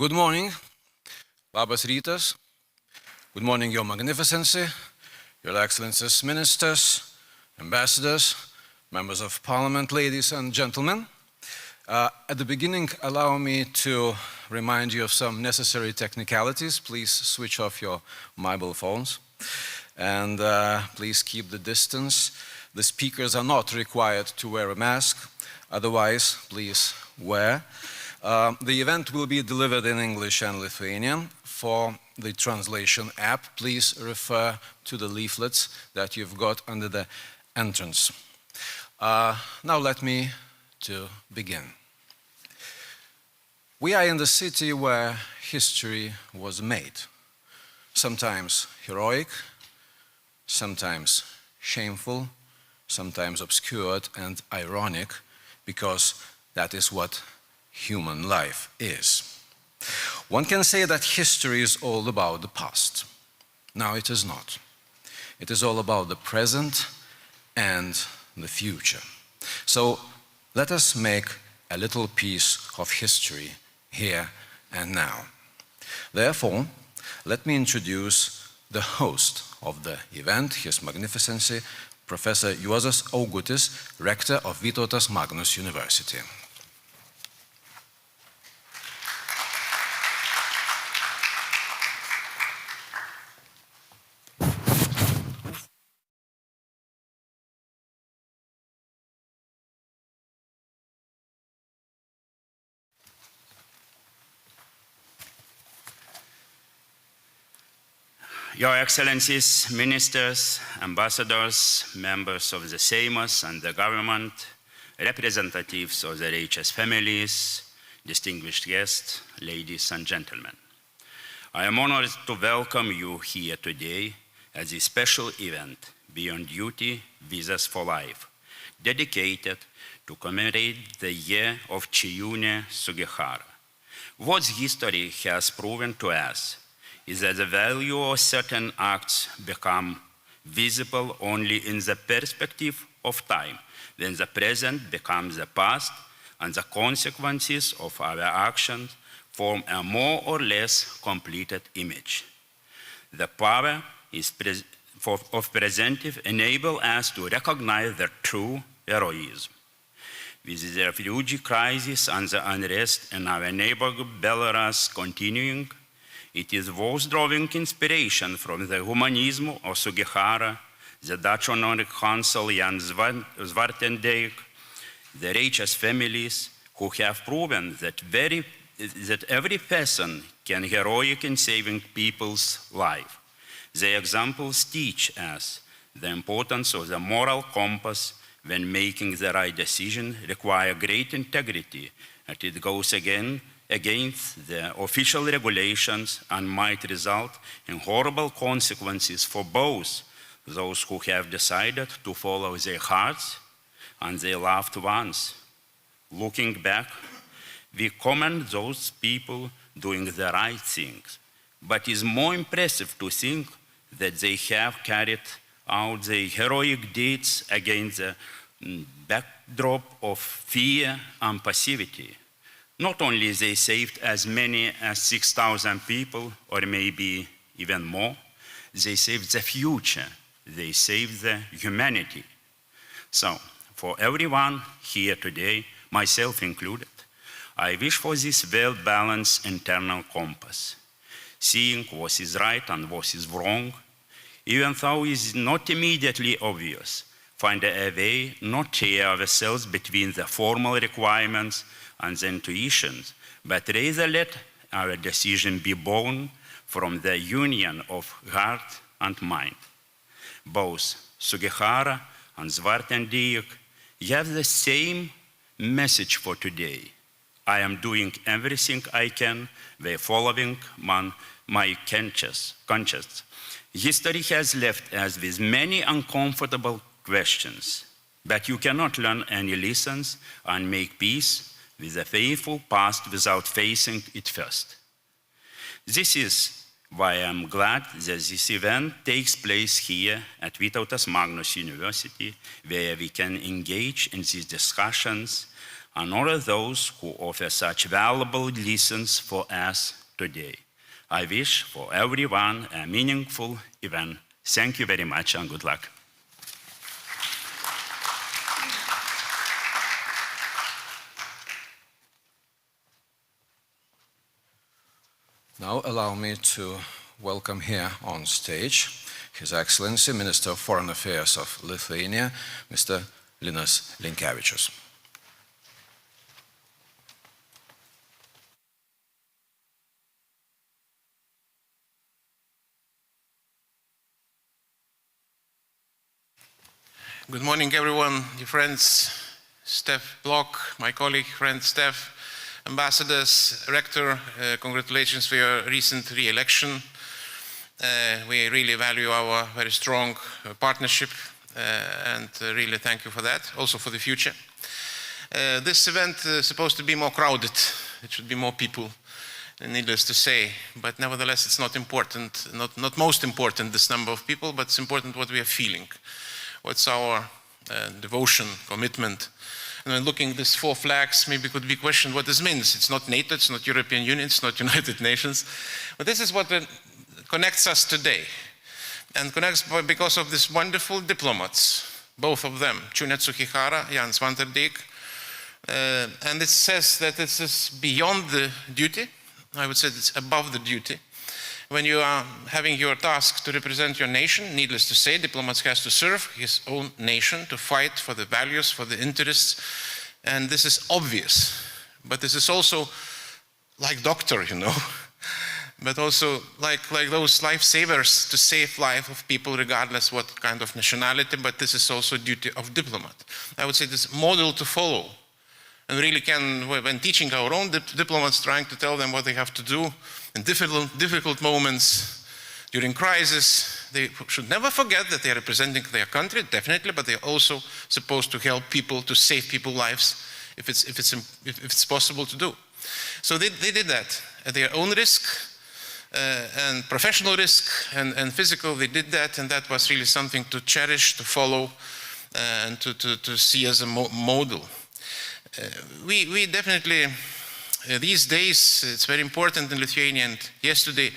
Good morning, labas rytas. Good morning, Your Magnificency, Your Excellencies, Ministers, Ambassadors, Members of Parliament, ladies and gentlemen. At the beginning, allow me to remind you of some necessary technicalities. Please switch off your mobile phones and please keep the distance. The speakers are not required to wear a mask. Otherwise, please wear. The event will be delivered in English and Lithuanian. For the translation app, please refer to the leaflets that you've got under the entrance. Now let me begin. We are in the city where history was made. Sometimes heroic, sometimes shameful, sometimes obscured and ironic, because that is what human life is. One can say that history is all about the past. No, it is not. It is all about the present and the future. So let us make a little piece of history here and now. Therefore, let me introduce the host of the event, His Magnificency, Professor Juozas Augutis, Rector of Vytautas Magnus University. Your Excellencies, Ministers, Ambassadors, members of the Seimas and the government, representatives of the Reičias families, distinguished guests, ladies and gentlemen. I am honored to welcome you here today at a special event, Beyond Duty, Vizos for Life, dedicated to commemorate the year of Chiune Sugihara. What history has proven to us is that the value of certain acts become visible only in the perspective of time, when the present becomes the past and the consequences of our actions form a more or less completed image. The power of presentive enables us to recognize the true heroism. With the refugee crisis and the unrest in our neighborhood Belarus continuing, it is worth drawing inspiration from the humanism of Sugihara, the Dutch honorary Consul Jan Zwartendijk, the Reičias families, who have proven that every person can heroic in saving people's life. Their examples teach us the importance of the moral compass when making the right decision, require great integrity, and it goes against the official regulations and might result in horrible consequences for both those who have decided to follow their hearts and their loved ones. Looking back, we commend those people doing the right things, but it is more impressive to think that they have carried out their heroic deeds against the backdrop of fear and passivity. Not only they saved as many as 6,000 people, or maybe even more, they saved the future, they saved the humanity. So, for everyone here today, myself included, I wish for this well-balanced internal compass, seeing what is right and what is wrong, even though it is not immediately obvious, find a way not to tear ourselves between the formal requirements and the intuitions, but rather let our decision be born from the union of heart and mind. Both Sugihara and Zwartendijk have the same message for today. I am doing everything I can by following my conscience. History has left us with many uncomfortable questions, but you cannot learn any lessons and make peace with the painful past without facing it first. This is why I'm glad that this event takes place here at Vytautas Magnus University, where we can engage in these discussions and all of those who offer such valuable lessons for us today. I wish for everyone a meaningful event. Thank you very much and good luck. Now allow me to welcome here on stage His Excellency Minister of Foreign Affairs of Lithuania, Mr. Linas Linkevičius. Good morning, everyone, dear friends, Steph Block, my colleague, friend Steph, ambassadors, rector, congratulations for your recent re-election. We really value our very strong partnership and really thank you for that, also for the future. This event is supposed to be more crowded. It should be more people, needless to say, but nevertheless it's not important, not most important, this number of people, but it's important what we are feeling. What's our devotion, commitment? And when looking at these four flags, maybe could be questioned what this means. It's not NATO, it's not European Union, it's not United Nations. But this is what connects us today. And connects because of these wonderful diplomats, both of them, Chiune Sugihara, Jan Svanterdijk. And it says that this is beyond the duty. I would say it's above the duty. When you are having your task to represent your nation, needless to say, diplomats has to serve his own nation, to fight for the values, for the interests, and this is obvious. But this is also like doctor, you know, but also like those lifesavers to save life of people regardless what kind of nationality, but this is also duty of diplomat. I would say this model to follow. And really can, when teaching our own diplomats, trying to tell them what they have to do in difficult moments, during crisis, they should never forget that they are representing their country, definitely, but they are also supposed to help people, to save people's lives, if it's possible to do. So they did that at their own risk, and professional risk, and physical, they did that, and that was really something to cherish, to follow, and to see as a model. We definitely, these days, it's very important in Lithuania, and yesterday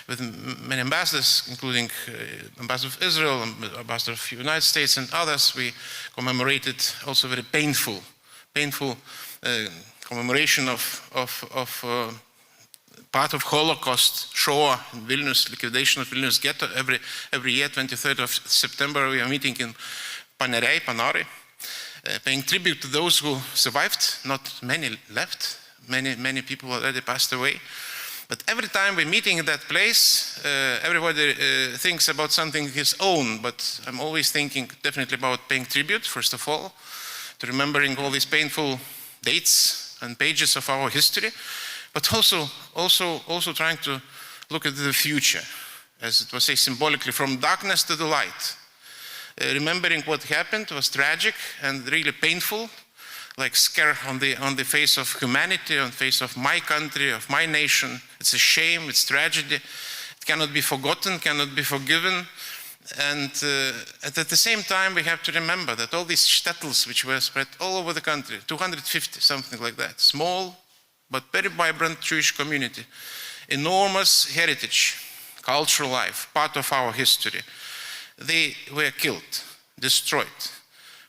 with many ambassadors, including Ambassador of Israel, Ambassador of the United States and others, we commemorated also very painful commemoration of part of Holocaust, Shoah in Vilnius, liquidation of Vilnius ghetto. Every year, 23rd of September, we are meeting in Panari, paying tribute to those who survived. Not many left, many people already passed away. But every time we're meeting at that place, everybody thinks about something his own, but I'm always thinking definitely about paying tribute, first of all, to remembering all these painful dates and pages of our history, but also trying to look at the future, as it was said symbolically, from darkness to the light. Remembering what happened was tragic and really painful, like scare on the face of humanity, on the face of my country, of my nation. It's a shame, it's tragedy. It cannot be forgotten, cannot be forgiven. And at the same time, we have to remember that all these shtetls which were spread all over the country, 250, something like that, small but very vibrant Jewish community, enormous heritage, cultural life, part of our history. They were killed, destroyed.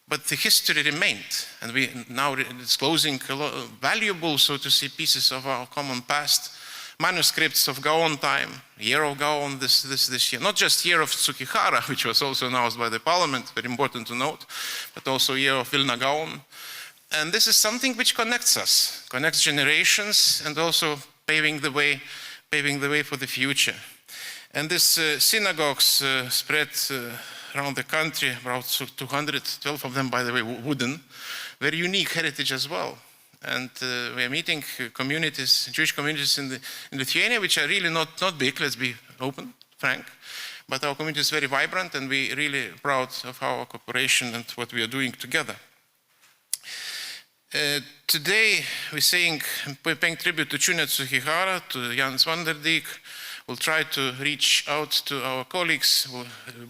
But the history remained, and we now disclosing a lot of valuable, so to say, pieces of our common past, manuscripts of Gaon time, year of Gaon this year, not just year of Sugihara, which was also announced by the parliament, very important to note, but also year of Vilna Gaon. And this is something which connects us, connects generations, and also paving the way for the future. And these synagogues spread around the country, about 212 of them, by the way, wooden, very unique heritage as well. And we are meeting communities, Jewish communities in Lithuania, which are really not big, let's be open, frank, but our community is very vibrant, and we're really proud of our cooperation and what we are doing together. Today, we're paying tribute to Chiune Sugihara, to Jan Svanterdijk. We'll try to reach out to our colleagues.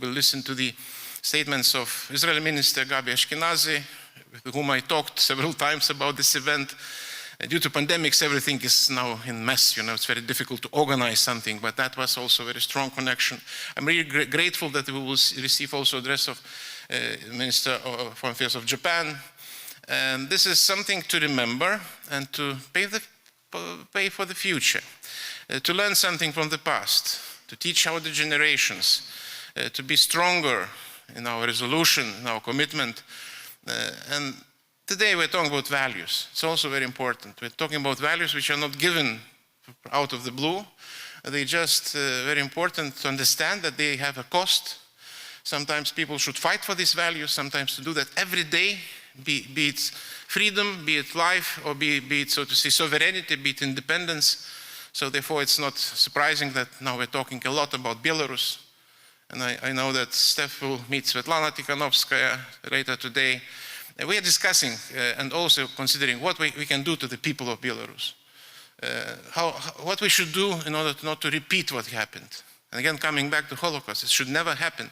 We'll listen to the statements of Israeli Minister Gabi Ashkenazi, with whom I talked several times about this event. Due to pandemics, everything is now in mess. It's very difficult to organize something, but that was also a very strong connection. I'm really grateful that we will receive also address of Minister of Foreign Affairs of Japan. And this is something to remember and to pay for the future, to learn something from the past, to teach our generations, to be stronger in our resolution, in our commitment. And today we're talking about values. It's also very important. We're talking about values which are not given out of the blue. They're just very important to understand that they have a cost. Sometimes people should fight for these values, sometimes to do that every day, be it freedom, be it life, or be it, so to say, sovereignty, be it independence. So therefore it's not surprising that now we're talking a lot about Belarus. And I know that Steph will meet Svetlana Tikhanovskaya later today. We are discussing and also considering what we can do to the people of Belarus. What we should do in order not to repeat what happened. And again, coming back to Holocaust, it should never happen.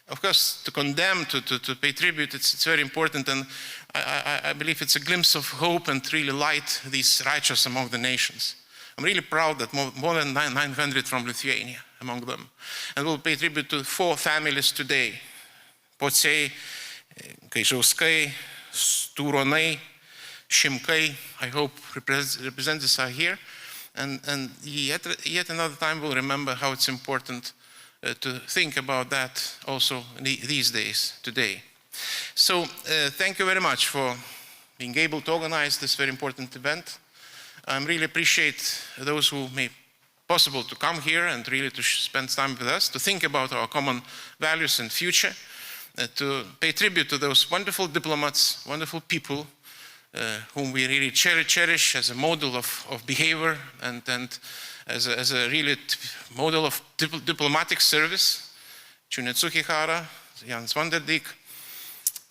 Of course, to condemn, to pay tribute, it's very important, and I believe it's a glimpse of hope and really light these righteous among the nations. I'm really proud that more than 900 from Lithuania among them. And we'll pay tribute to 4 families today. Pociai, Kaižauskai, Sturonai, Šimkai, I hope representatives are here. And yet another time we'll remember how it's important to think about that also these days, today. So thank you very much for being able to organize this very important event. I really appreciate those who made possible to come here and really to spend time with us, to think about our common values and future, to pay tribute to those wonderful diplomats, wonderful people whom we really cherish as a model of behavior and as a really model of diplomatic service. Chiune Sugihara, Jans van der Dijk.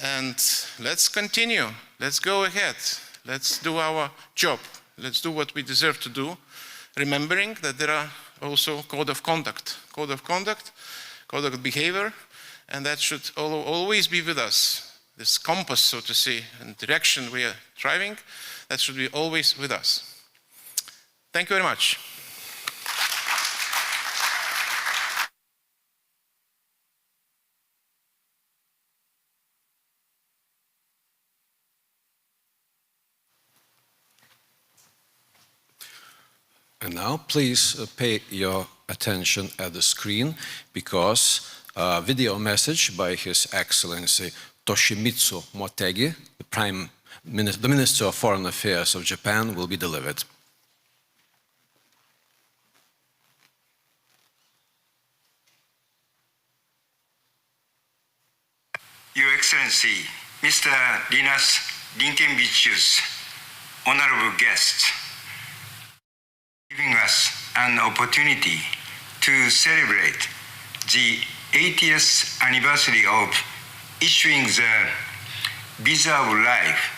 And let's continue, let's go ahead, let's do our job, let's do what we deserve to do, remembering that there are also code of conduct behavior, and that should always be with us. This compass, so to say, and direction we are driving, that should be always with us. Thank you very much. And now please pay your attention at the screen, because a video message by His Excellency Toshimitsu Motegi, the Minister of Foreign Affairs of Japan, will be delivered. Your Excellency, Mr. Linas Linkevičius, honorable guests, giving us an opportunity to celebrate the 80th anniversary of issuing the visa of life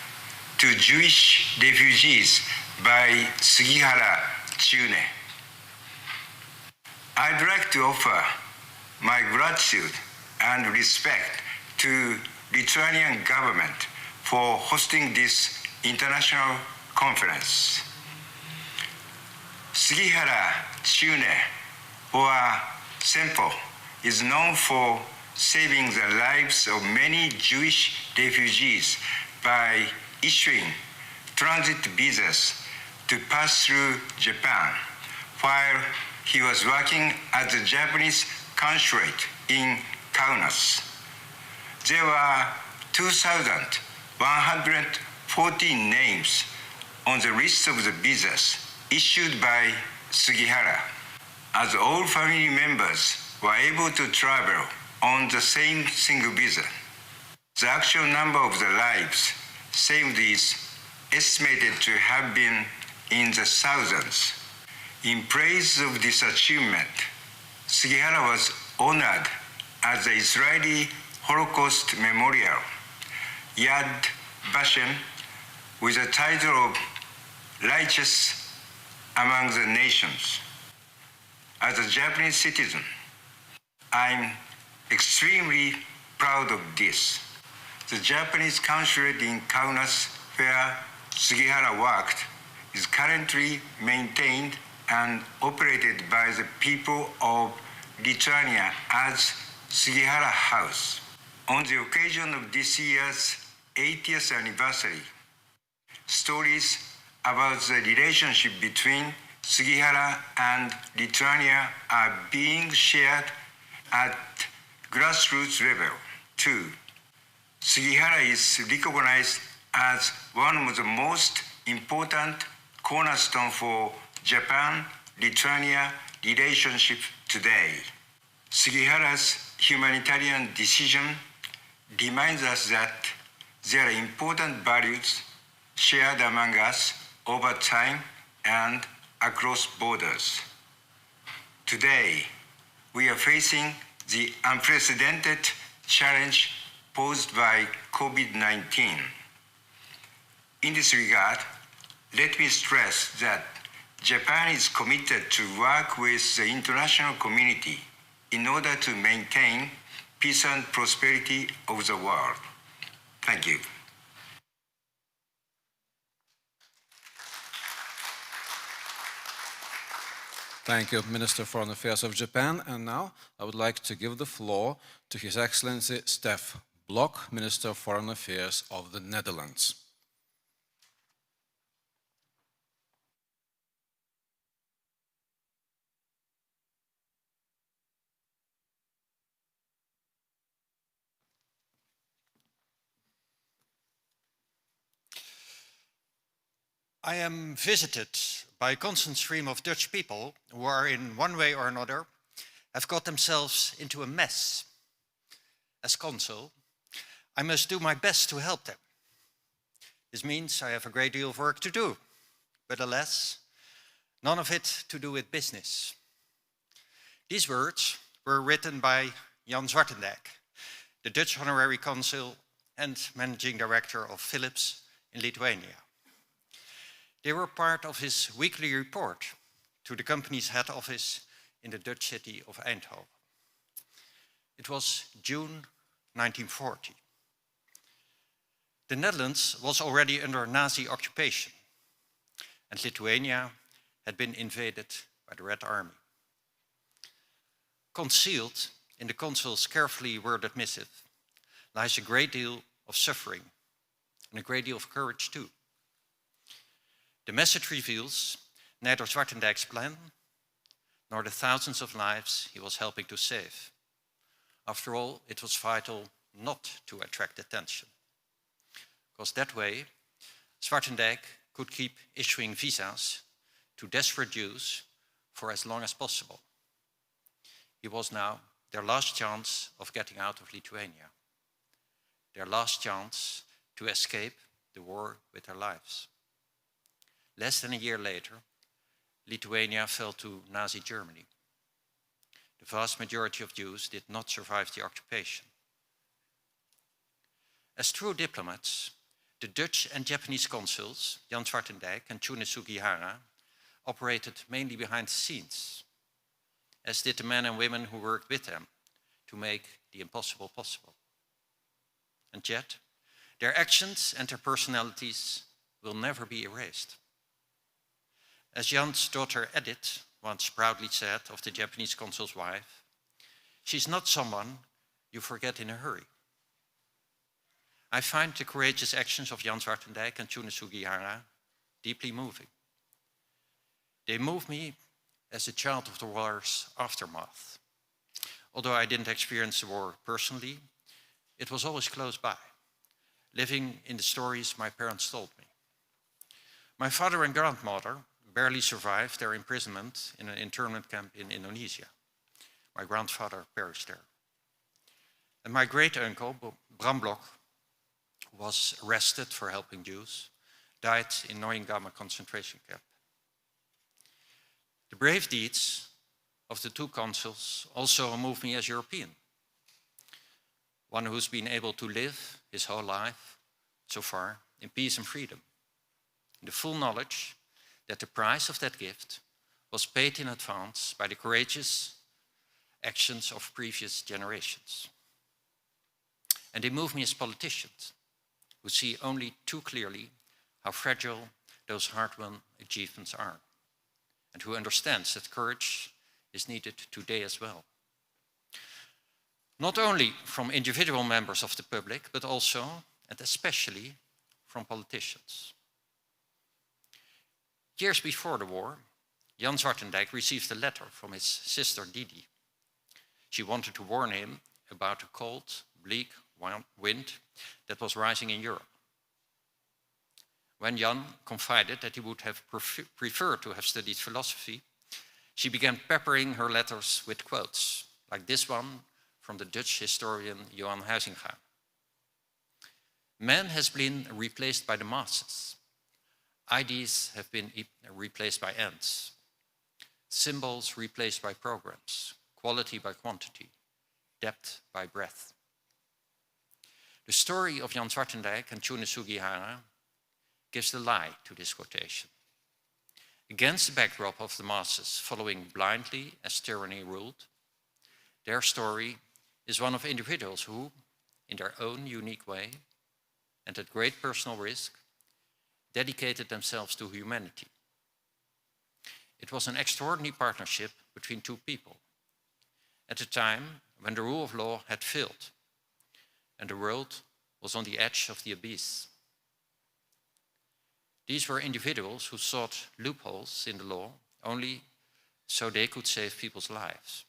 to Jewish refugees by Sugihara Chiune. I'd like to offer my gratitude and respect to Lithuanian government for hosting this international conference. Sugihara Chiune, or Senpo, is known for saving the lives of many Jewish refugees by issuing transit visas to pass through Japan while he was working at the Japanese consulate in Kaunas. There were 2,114 names on the list of the visas issued by Sugihara, as all family members were able to travel on the same single visa. The actual number of the lives saved is estimated to have been in the thousands. In praise of this achievement, Sugihara was honored at the Israeli Holocaust Memorial, Yad Vashem, with the title of Righteous Among the Nations. As a Japanese citizen, I'm extremely proud of this. The Japanese consulate in Kaunas, where Sugihara worked, is currently maintained and operated by the people of Lithuania as Sugihara House. On the occasion of this year's 80th anniversary, stories about the relationship between Sugihara and Lithuania are being shared at grassroots level too. Sugihara is recognized as one of the most important cornerstones for Japan-Lithuania relationship today. Sugihara's humanitarian decision reminds us that there are important values shared among us over time and across borders. Today, we are facing the unprecedented challenge posed by COVID-19. In this regard, let me stress that Japan is committed to work with the international community in order to maintain peace and prosperity of the world. Thank you. Thank you, Minister of Foreign Affairs of Japan. And now I would like to give the floor to His Excellency Stef Blok, Minister of Foreign Affairs of the Netherlands. I am visited by a constant stream of Dutch people who are in one way or another have got themselves into a mess. As consul, I must do my best to help them. This means I have a great deal of work to do, but alas, none of it to do with business. These words were written by Jan Zwartendijk, the Dutch honorary consul and managing director of Philips in Lithuania. They were part of his weekly report to the company's head office in the Dutch city of Eindhoven. It was June 1940. The Netherlands was already under Nazi occupation, and Lithuania had been invaded by the Red Army. Concealed in the consul's carefully worded missive lies a great deal of suffering and a great deal of courage too. The message reveals neither Zwartendijk's plan nor the thousands of lives he was helping to save. After all, it was vital not to attract attention, because that way Zwartendijk could keep issuing visas to desperate Jews for as long as possible. It was now their last chance of getting out of Lithuania, their last chance to escape the war with their lives. Less than a year later, Lithuania fell to Nazi Germany. The vast majority of Jews did not survive the occupation. As true diplomats, the Dutch and Japanese consuls, Jan Zwartendijk and Chiune Sugihara, operated mainly behind the scenes, as did the men and women who worked with them to make the impossible possible. And yet, their actions and their personalities will never be erased. As Jan's daughter Edith once proudly said of the Japanese consul's wife, she's not someone you forget in a hurry. I find the courageous actions of Jan Zwartendijk and Chiune Sugihara deeply moving. They move me as a child of the war's aftermath. Although I didn't experience the war personally, it was always close by, living in the stories my parents told me. My father and grandmother barely survived their imprisonment in an internment camp in Indonesia. My grandfather perished there. And my great-uncle, Bram Blok, was arrested for helping Jews, died in Neuengamme concentration camp. The brave deeds of the two consuls also move me as European, one who's been able to live his whole life, so far, in peace and freedom, in the full knowledge that the price of that gift was paid in advance by the courageous actions of previous generations. And they move me as politicians who see only too clearly how fragile those hard-won achievements are, and who understands that courage is needed today as well. Not only from individual members of the public, but also, and especially, from politicians. Years before the war, Jan Zwartendijk received a letter from his sister Didi. She wanted to warn him about a cold, bleak wind that was rising in Europe. When Jan confided that he would have preferred to have studied philosophy, she began peppering her letters with quotes, like this one from the Dutch historian Johan Huizinga. Man has been replaced by the masses. Ideas have been replaced by ends. Symbols replaced by programs. Quality by quantity. Depth by breadth. The story of Jan Zwartendijk and Chiune Sugihara gives the lie to this quotation. Against the backdrop of the masses following blindly as tyranny ruled, their story is one of individuals who, in their own unique way, and at great personal risk, dedicated themselves to humanity. It was an extraordinary partnership between two people, at a time when the rule of law had failed, and the world was on the edge of the abyss. These were individuals who sought loopholes in the law only so they could save people's lives.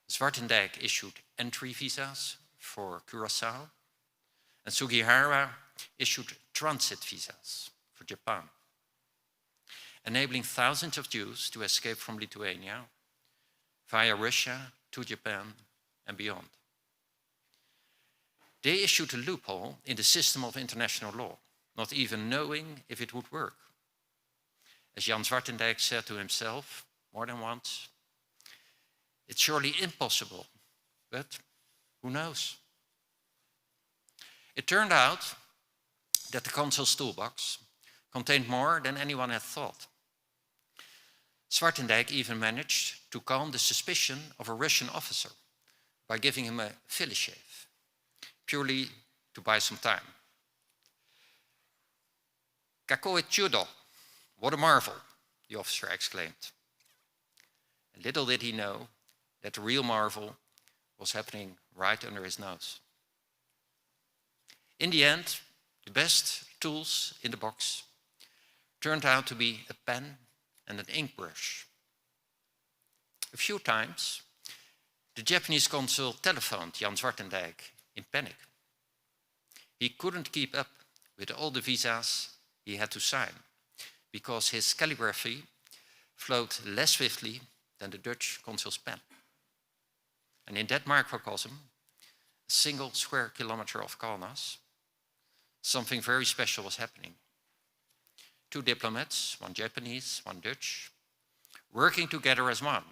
Zwartendijk issued entry visas for Curaçao, and Sugihara issued transit visas for Japan, enabling thousands of Jews to escape from Lithuania via Russia to Japan and beyond. They issued a loophole in the system of international law, not even knowing if it would work. As Jan Zwartendijk said to himself more than once, it's surely impossible, but who knows? It turned out that the Consul's toolbox contained more than anyone had thought. Zwartendijk even managed to calm the suspicion of a Russian officer by giving him a filly shave, purely to buy some time. Какое чудо! What a marvel, the officer exclaimed. And little did he know that the real marvel was happening right under his nose. In the end, the best tools in the box turned out to be a pen and an ink brush. A few times, the Japanese consul telephoned Jan Zwartendijk in panic. He couldn't keep up with all the visas he had to sign because his calligraphy flowed less swiftly than the Dutch consul's pen. And in that microcosm, a single square kilometer of Kaunas, something very special was happening. Two diplomats, one Japanese, one Dutch, working together as one,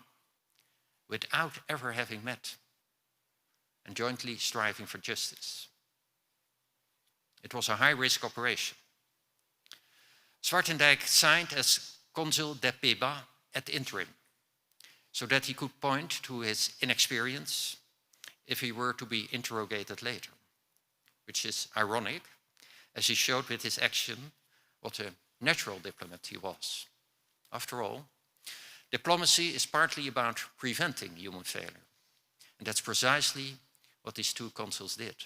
without ever having met, and jointly striving for justice. It was a high-risk operation. Zwartendijk signed as Consul de Peba at interim, so that he could point to his inexperience if he were to be interrogated later, which is ironic, as he showed with his action what a natural diplomat he was. After all, diplomacy is partly about preventing human failure, and that's precisely what these two consuls did.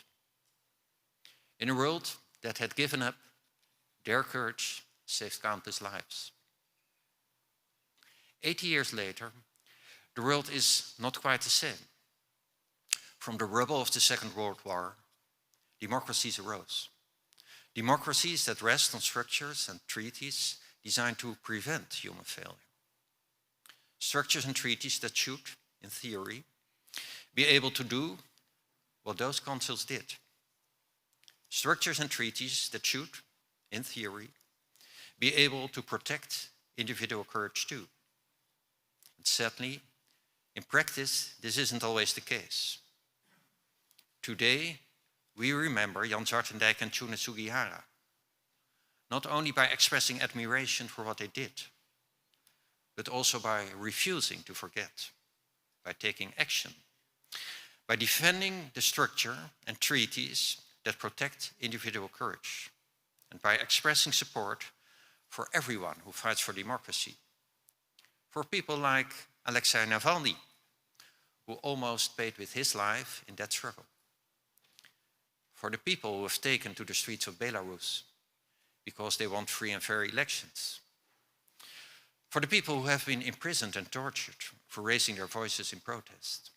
In a world that had given up, their courage saved countless lives. 80 years later, the world is not quite the same. From the rubble of the Second World War, democracies arose. Democracies that rest on structures and treaties designed to prevent human failure. Structures and treaties that should, in theory, be able to do what those consuls did. Structures and treaties that should, in theory, be able to protect individual courage too. And sadly, in practice, this isn't always the case. Today, we remember Jan Zwartendijk and Chiune Sugihara, not only by expressing admiration for what they did, but also by refusing to forget, by taking action, by defending the structure and treaties that protect individual courage, and by expressing support for everyone who fights for democracy. For people like Alexei Navalny, who almost paid with his life in that struggle. For the people who have taken to the streets of Belarus because they want free and fair elections. For the people who have been imprisoned and tortured for raising their voices in protest.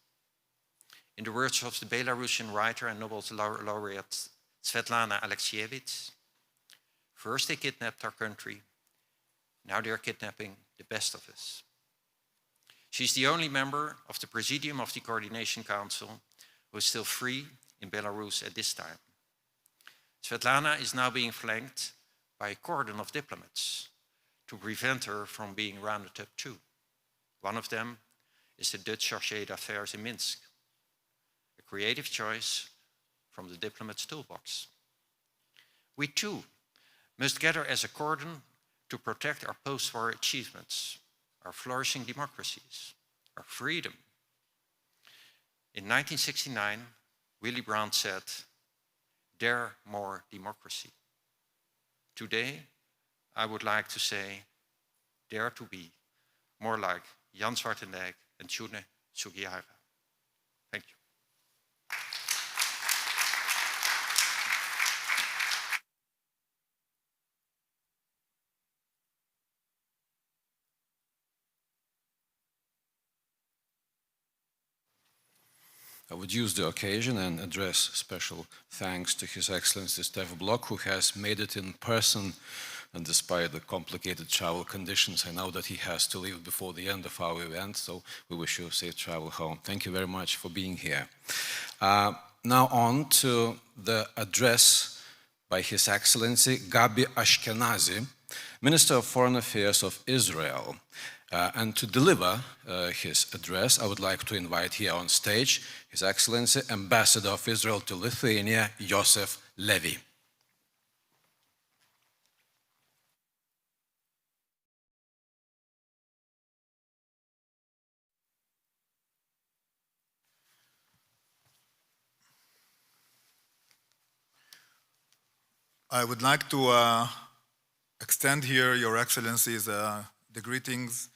In the words of the Belarusian writer and Nobel laureate Svetlana Alexievich, first they kidnapped our country, now they are kidnapping the best of us. She's the only member of the Presidium of the Coordination Council who is still free in Belarus at this time. Svetlana is now being flanked by a cordon of diplomats to prevent her from being rounded up too. One of them is the Dutch chargé d'affaires in Minsk, a creative choice from the diplomat's toolbox. We too must gather as a cordon to protect our post-war achievements, our flourishing democracies, our freedom. In 1969, Willy Brandt said, "Dare more democracy." Today, I would like to say, dare to be more like Jan Zwartendijk and Chiune Sugihara. Thank you. I would use the occasion and address special thanks to His Excellency Stef Blok, who has made it in person, and despite the complicated travel conditions, I know that he has to leave before the end of our event, so we wish you a safe travel home. Thank you very much for being here. Now on to the address by His Excellency Gabi Ashkenazi, Minister of Foreign Affairs of Israel. And to deliver his address, I would like to invite here on stage His Excellency Ambassador of Israel to Lithuania, Joseph Levy. I would like to extend here, Your Excellencies, the greetings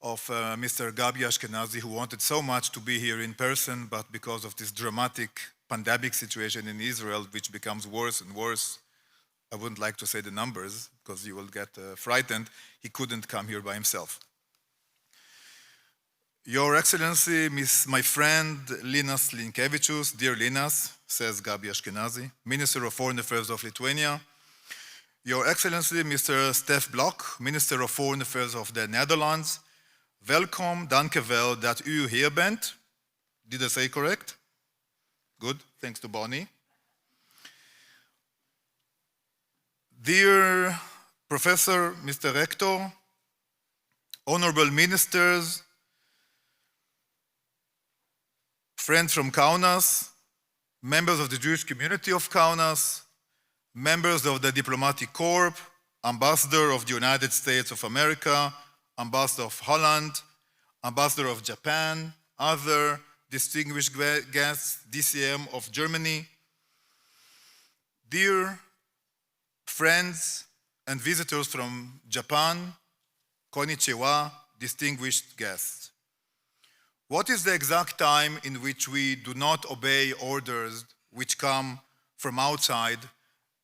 of Mr. Gabi Ashkenazi, who wanted so much to be here in person, but because of this dramatic pandemic situation in Israel, which becomes worse and worse, I wouldn't like to say the numbers, because you will get frightened, he couldn't come here by himself. Your Excellency, my friend Linas Linkevičius, dear Linas, says Gabi Ashkenazi, Minister of Foreign Affairs of Lithuania, Your Excellency, Mr. Stef Blok, Minister of Foreign Affairs of the Netherlands, welcome, danke wel dat u hier bent. Did I say correct? Good, thanks to Bonnie. Dear Professor, Mr. Rector, honorable ministers, friends from Kaunas, members of the Jewish community of Kaunas, members of the Diplomatic Corps, Ambassador of the United States of America, Ambassador of Holland, Ambassador of Japan, other distinguished guests, DCM of Germany, dear friends and visitors from Japan, konnichiwa, distinguished guests. What is the exact time in which we do not obey orders which come from outside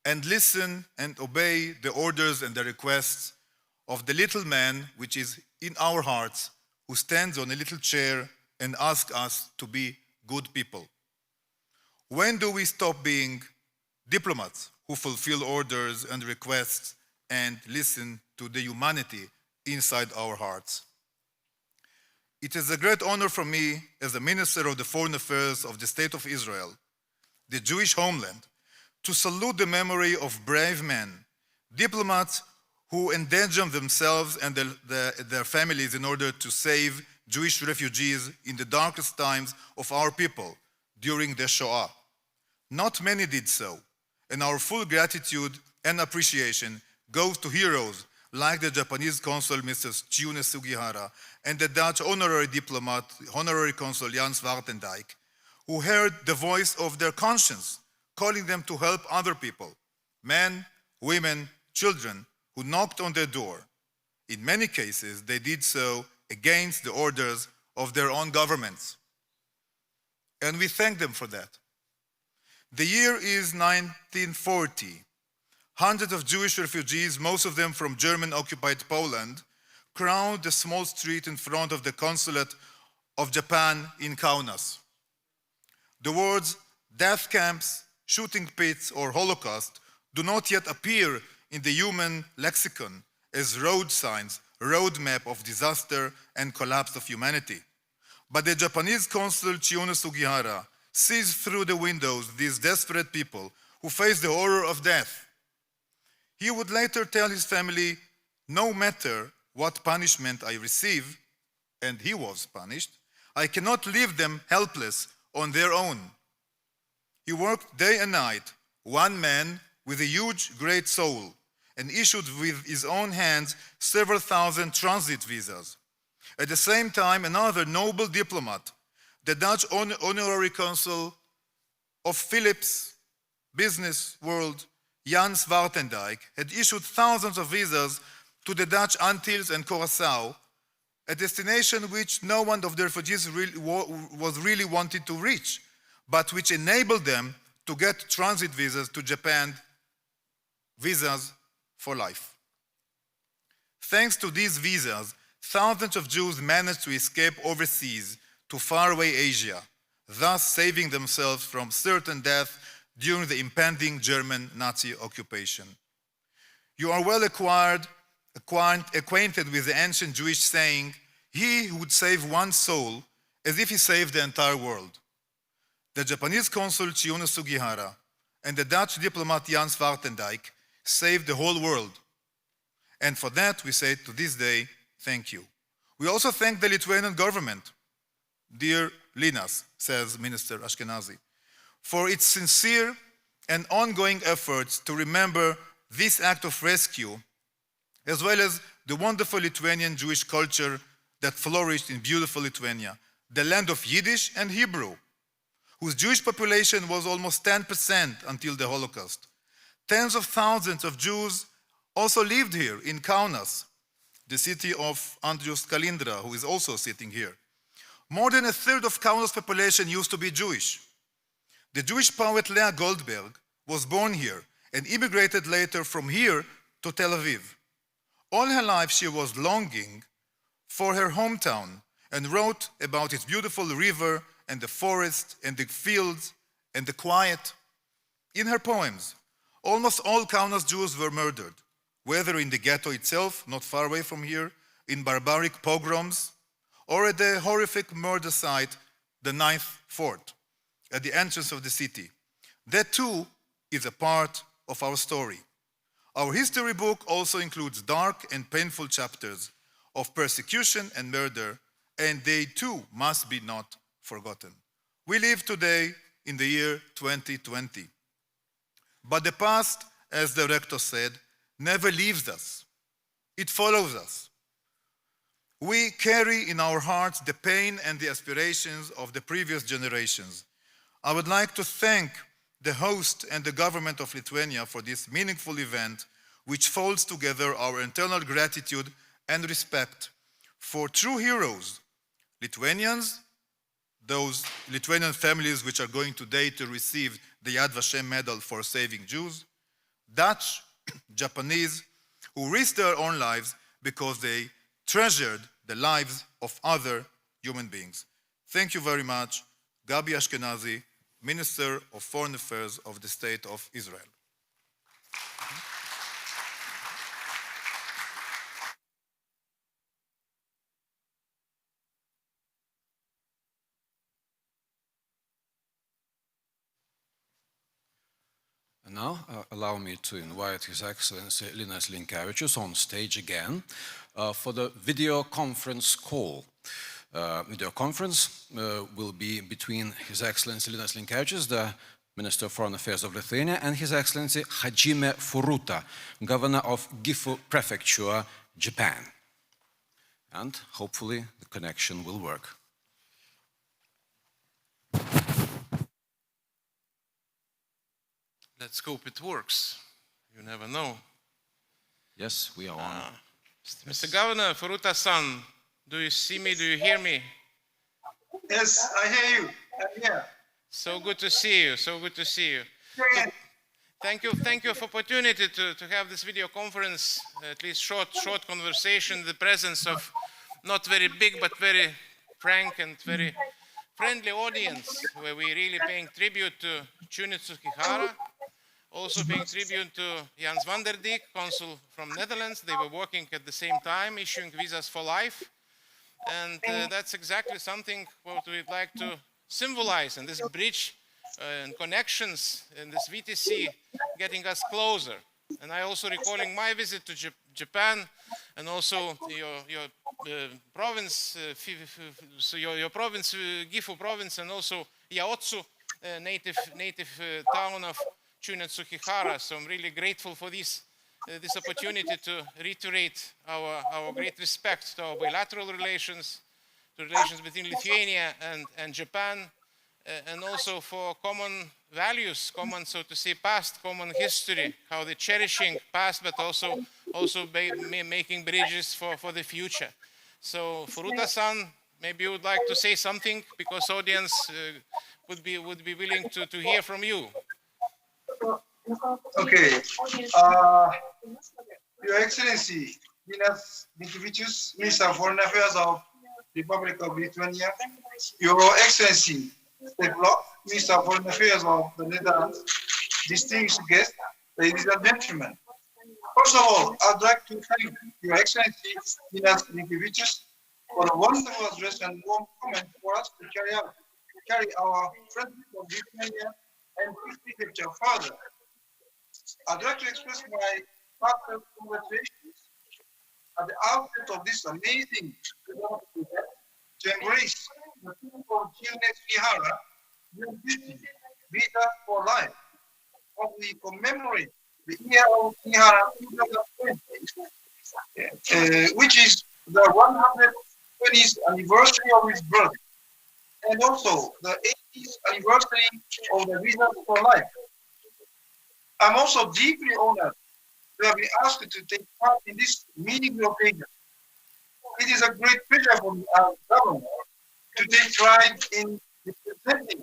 and listen and obey the orders and the requests of the little man which is in our hearts, who stands on a little chair and asks us to be good people? When do we stop being diplomats who fulfill orders and requests and listen to the humanity inside our hearts? It is a great honor for me as a Minister of the Foreign Affairs of the State of Israel, the Jewish homeland, to salute the memory of brave men, diplomats who endangered themselves and their families in order to save Jewish refugees in the darkest times of our people during the Shoah. Not many did so, and our full gratitude and appreciation goes to heroes like the Japanese Consul, Mr. Chiune Sugihara, and the Dutch honorary diplomat, honorary Consul Jan Zwartendijk, who heard the voice of their conscience, calling them to help other people, men, women, children, who knocked on their door. In many cases, they did so against the orders of their own governments. And we thank them for that. The year is 1940. Hundreds of Jewish refugees, most of them from German-occupied Poland, crowd the small street in front of the consulate of Japan in Kaunas. The words death camps, shooting pits, or Holocaust do not yet appear in the human lexicon as road signs, roadmap of disaster and collapse of humanity. But the Japanese consul Chiune Sugihara sees through the windows these desperate people who face the horror of death. He would later tell his family, no matter what punishment I receive, and he was punished, I cannot leave them helpless on their own. He worked day and night, one man with a huge, great soul, and issued with his own hands several thousand transit visas. At the same time, another noble diplomat, the Dutch honorary consul of Philips business world, Jan Zwartendijk, had issued thousands of visas to the Dutch Antilles and Curaçao, a destination which no one of the refugees was really wanted to reach, but which enabled them to get transit visas to Japan, visas for life. Thanks to these visas, thousands of Jews managed to escape overseas to faraway Asia, thus saving themselves from certain death during the impending German Nazi occupation. You are well acquainted with the ancient Jewish saying, he who would save one soul as if he saved the entire world. The Japanese consul Chiune Sugihara and the Dutch diplomat Jan Zwartendijk saved the whole world. And for that we say to this day, thank you. We also thank the Lithuanian government, dear Linas, says Minister Ashkenazi, for its sincere and ongoing efforts to remember this act of rescue, as well as the wonderful Lithuanian Jewish culture that flourished in beautiful Lithuania, the land of Yiddish and Hebrew, whose Jewish population was almost 10% until the Holocaust. Tens of thousands of Jews also lived here in Kaunas, the city of Andrius Kalindra, who is also sitting here. More than a third of Kaunas' population used to be Jewish. The Jewish poet Leah Goldberg was born here and immigrated later from here to Tel Aviv. All her life she was longing for her hometown and wrote about its beautiful river and the forest and the fields and the quiet. In her poems, almost all Kaunas Jews were murdered, whether in the ghetto itself, not far away from here, in barbaric pogroms, or at the horrific murder site, the 9th Fort, at the entrance of the city. That too is a part of our story. Our history book also includes dark and painful chapters of persecution and murder, and they too must be not forgotten. We live today in the year 2020. But the past, as the rector said, never leaves us. It follows us. We carry in our hearts the pain and the aspirations of the previous generations. I would like to thank the host and the government of Lithuania for this meaningful event, which folds together our eternal gratitude and respect for true heroes, Lithuanians, those Lithuanian families which are going today to receive the Yad Vashem medal for saving Jews, Dutch, Japanese, who risked their own lives because they treasured the lives of other human beings. Thank you very much. Gabi Ashkenazi, Minister of Foreign Affairs of the State of Israel. And now, allow me to invite His Excellency Linas Linkevičius on stage again for the video conference call. Video conference will be between His Excellency Linas Linkevičius, the Minister of Foreign Affairs of Lithuania, and His Excellency Hajime Furuta, Governor of Gifu Prefecture, Japan. And hopefully the connection will work. let's hope it works. You never know. Yes, we are on. Mr. Governor, Furuta-san, do you see me? Do you hear me? Yes, I hear you. I'm here. So good to see you. So good to see you. So, thank you for opportunity to have this video conference, at least short conversation, in the presence of not very big but very frank and very friendly audience, where we really paying tribute to Čijunės Sugihara, also paying tribute to Jans van der Dijk, Consul from Netherlands. They were working at the same time, issuing visas for life. And that's exactly something what we'd like to symbolize, and this bridge and connections in this VTC getting us closer. And I also recalling my visit to Japan, and also your province, your province, Gifu province, and also Yaotsu, native town of Chiune Sugihara. So I'm really grateful for this opportunity to reiterate our great respect to our bilateral relations, to relations between Lithuania and Japan, and also for common values, common, so to say, past, common history, how they're cherishing past, but also making bridges for the future. So, Furuta-san, maybe you would like to say something, because audience would be willing to hear from you. Okay. Your Excellency, Linas Linkevičius, Minister of Foreign Affairs of the Republic of Lithuania, Your Excellency, Toliau, Minister of Foreign Affairs of the Netherlands, distinguished guests, ladies and gentlemen. First of all, I'd like to thank Your Excellency, Linas Linkevičius, for a wonderful address and warm comment for us to carry our friendship of Lithuania and history picture further. I'd like to express my heartfelt congratulations at the outset of this amazing event to embrace the theme of Čijunės Sugiharos, Visa for Life, as we commemorate the year of Sugihara 2020, which is the 120th anniversary of his birth, and also the 80th anniversary of the Visa for Life. I'm also deeply honored to have been asked to take part in this meaningful occasion. It is a great pleasure for me as governor to take pride in representing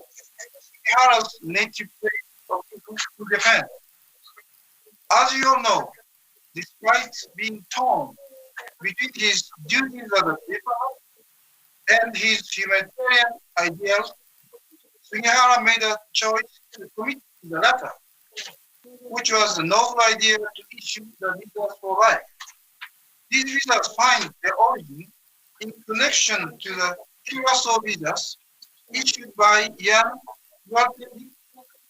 Sugihara's native place to Japan. As you all know, despite being torn between his duties as a diplomat and his humanitarian ideals, Sugihara made a choice to commit to the latter, which was the novel idea to issue the visas for life. These visas find their origin in connection to the QSO visas issued by Jan van der Dijk,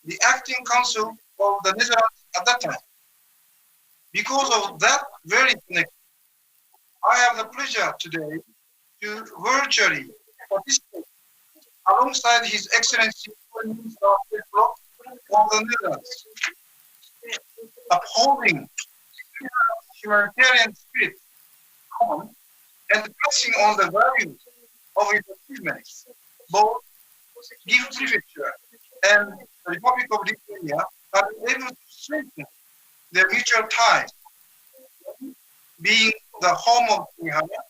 the acting consul of the Netherlands at that time. Because of that very connection, I have the pleasure today to virtually participate alongside His Excellency Minister of the Netherlands, upholding humanitarian spirit common and pressing on the values of its achievements. Both Gifu Prefecture and the Republic of Lithuania have been able to strengthen their mutual ties, being the home of Sugihara,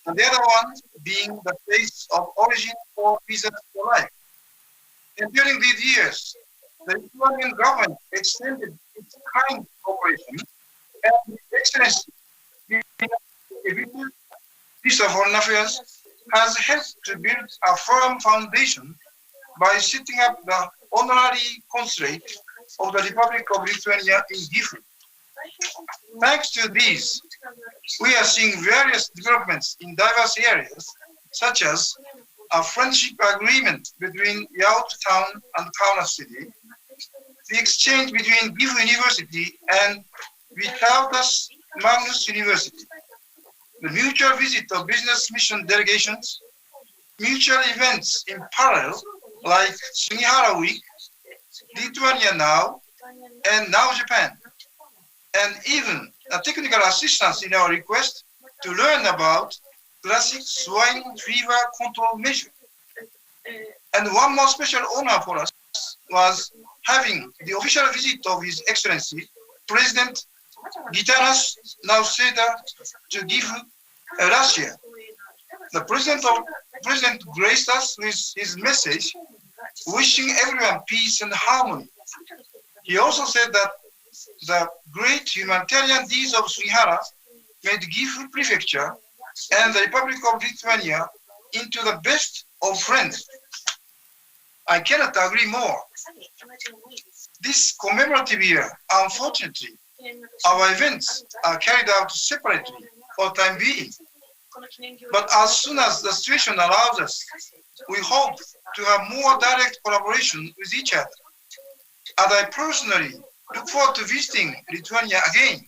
and the other one being the place of origin for visas for life. And during these years, the Lithuanian government extended its kind cooperation, and His Excellency, Minister of Foreign Affairs, has helped to build a firm foundation by setting up the honorary consulate of the Republic of Lithuania in Gifu. Thanks to these, we are seeing various developments in diverse areas, such as a friendship agreement between Yaotsu town and Kaunas city, the exchange between Gifu University and Vytautas Magnus University, the mutual visit of business mission delegations, mutual events in parallel like Sugihara Week, Lithuania Now, and Now Japan, and even a technical assistance in our request to learn about classic swine fever control measure. And one more special honor for us was having the official visit of His Excellency, President Vytautas to give Russia. The President graced us with his message, wishing everyone peace and harmony. He also said that the great humanitarian deeds of Sugihara made Gifu Prefecture and the Republic of Lithuania into the best of friends. I cannot agree more. This commemorative year, unfortunately, our events are carried out separately for the time being. But as soon as the situation allows us, we hope to have more direct collaboration with each other. And I personally look forward to visiting Lithuania again.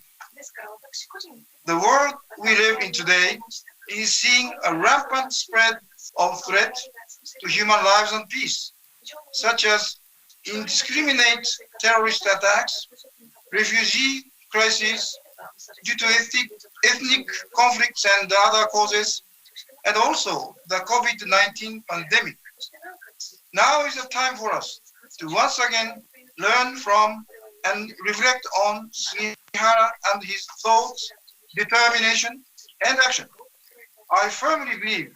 The world we live in today is seeing a rampant spread of threat to human lives and peace, such as indiscriminate terrorist attacks, refugee crises due to ethnic conflicts and other causes, and also the COVID-19 pandemic. Now is the time for us to once again learn from and reflect on Sugihara and his thoughts, determination, and action. I firmly believe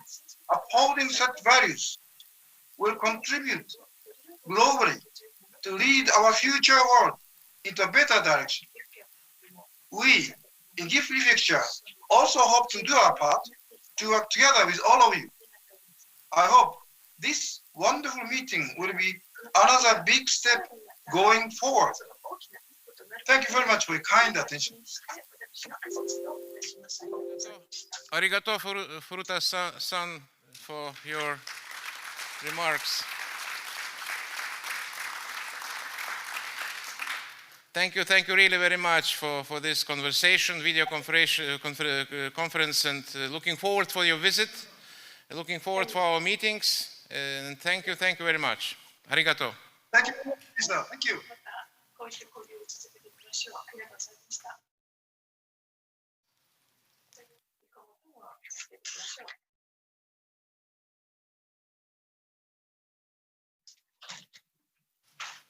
upholding such values will contribute globally to lead our future world into a better direction. We, in Gifu Prefecture, also hope to do our part to work together with all of you. I hope this wonderful meeting will be another big step going forward. Thank you very much for your kind attention. Arigato, Furuta-san, for your remarks. Thank you really very much for this conversation, video conference, and looking forward for your visit, looking forward for our meetings, and thank you very much. Arigato. Thank you, Mr. Thank you. こうして交流を続けていきましょう。ありがとうございました。今後とも続けていきましょう。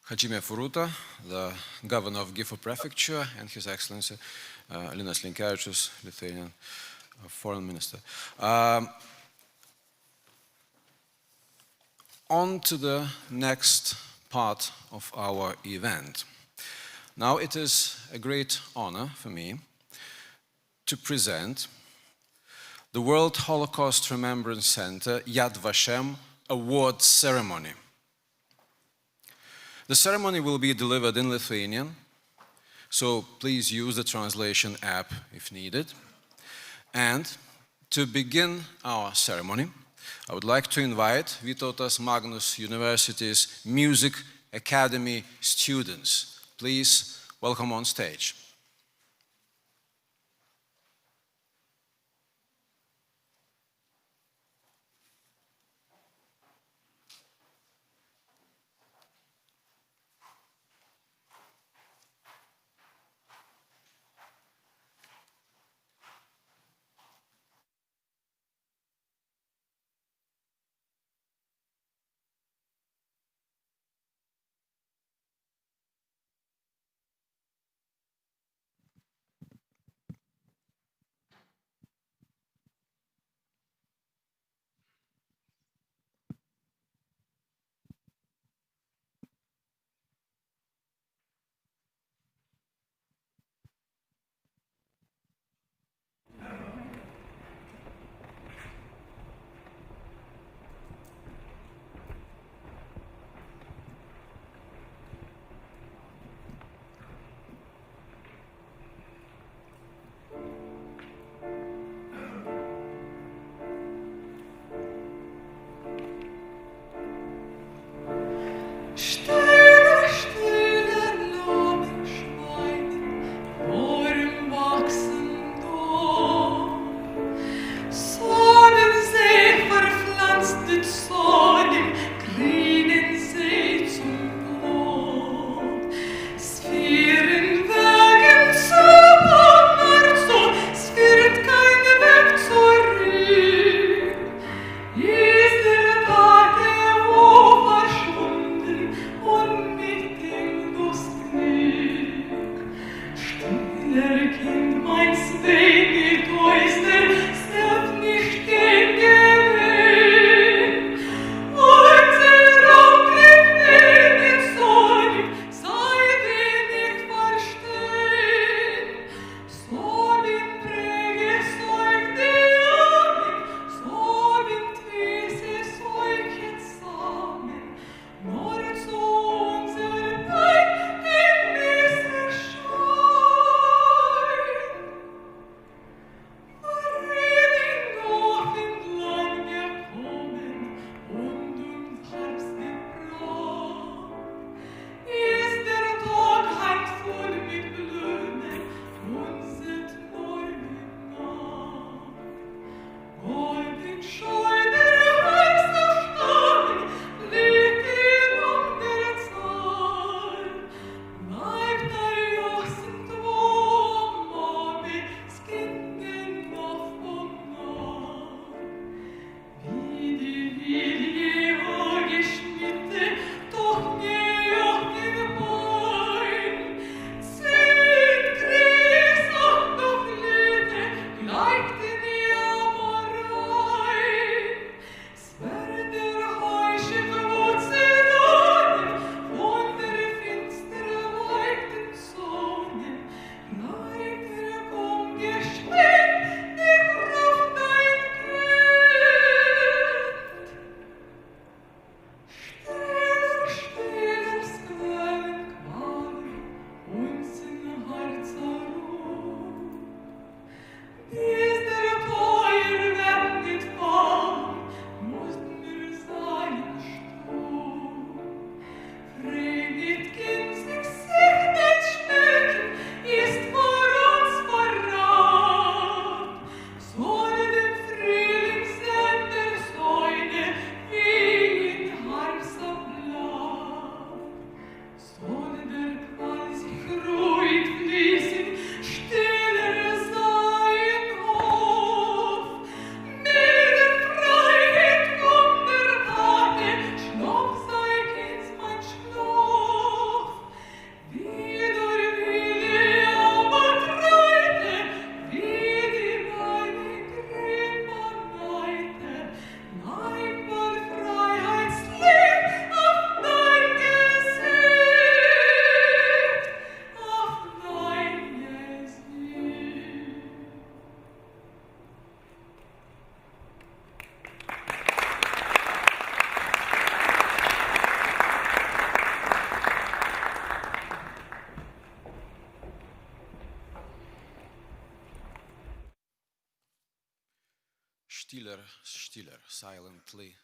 Hajime Furuta, the governor of Gifu Prefecture, and His Excellency Linas Linkevičius, Lithuanian foreign minister. On to the next part of our event. Now it is a great honor for me to present the World Holocaust Remembrance Center Yad Vashem Award Ceremony. The ceremony will be delivered in Lithuanian, so please use the translation app if needed. And to begin our ceremony, I would like to invite Vytautas Magnus University's Music Academy students. Please welcome on stage.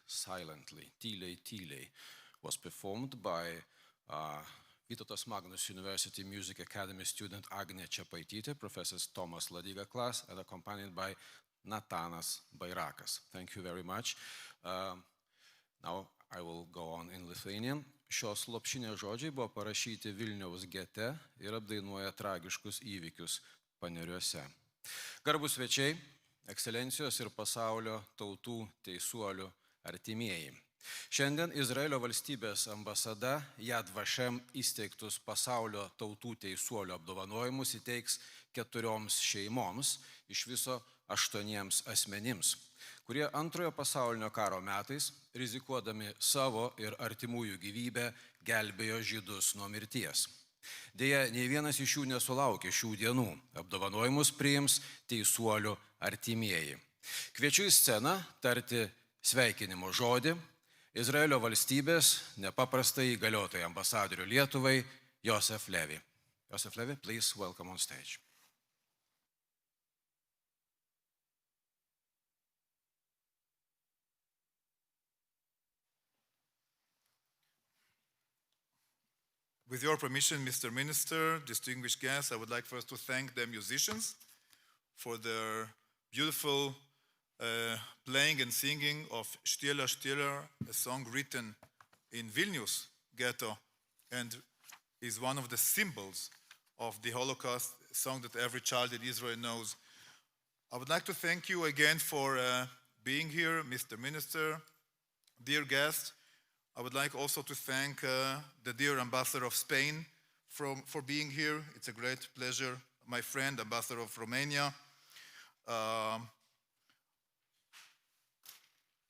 silently, tyliai, was performed by Vytautas Magnus University Music Academy student Agnė Čepaitytė, Professor Tomas Ladiga class, and accompanied by Natanas Bairakas. Thank you very much. Now I will go on in Lithuanian. Šios lopšinės žodžiai buvo parašyti Vilniaus gete ir apdainuoja tragiškus įvykius Paneriuose. Garbūs svečiai, ekscelencijos ir pasaulio tautų teisuolių artimieji. Šiandien Izraelio valstybės ambasada Yad Vashem įsteigtus pasaulio tautų teisuolių apdovanojimus įteiks 4 šeimoms, iš viso 8 asmenims, kurie Antrojo pasaulinio karo metais, rizikuodami savo ir artimųjų gyvybę, gelbėjo žydus nuo mirties. Deja, nei vienas iš jų nesulaukė šių dienų. Apdovanojimus priims teisuolių artimieji. Kviečiu į sceną tarti sveikinimo žodį Izraelio valstybės nepaprastai įgaliotojai ambasadorių Lietuvai Josef Levi. Josef Levi, please welcome on stage. With your permission, Mr. Minister, distinguished guests, I would like first to thank the musicians for their beautiful playing and singing of Štila Štila, a song written in Vilnius ghetto and is one of the symbols of the Holocaust, a song that every child in Israel knows. I would like to thank you again for being here, Mr. Minister, dear guests. I would like also to thank the dear Ambassador of Spain for being here. It's a great pleasure. My friend, Ambassador of Romania.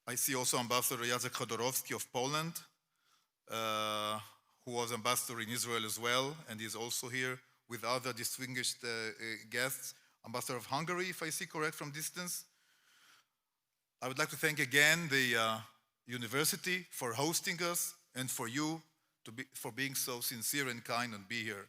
I see also Ambassador Jacek Chodorowski of Poland, who was ambassador in Israel as well, and is also here with other distinguished guests. Ambassador of Hungary, if I see correct from distance. I would like to thank again the university for hosting us and for you for being so sincere and kind and be here.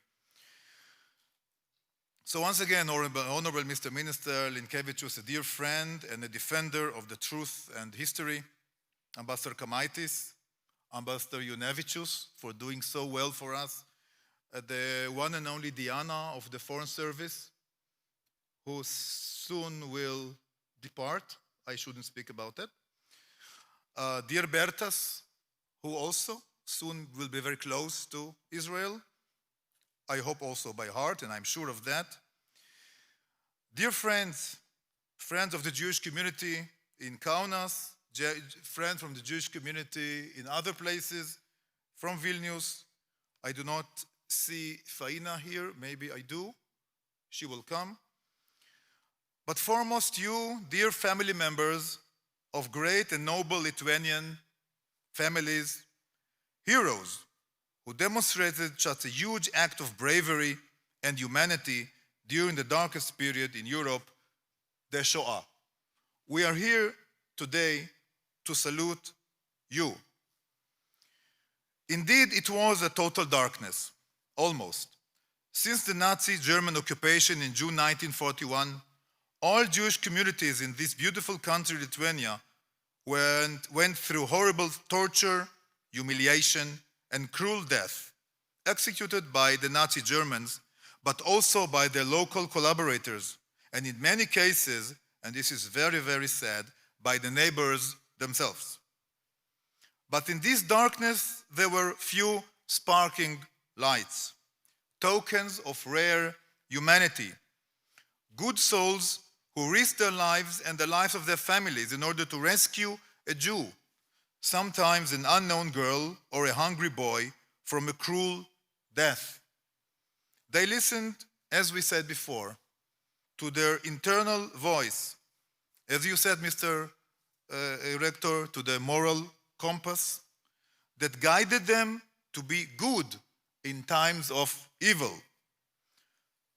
So once again, Honorable Mr. Minister Linkevičius, a dear friend and a defender of the truth and history, Ambassador Kamaitis, Ambassador Junevičius for doing so well for us, the one and only Diana of the Foreign Service, who soon will depart. I shouldn't speak about that. Dear Bertas, who also soon will be very close to Israel, I hope also by heart, and I'm sure of that. Dear friends, friends of the Jewish community in Kaunas, friends from the Jewish community in other places, from Vilnius. I do not see Faina here, maybe I do. She will come. But foremost you, dear family members of great and noble Lithuanian families, heroes who demonstrated such a huge act of bravery and humanity during the darkest period in Europe, the Shoah. We are here today to salute you. Indeed, it was a total darkness, almost. Since the Nazi German occupation in June 1941, all Jewish communities in this beautiful country, Lithuania, went through horrible torture, humiliation, and cruel death, executed by the Nazi Germans, but also by their local collaborators, and in many cases, and this is very, very sad, by the neighbors themselves. But in this darkness, there were few sparkling lights, tokens of rare humanity, good souls who risked their lives and the lives of their families in order to rescue a Jew, sometimes an unknown girl or a hungry boy, from a cruel death. They listened, as we said before, to their internal voice. As you said, Mr. Rector, to the moral compass that guided them to be good in times of evil.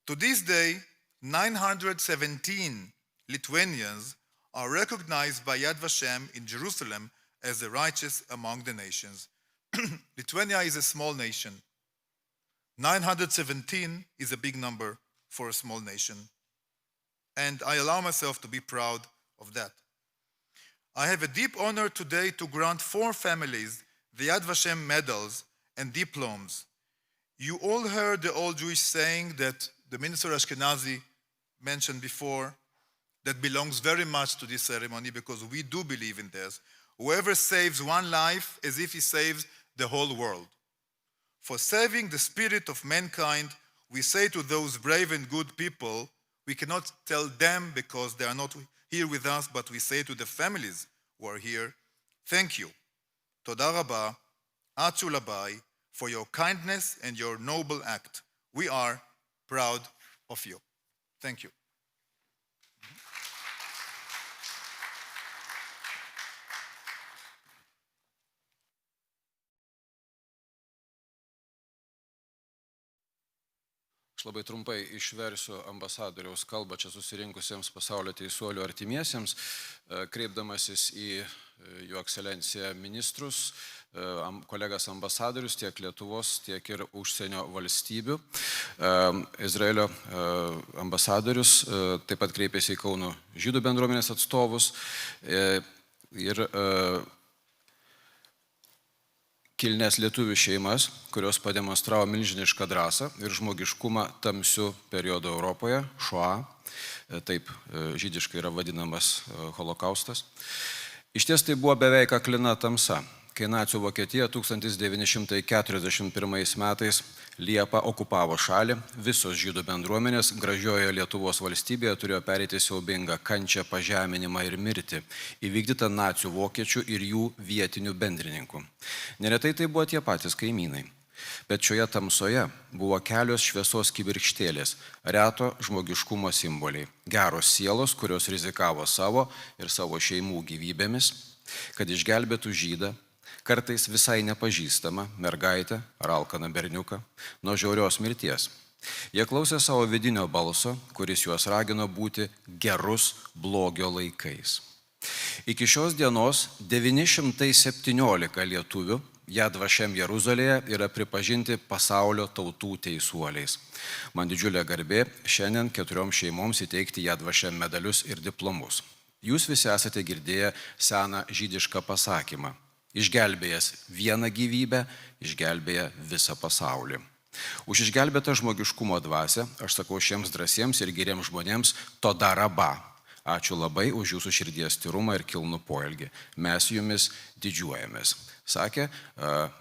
To this day, 917 Lithuanians are recognized by Yad Vashem in Jerusalem as the righteous among the nations. Lithuania is a small nation. 917 is a big number for a small nation. And I allow myself to be proud of that. I have a deep honor today to grant 4 families the Yad Vashem medals and diplomas. You all heard the old Jewish saying that the Minister Ashkenazi mentioned before that belongs very much to this ceremony because we do believe in this. Whoever saves one life as if he saves the whole world. For saving the spirit of mankind, we say to those brave and good people, we cannot tell them because they are not here with us, but we say to the families who are here, thank you. Toda rabba, achu labai, for your kindness and your noble act. We are proud of you. Thank you. Aš labai trumpai išversiu ambasadoriaus kalbą čia susirinkusiems pasaulio teisuolių artimiesiems, kreipdamasis į jų ekscelenciją ministrus, kolegas ambasadorius tiek Lietuvos, tiek ir užsienio valstybių. Izraelio ambasadorius taip pat kreipėsi į Kauno žydų bendruomenės atstovus ir kilnes lietuvių šeimas, kurios pademonstravo milžinišką drąsą ir žmogiškumą tamsių periodų Europoje, šoa, taip žydiškai yra vadinamas holokaustas. Iš ties tai buvo beveik aklina tamsa, kai nacių Vokietija 1941 metais Liepą okupavo šalį, visos žydų bendruomenės gražiojoje Lietuvos valstybėje turėjo pereiti siaubingą kančią, pažeminimą ir mirtį, įvykdytą nacių vokiečių ir jų vietinių bendrininkų. Neretai tai buvo tie patys kaimynai. Bet šioje tamsoje buvo kelios šviesos kibirkštėlės, reto žmogiškumo simboliai, geros sielos, kurios rizikavo savo ir savo šeimų gyvybėmis, kad išgelbėtų žydą, kartais visai nepažįstamą mergaitę ar alkaną berniuką nuo žiaurios mirties. Jie klausė savo vidinio balso, kuris juos ragino būti gerus blogio laikais. Iki šios dienos 917 lietuvių Yad Vashem Jeruzalėje yra pripažinti pasaulio tautų teisuoliais. Man didžiulė garbė šiandien 4 šeimoms įteikti Yad Vashem medalius ir diplomus. Jūs visi esate girdėję seną žydišką pasakymą. Išgelbėjęs vieną gyvybę, išgelbėję visą pasaulį. Už išgelbėtą žmogiškumo dvasią aš sakau šiems drąsiems ir geriems žmonėms toda rabba. Ačiū labai už jūsų širdies tyrumą ir kilnų poelgį. Mes jumis didžiuojamės, sakė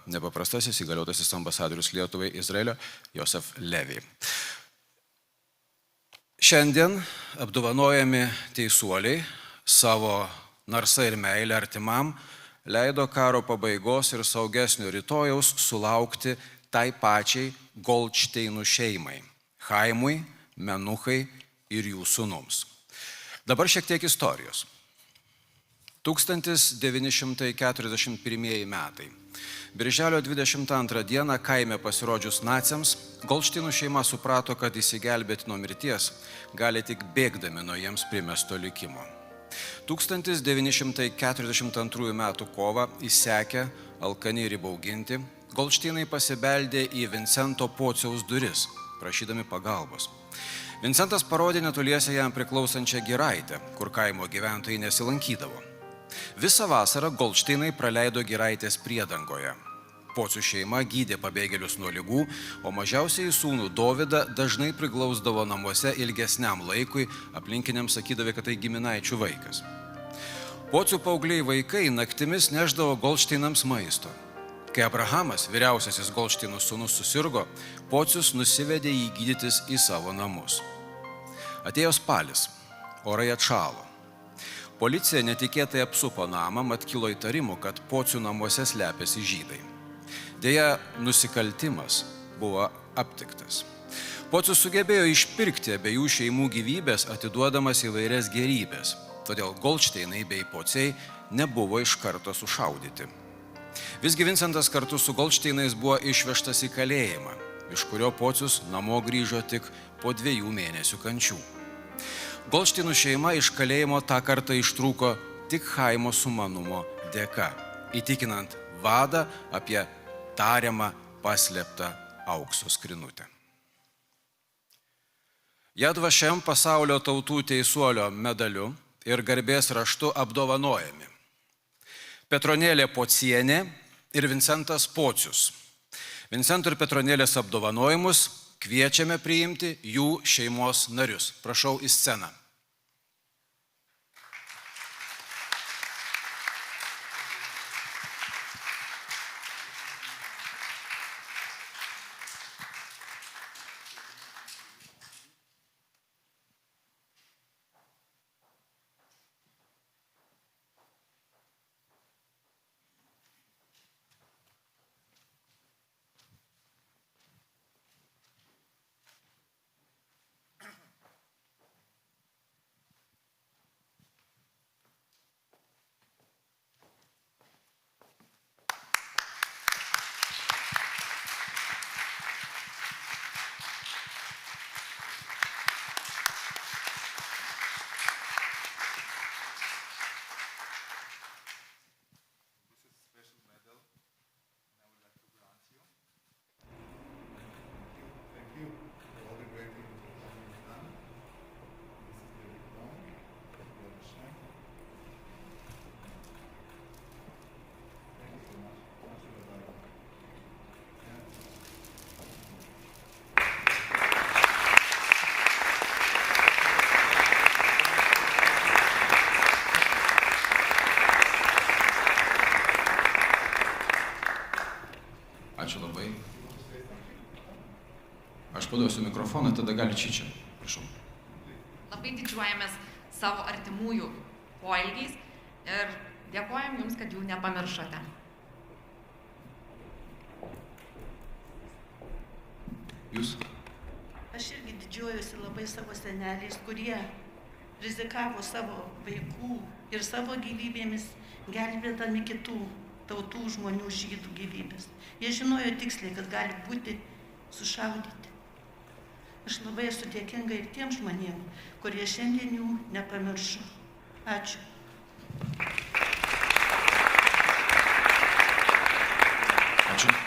nepaprastasis įgaliotasis ambasadorius Lietuvai Izraelio Josef Levi. Šiandien apdovanojami teisuoliai savo narsą ir meilę artimam leido karo pabaigos ir saugesnio rytojaus sulaukti tai pačiai Goldšteinų šeimai, Chaimui, Menuchai ir jų sūnums. Dabar šiek tiek istorijos. 1941 metai. Birželio 22 dieną kaime pasirodžius naciams, Goldšteinų šeima suprato, kad išsigelbėti nuo mirties gali tik bėgdami nuo jiems primesto likimo. 1942 metų kovą įsekę, alkani ir įbauginti, Goldšteinai pasibeldė į Vincento Pociaus duris, prašydami pagalbos. Vincentas parodė netoliese jam priklausančią giraitę, kur kaimo gyventojai nesilankydavo. Visą vasarą Goldšteinai praleido giraitės priedangoje. Pocių šeima gydė pabėgėlius nuo ligų, o mažiausiai sūnų Dovydą dažnai priglausdavo namuose ilgesniam laikui, aplinkiniams sakydavė, kad tai giminaičių vaikas. Pocių paaugliai vaikai naktimis neždavo Goldšteinams maisto. Kai Abrahamas, vyriausiasis Goldšteinų sūnus, susirgo, Pocius nusivedė jį gydytis į savo namus. Atėjo spalis, orai atšalo. Policija netikėtai apsupo namą, mat kilo įtarimų, kad Pocių namuose slepiasi žydai. Deja, nusikaltimas buvo aptiktas. Pocius sugebėjo išpirkti abiejų šeimų gyvybės, atiduodamas įvairias gerybės, todėl Goldšteinai bei Pociai nebuvo iš karto sušaudyti. Visgi Vincentas kartu su Goldšteinais buvo išvežtas į kalėjimą, iš kurio Pocius namo grįžo tik po 2 mėnesių kančių. Goldšteinų šeima iš kalėjimo tą kartą ištrūko tik Chaimo sumanumo dėka, įtikinant vadą apie tariamą paslėptą aukso skrynutę. Yad Vashem pasaulio tautų teisuolio medaliu ir garbės raštu apdovanojami Petronėlė Pocienė ir Vincentas Pocius. Vincento ir Petronėlės apdovanojimus kviečiame priimti jų šeimos narius. Prašau į sceną. Ačiū labai. Aš paduosiu mikrofoną, tada gali čia. Prašau. Labai didžiuojamės savo artimųjų poelgiais ir dėkojam Jums, kad jų nepamiršote. Jūs? Aš irgi didžiuojuosi labai savo seneliais, kurie rizikavo savo vaikų ir savo gyvybėmis, gelbėdami kitų tautų žmonių žydų gyvybės. Jie žinojo tiksliai, kad gali būti sušaudyti. Aš labai esu dėkinga ir tiem žmonėm, kurie šiandien jų nepamiršo. Ačiū. Ačiū.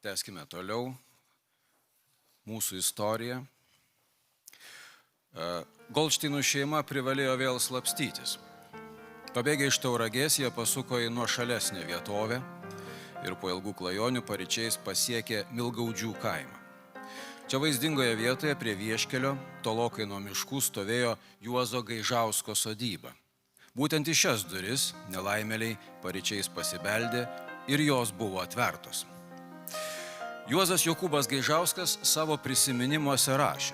Tęskime toliau mūsų istoriją. Goldšteinų šeima privalėjo vėl slapstytis. Pabėgę iš Tauragės, jie pasuko į nuošalesnę vietovę ir po ilgų klajonių paryčiais pasiekė Milgaudžių kaimą. Čia vaizdingoje vietoje prie vieškelio, tolokai nuo miškų, stovėjo Juozo Gaižausko sodyba. Būtent į šias duris nelaimėliai paryčiais pasibeldė ir jos buvo atvertos. Juozas Jokūbas Gaižauskas savo prisiminimuose rašė.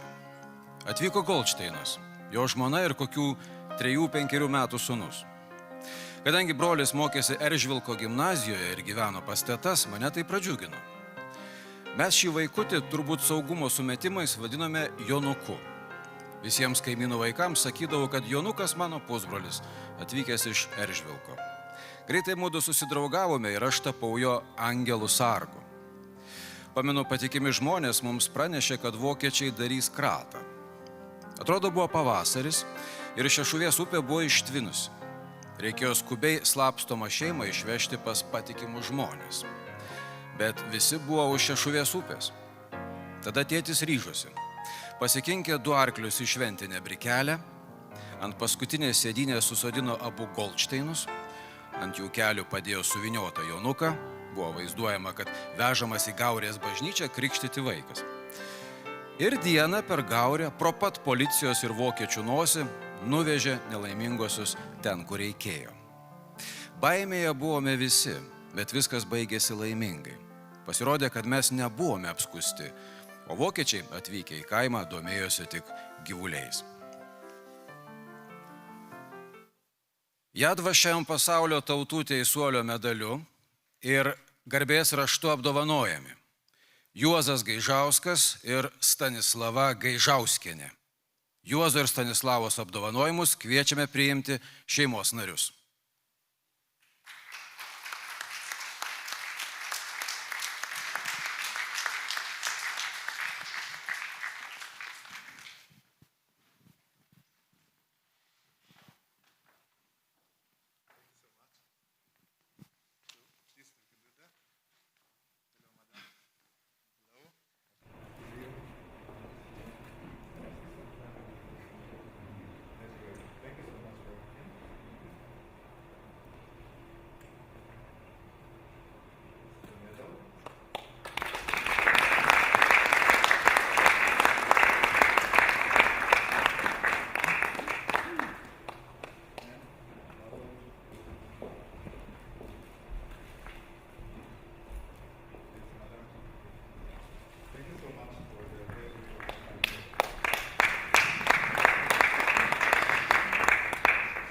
Atvyko Goldšteinas, jo žmona ir kokių 3-5 metų sūnus. Kadangi brolis mokėsi Eržvilko gimnazijoje ir gyveno pas tetas, mane tai pradžiugino. Mes šį vaikutį turbūt saugumo sumetimais vadinome Jonuku. Visiems kaimynų vaikams sakydavau, kad Jonukas mano pusbrolis, atvykęs iš Eržvilko. Greitai mudu susidraugavome ir aš tapau jo angelų sargu. Pamenu, patikimi žmonės mums pranešė, kad vokiečiai darys kratą. Atrodo, buvo pavasaris ir Šešuvės upė buvo ištvinusi. Reikėjo skubiai slapstomą šeimą išvežti pas patikimus žmonės. Bet visi buvo už Šešuvės upės. Tada tėtis ryžosi. Pasikinkė 2 arklius į šventinę brikelę, ant paskutinės sėdynės susodino abu Goldšteinus, ant jų kelių padėjo suviniotą Jonuką. Buvo vaizduojama, kad vežamas į Gaurės bažnyčią krikštyti vaikas. Ir dieną per Gaurę pro pat policijos ir vokiečių nosį nuvežė nelaimingosius ten, kur reikėjo. Baimėje buvome visi, bet viskas baigėsi laimingai. Pasirodė, kad mes nebuvome apskusti, o vokiečiai atvykę į kaimą domėjosi tik gyvuliais. Jadvašiam pasaulio tautų teisuolio medaliu ir garbės raštu apdovanojami Juozas Gaižauskas ir Stanislava Gaižauskienė. Juozo ir Stanislavos apdovanojimus kviečiame priimti šeimos narius.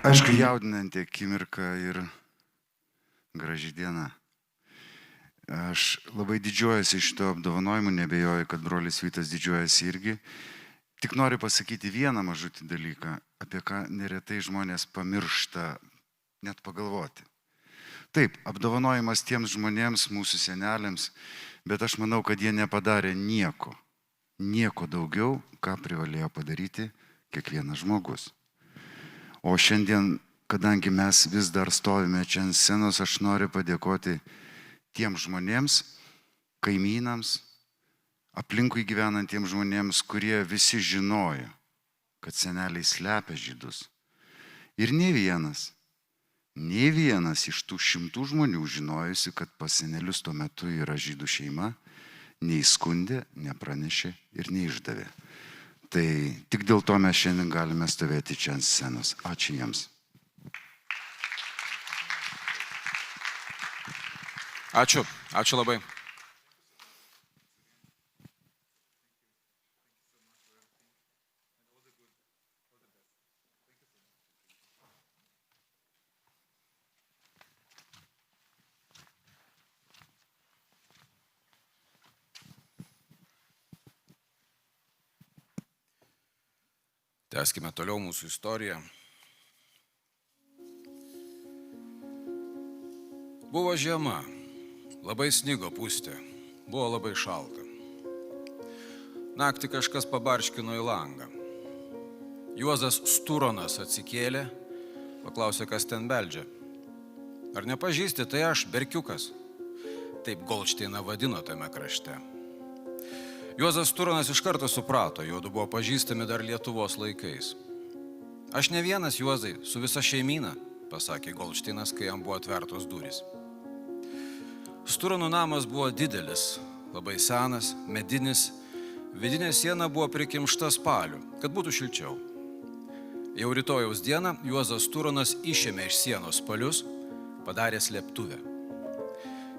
Aišku, jaudinanti akimirka ir graži diena. Aš labai didžiuojasi šito apdovanojimu, nebejoju, kad brolis Vytas didžiuojasi irgi. Tik noriu pasakyti vieną mažutį dalyką, apie ką neretai žmonės pamiršta net pagalvoti. Taip, apdovanojimas tiems žmonėms, mūsų seneliams, bet aš manau, kad jie nepadarė nieko daugiau, ką privalėjo padaryti kiekvienas žmogus. O šiandien, kadangi mes vis dar stovime čia ant scenos, aš noriu padėkoti tiems žmonėms, kaimynams, aplinkui gyvenantiems žmonėms, kurie visi žinojo, kad seneliai slepia žydus. Ir nei vienas iš tų 100 žmonių žinojusi, kad pas senelius tuo metu yra žydų šeima, neįskundė, nepranešė ir neišdavė. Tai tik dėl to mes šiandien galime stovėti čia ant scenos. Ačiū jiems. Ačiū labai. Tęskime toliau mūsų istoriją. Buvo žiema, labai snigo pūstė, buvo labai šalta. Naktį kažkas pabarškino į langą. Juozas Sturonas atsikėlė, paklausė, kas ten beldžia. Ar nepažįsti, tai aš, berkiukas. Taip Goldšteiną vadino tame krašte. Juozas Sturonas iš karto suprato, juodu buvo pažįstami dar Lietuvos laikais. Aš ne vienas, Juozai, su visa šeimyna, pasakė Goldšteinas, kai jam buvo atvertos durys. Sturonų namas buvo didelis, labai senas, medinis, vidinė siena buvo prikimšta spaliu, kad būtų šilčiau. Jau rytojaus dieną Juozas Sturonas išėmė iš sienos spalius, padarė slėptuvę.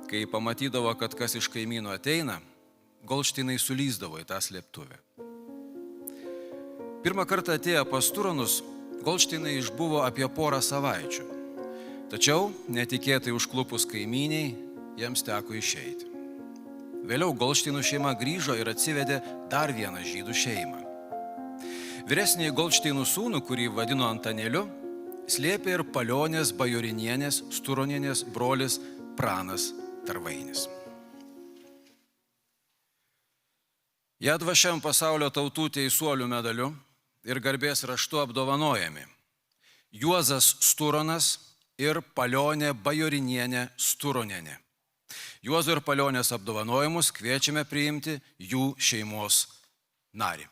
Kai pamatydavo, kad kas iš kaimynų ateina, Goldšteinai sulyzdavo į tą slėptuvę. Pirmą kartą atėję pas Sturonus, Goldšteinai išbuvo apie 1 savaičių. Tačiau, netikėtai užklupus kaimyniai, jiems teko išeiti. Vėliau Goldšteinų šeima grįžo ir atsivedė dar vieną žydų šeimą. Vyresnįjį Goldšteinų sūnų, kurį vadino Antanėliu, slėpė ir Palionės bajorinienės Sturonienės brolis Pranas Tarvainis. Jie dvašiam pasaulio tautų teisuolių medaliu ir garbės raštu apdovanojami Juozas Sturonas ir Palionė bajorinienė Sturonienė. Juozo ir Palionės apdovanojimus kviečiame priimti jų šeimos narį.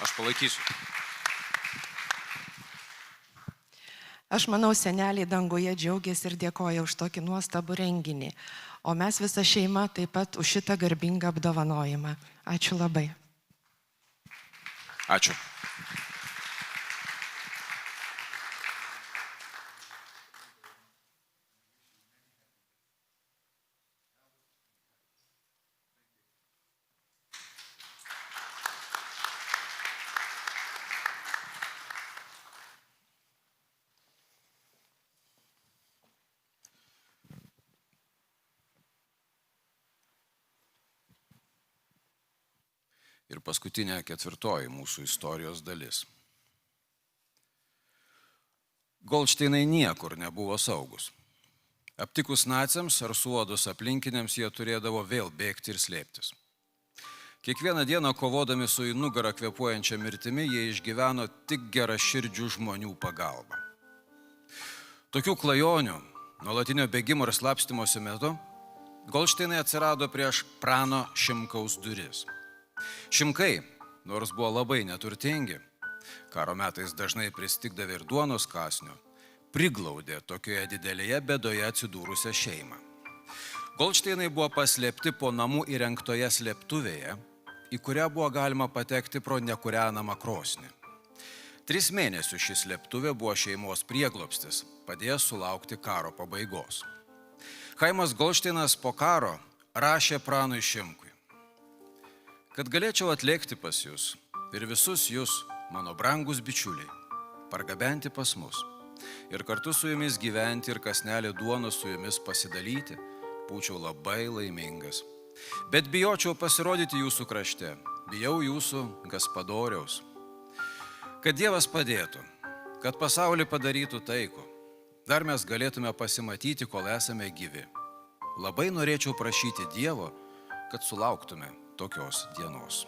Aš palaikysiu. Aš manau, seneliai danguje džiaugiasi ir dėkoja už tokį nuostabų renginį. O mes visa šeima taip pat už šitą garbingą apdovanojimą. Ačiū labai. Ačiū. Ir paskutinė 4 mūsų istorijos dalis. Goldšteinai niekur nebuvo saugus. Aptikus naciams ar suodus aplinkiniams jie turėdavo vėl bėgti ir slėptis. Kiekvieną dieną kovodami su į nugarą kvėpuojančia mirtimi jie išgyveno tik geraširdžių žmonių pagalbą. Tokių klajonių, nuolatinio bėgimo ir slapstymosi metu Golšteinai atsirado prieš Prano Šimkaus duris. Šimkai, nors buvo labai neturtingi, karo metais dažnai pristigdavė ir duonos kąsnio, priglaudė tokioje didelėje bėdoje atsidūrusią šeimą. Golšteinai buvo paslėpti po namų įrengtoje slėptuvėje, į kurią buvo galima patekti pro nekūrenamą krosnį. 3 mėnesius ši slėptuvė buvo šeimos prieglobstis, padėjęs sulaukti karo pabaigos. Chaimas Golšteinas po karo rašė Pranui Šimkui: kad galėčiau atlėkti pas jūs ir visus jūs, mano brangus bičiuliai, pargabenti pas mus ir kartu su jumis gyventi ir kasnelį duonos su jumis pasidalyti, būčiau labai laimingas. Bet bijočiau pasirodyti jūsų krašte, bijau jūsų gaspadoriaus. Kad Dievas padėtų, kad pasaulį padarytų taikų, dar mes galėtume pasimatyti, kol esame gyvi. Labai norėčiau prašyti Dievo, kad sulauktume tokios dienos.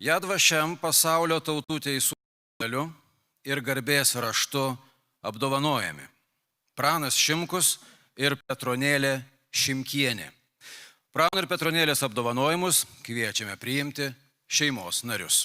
Jadvašiam pasaulio tautų teisų medaliu ir garbės raštu apdovanojami Pranas Šimkus ir Petronėlė Šimkienė. Prano ir Petronėlės apdovanojimus kviečiame priimti šeimos narius.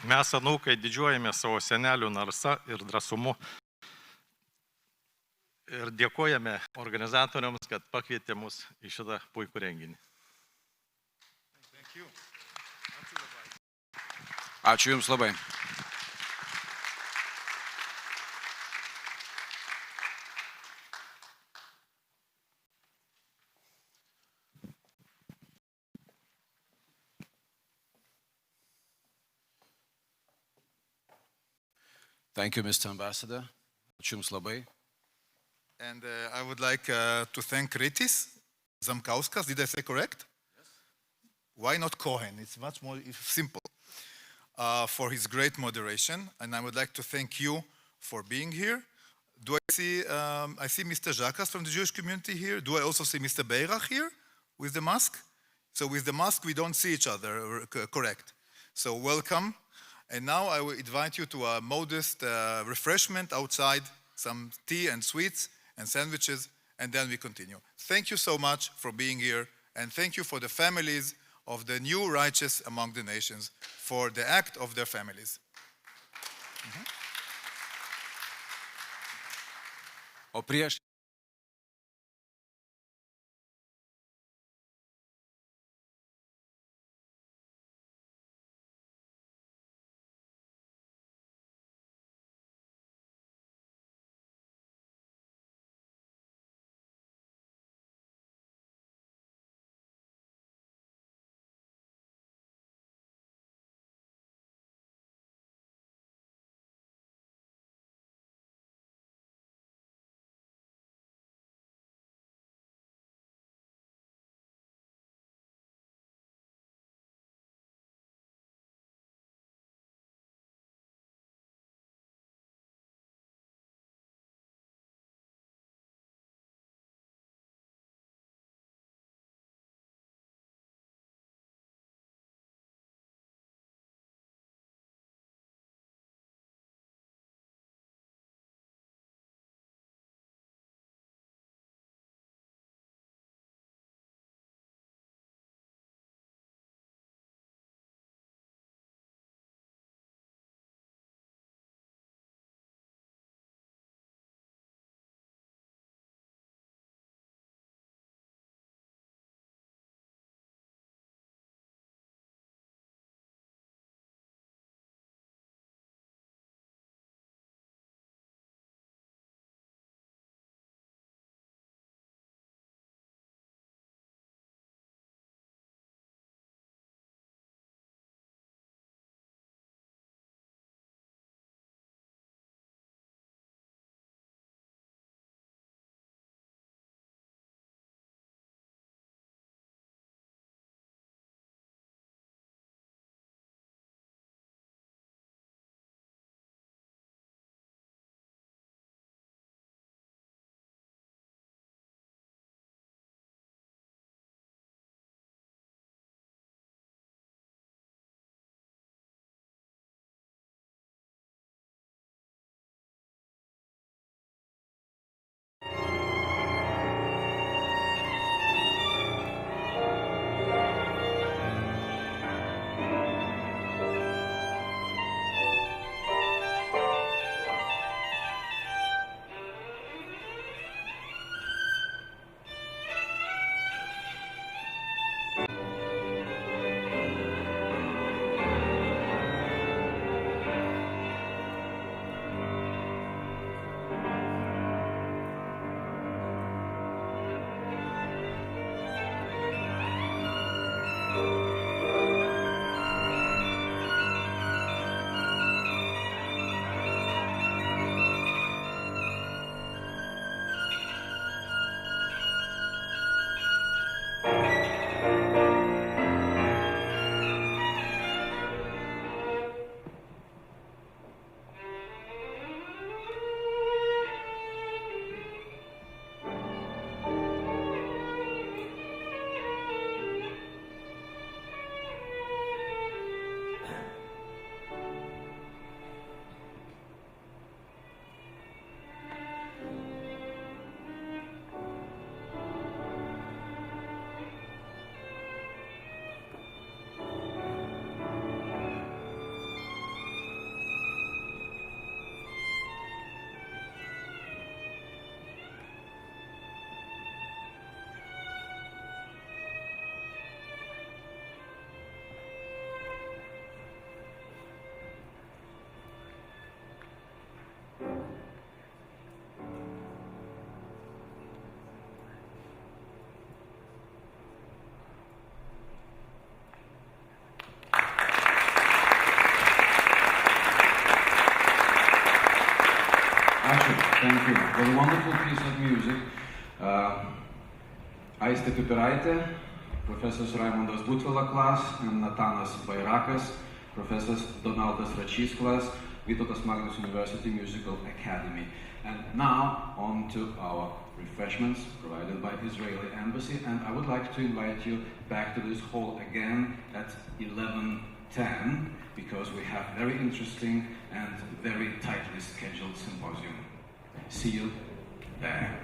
Mes anūkai didžiuojame savo senelių narsa ir drąsumu ir dėkojame organizatoriams, kad pakvietė mus į šitą puikų renginį. Ačiū Jums labai. Thank you, Mr. Ambassador. Ačiū Jums labai. And I would like to thank Rytis Zamkauskas. Did I say correct? Yes. Why not Cohen? It's much more simple. For his great moderation. And I would like to thank you for being here. Do I see Mr. Jakas from the Jewish community here? Do I also see Mr. Beirach here with the mask? So with the mask, we don't see each other, correct. So welcome. And now I will invite you to a modest refreshment outside, some tea and sweets and sandwiches, and then we continue. Thank you so much for being here, and thank you for the families of the new righteous among the nations, for the act of their families. O prieš Thank you. It was a wonderful piece of music. Aistė Pipiraitė, profesorius Raimondas Butvila class, and Natanas Bairakas, professors Donaldas Rachis class, Vytautas Magnus University Musical Academy. And now on to our refreshments provided by Israeli Embassy, and I would like to invite you back to this hall again at 11:10 because we have very interesting and very tightly scheduled symposium. See you there.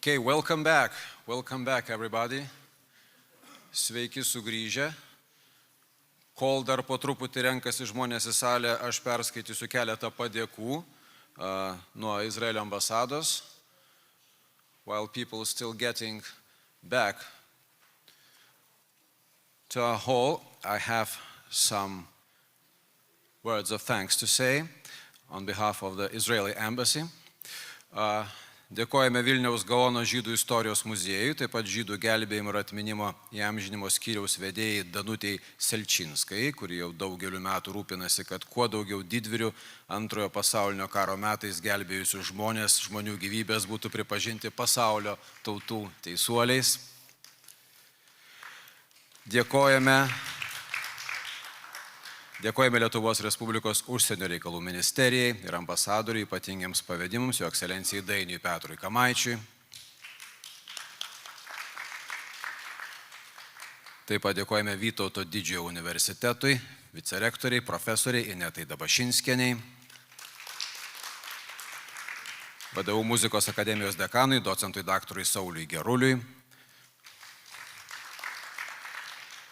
Okay, welcome back. Welcome back, everybody. Sveiki sugrįžę. Kol dar po truputį renkasi žmonės į salę, aš perskaitysiu keletą padėkų nuo Izraelio ambasados. While people still getting back to our hall, I have some words of thanks to say on behalf of the Israeli embassy. Dėkojame Vilniaus Gaono žydų istorijos muziejui, taip pat žydų gelbėjimo ir atminimo įamžinimo skyriaus vedėjai Danutei Selčinskai, kuri jau daugeliu metų rūpinasi, kad kuo daugiau didvyrių antrojo pasaulinio karo metais gelbėjusių žmonių gyvybės būtų pripažinti pasaulio tautų teisuoliais. Dėkojame Lietuvos Respublikos Užsienio reikalų ministerijai ir ambasadoriui ypatingiams pavedimams, jo ekscelencijai Dainiui Petrui Kamaičiui. Taip pat dėkojame Vytauto Didžiojo universitetui, vicerektoriai, profesoriai Inetai Dabašinskieniai, VDU muzikos akademijos dekanui, docentui daktarui Sauliui Geruliui,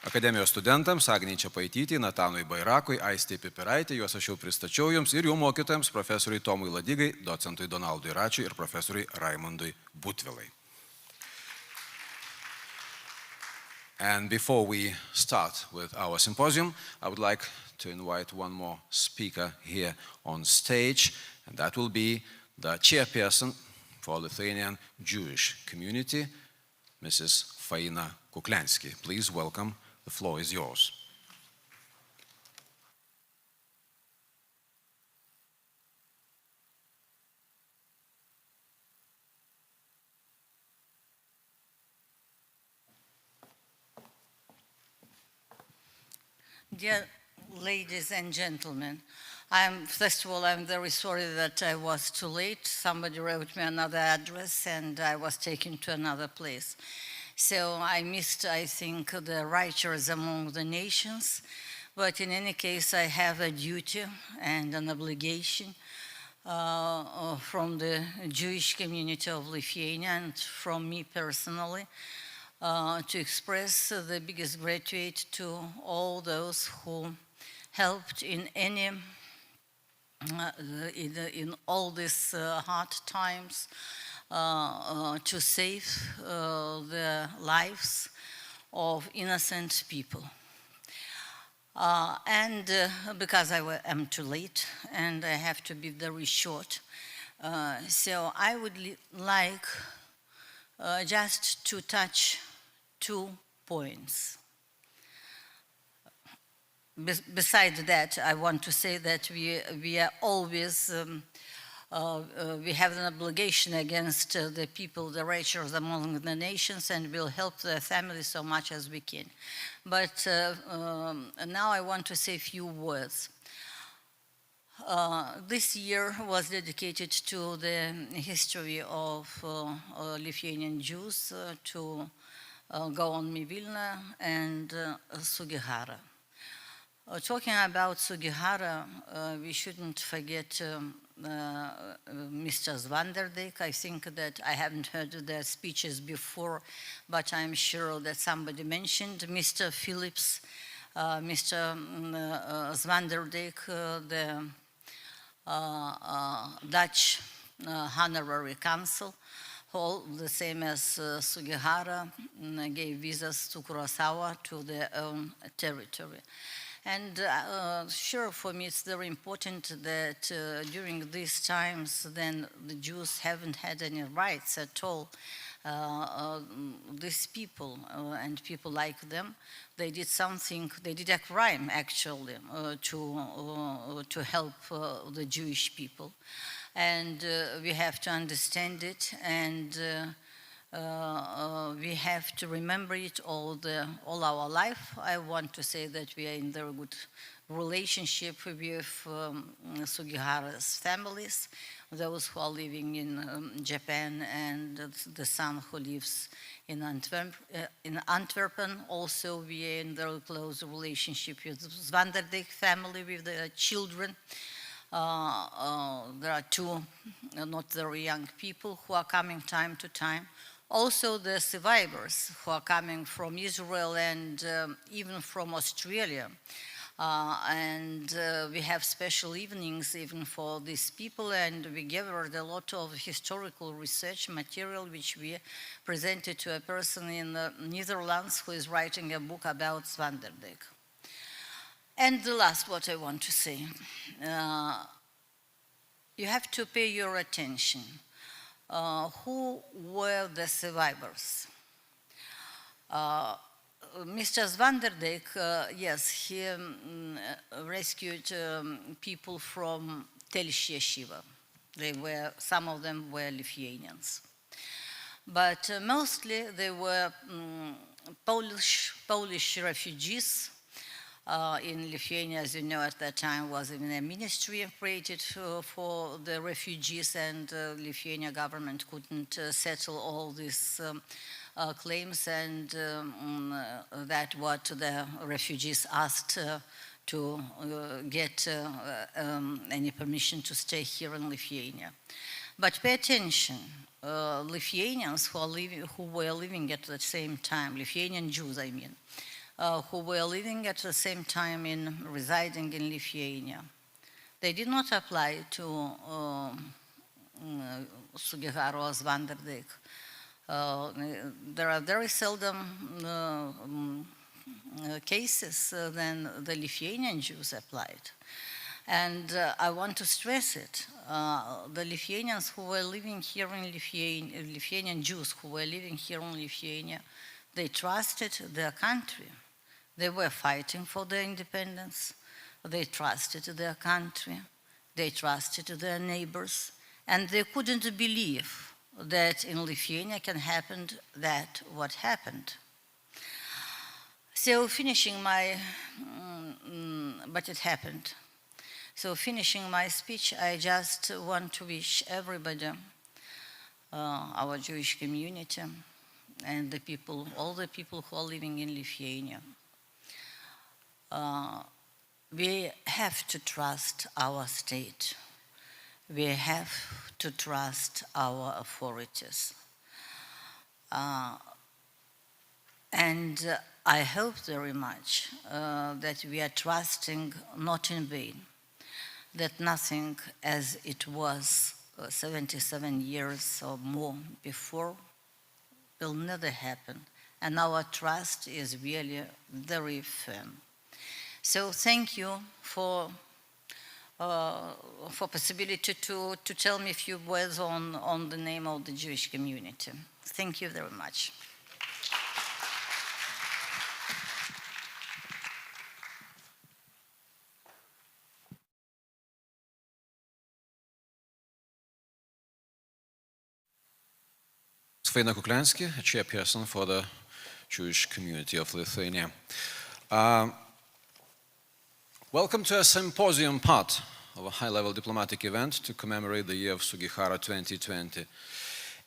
akademijos studentams Agniai Čepaitytei, Natanui Bairakui, Aistei Pipiraitei, juos aš jau pristačiau jums, ir jų mokytojams profesoriui Tomui Ladigai, docentui Donaldui Račiui ir profesoriui Raimondui Butvilai. And before we start with our symposium, I would like to invite one more speaker here on stage, and that will be the chairperson for Lithuanian Jewish community, Mrs. Faina Kukliansky. Please welcome. The floor is yours. Dear ladies and gentlemen, first of all, I'm very sorry that I was too late. Somebody wrote me another address and I was taken to another place. So I missed, I think, the righteous among the nations. But in any case, I have a duty and an obligation from the Jewish community of Lithuania and from me personally to express the biggest gratitude to all those who helped in all these hard times to save the lives of innocent people. Because I am too late and I have to be very short, so I would like just to touch 2 points. Besides that, I want to say that we are always we have an obligation against the people, the righteous among the nations, and we'll help their families so much as we can. But now I want to say a few words. This year was dedicated to the history of Lithuanian Jews, to Gaon Vilna and Sugihara. Talking about Sugihara, we shouldn't forget Mr. Zvanderdijk. I think that I haven't heard their speeches before, but I'm sure that somebody mentioned Mr. Phillips, Mr. Zvanderdijk, the Dutch honorary consul, who, the same as Sugihara, gave visas to Kurosawa to their own territory. And sure, for me, it's very important that during these times, then the Jews haven't had any rights at all. These people and people like them, they did something, they did a crime actually to help the Jewish people. And we have to understand it, and we have to remember it all our life. I want to say that we are in very good relationship with Sugihara's families, those who are living in Japan, and the son who lives in Antwerp. Also, we are in very close relationship with Zvanderdijk family, with their children. There are two not very young people who are coming time to time. Also the survivors who are coming from Israel and even from Australia. We have special evenings even for these people, and we gathered a lot of historical research material which we presented to a person in the Netherlands who is writing a book about Zwaanderdijk. And the last what I want to say, you have to pay your attention. Who were the survivors? Mr. Zwaanderdijk, yes, he rescued people from Telšiai yeshiva. Some of them were Lithuanians. But mostly they were Polish refugees. In Lithuania, as you know, at that time was even a ministry created for the refugees, and the Lithuania government couldn't settle all these claims, and that what the refugees asked to get any permission to stay here in Lithuania. But pay attention, Lithuanians who were living at the same time, Lithuanian Jews, I mean, who were living at the same time residing in Lithuania. They did not apply to Sugihara or Zwaanderdijk. There are very seldom cases when the Lithuanian Jews applied. And I want to stress it. The Lithuanians who were living here in Lithuania, Lithuanian Jews who were living here in Lithuania, they trusted their country. They were fighting for their independence. They trusted their country. They trusted their neighbors. And they couldn't believe that in Lithuania can happen that what happened. So finishing my, but it happened. So finishing my speech, I just want to wish everybody, our Jewish community, and the people, all the people who are living in Lithuania, we have to trust our state. We have to trust our authorities. And I hope very much that we are trusting not in vain, that nothing as it was 77 years or more before will never happen. And our trust is really very firm. So thank you for possibility to tell me a few words on the name of the Jewish community. Thank you very much. Sveina Kukliansky, a chairperson for the Jewish community of Lithuania. Welcome to a symposium part of a high-level diplomatic event to commemorate the year of Sugihara 2020.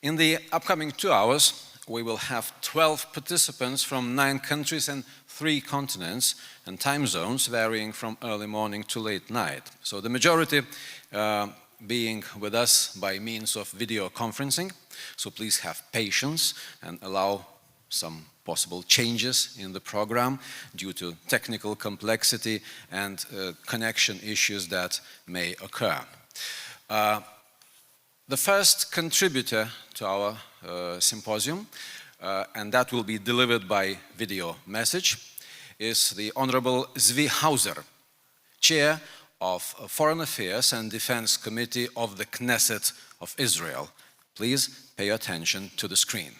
In the upcoming 2 hours, we will have 12 participants from 9 countries and 3 continents and time zones varying from early morning to late night. So the majority being with us by means of video conferencing. So please have patience and allow some possible changes in the program due to technical complexity and connection issues that may occur. The first contributor to our symposium, and that will be delivered by video message, is the Honorable Zvi Hauser, Chair of Foreign Affairs and Defense Committee of the Knesset of Israel. Please pay attention to the screen.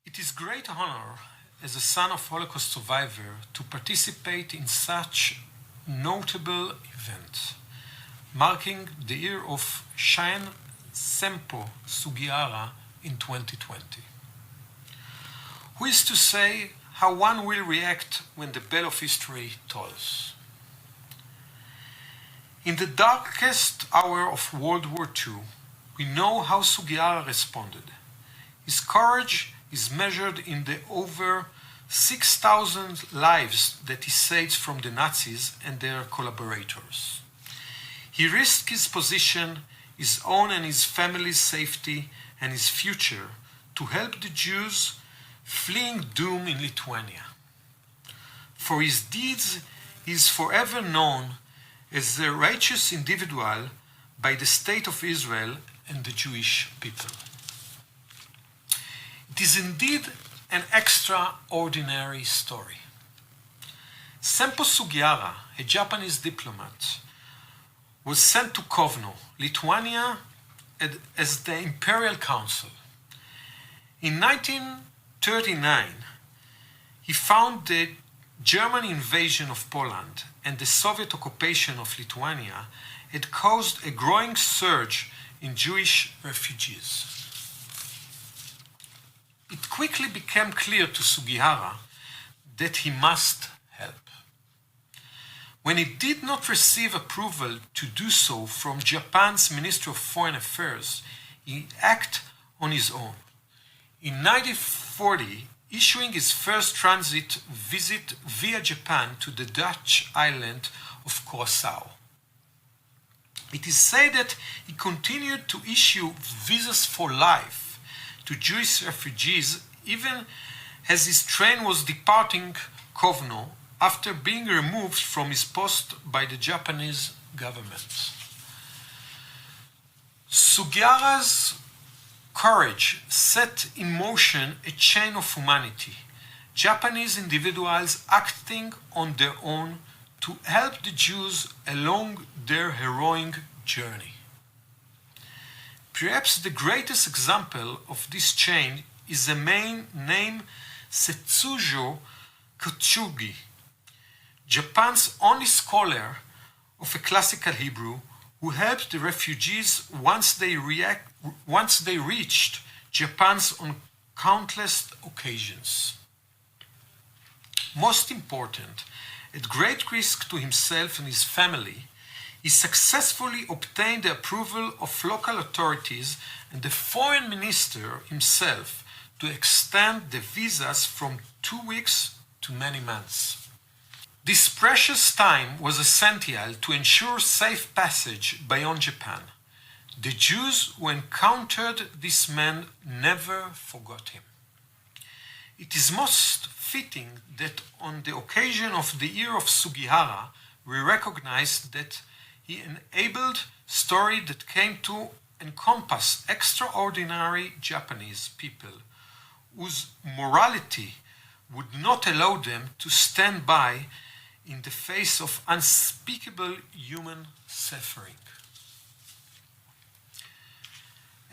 It is great honor as a son of Holocaust survivor to participate in such notable event, marking the year of Chiune Sugihara in 2020. Who is to say how one will react when the bell of history tolls? In the darkest hour of World War II, we know how Sugihara responded. His courage is measured in the over 6,000 lives that he saved from the Nazis and their collaborators. He risked his position, his own and his family's safety, and his future to help the Jews fleeing doom in Lithuania. For his deeds, he is forever known as a righteous individual by the State of Israel and the Jewish people. It is indeed an extraordinary story. Sempo Sugihara, a Japanese diplomat, was sent to Kovno, Lithuania, as the imperial consul. In 1939, he found the German invasion of Poland and the Soviet occupation of Lithuania had caused a growing surge in Jewish refugees. It quickly became clear to Sugihara that he must help. When he did not receive approval to do so from Japan's Ministry of Foreign Affairs, he acted on his own. In 1940, issuing his first transit visit via Japan to the Dutch island of Curaçao. It is said that he continued to issue visas for life to Jewish refugees even as his train was departing Kovno after being removed from his post by the Japanese government. Sugihara's courage set in motion a chain of humanity, Japanese individuals acting on their own to help the Jews along their heroic journey. Perhaps the greatest example of this chain is a man named Setsujo Kotsugi, Japan's only scholar of a classical Hebrew who helped the refugees once they reached Japan's on countless occasions. Most important, at great risk to himself and his family, he successfully obtained the approval of local authorities and the foreign minister himself to extend the visas from 2 weeks to many months. This precious time was essential to ensure safe passage beyond Japan. The Jews who encountered this man never forgot him. It is most fitting that on the occasion of the year of Sugihara, we recognize that he enabled story that came to encompass extraordinary Japanese people whose morality would not allow them to stand by in the face of unspeakable human suffering.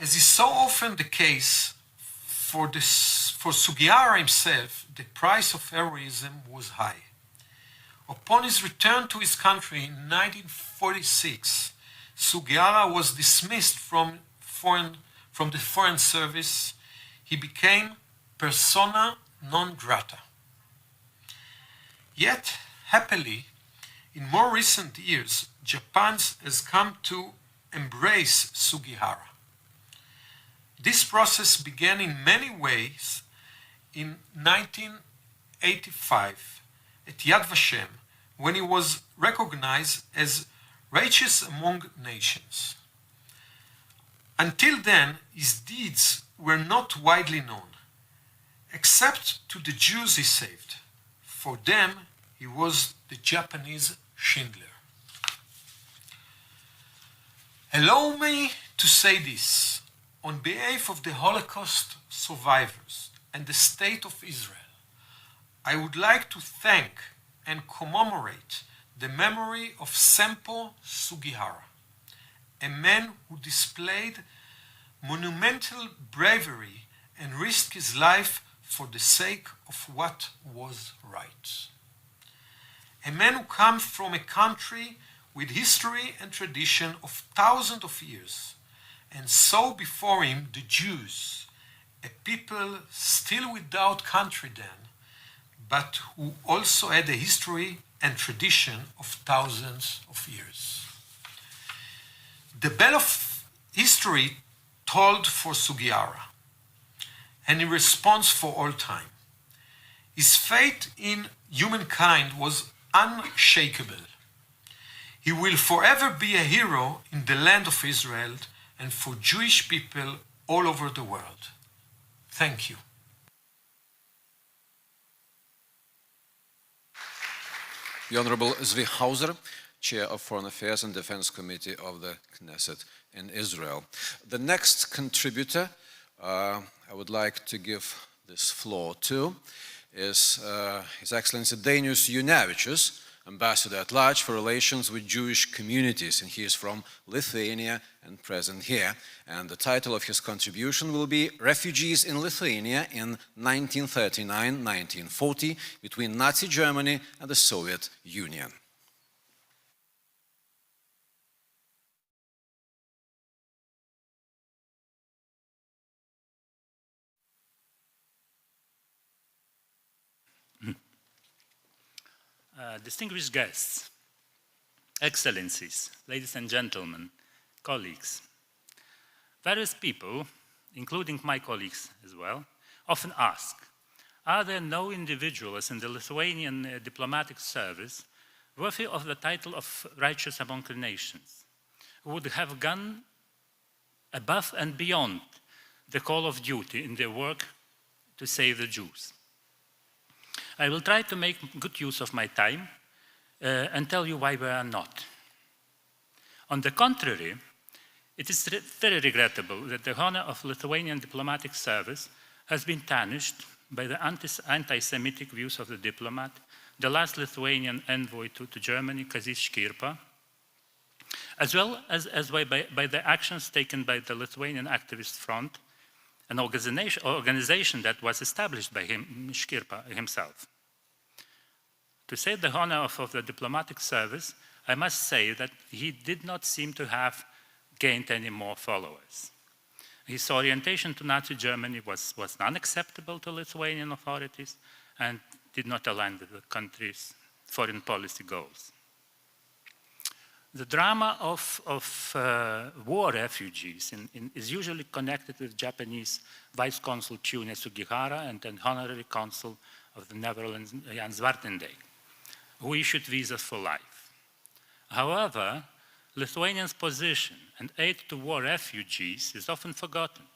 As is so often the case, for Sugihara himself, the price of heroism was high. Upon his return to his country in 1946, Sugihara was dismissed from the foreign service. He became persona non grata. Yet, happily, in more recent years, Japan has come to embrace Sugihara. This process began in many ways in 1985 at Yad Vashem, when he was recognized as righteous among nations. Until then, his deeds were not widely known, except to the Jews he saved. For them, he was the Japanese Schindler. Allow me to say this. On behalf of the Holocaust survivors and the State of Israel, I would like to thank and commemorate the memory of Sempo Sugihara, a man who displayed monumental bravery and risked his life for the sake of what was right. A man who comes from a country with history and tradition of thousands of years, and saw before him the Jews, a people still without country then, but who also had a history and tradition of thousands of years. The bell of history tolled for Sugihara, and in response for all time. His faith in humankind was unshakable. He will forever be a hero in the land of Israel and for Jewish people all over the world. Thank you. The Honorable Zvi Hauser, Chair of Foreign Affairs and Defense Committee of the Knesset in Israel. The next contributor I would like to give this floor to is His Excellency Dainius Junevičius, Ambassador at Large for Relations with Jewish Communities, and he is from Lithuania and present here. And the title of his contribution will be Refugees in Lithuania in 1939-1940 between Nazi Germany and the Soviet Union. Distinguished guests, excellencies, ladies and gentlemen, colleagues. Various people, including my colleagues as well, often ask, are there no individuals in the Lithuanian diplomatic service worthy of the title of righteous among the nations, who would have gone above and beyond the call of duty in their work to save the Jews? I will try to make good use of my time and tell you why we are not. On the contrary, it is very regrettable that the honor of Lithuanian diplomatic service has been tarnished by the anti-Semitic views of the diplomat, the last Lithuanian envoy to Germany, Kazys Škirpa, as well as by the actions taken by the Lithuanian Activist Front, an organization that was established by Škirpa himself. To save the honor of the diplomatic service, I must say that he did not seem to have gained any more followers. His orientation to Nazi Germany was unacceptable to Lithuanian authorities and did not align with the country's foreign policy goals. The drama of war refugees is usually connected with Japanese Vice Consul Chiune Sugihara and an honorary consul of the Netherlands, Jan Zwartendijk, who issued visas for life. However, Lithuania's position and aid to war refugees is often forgotten,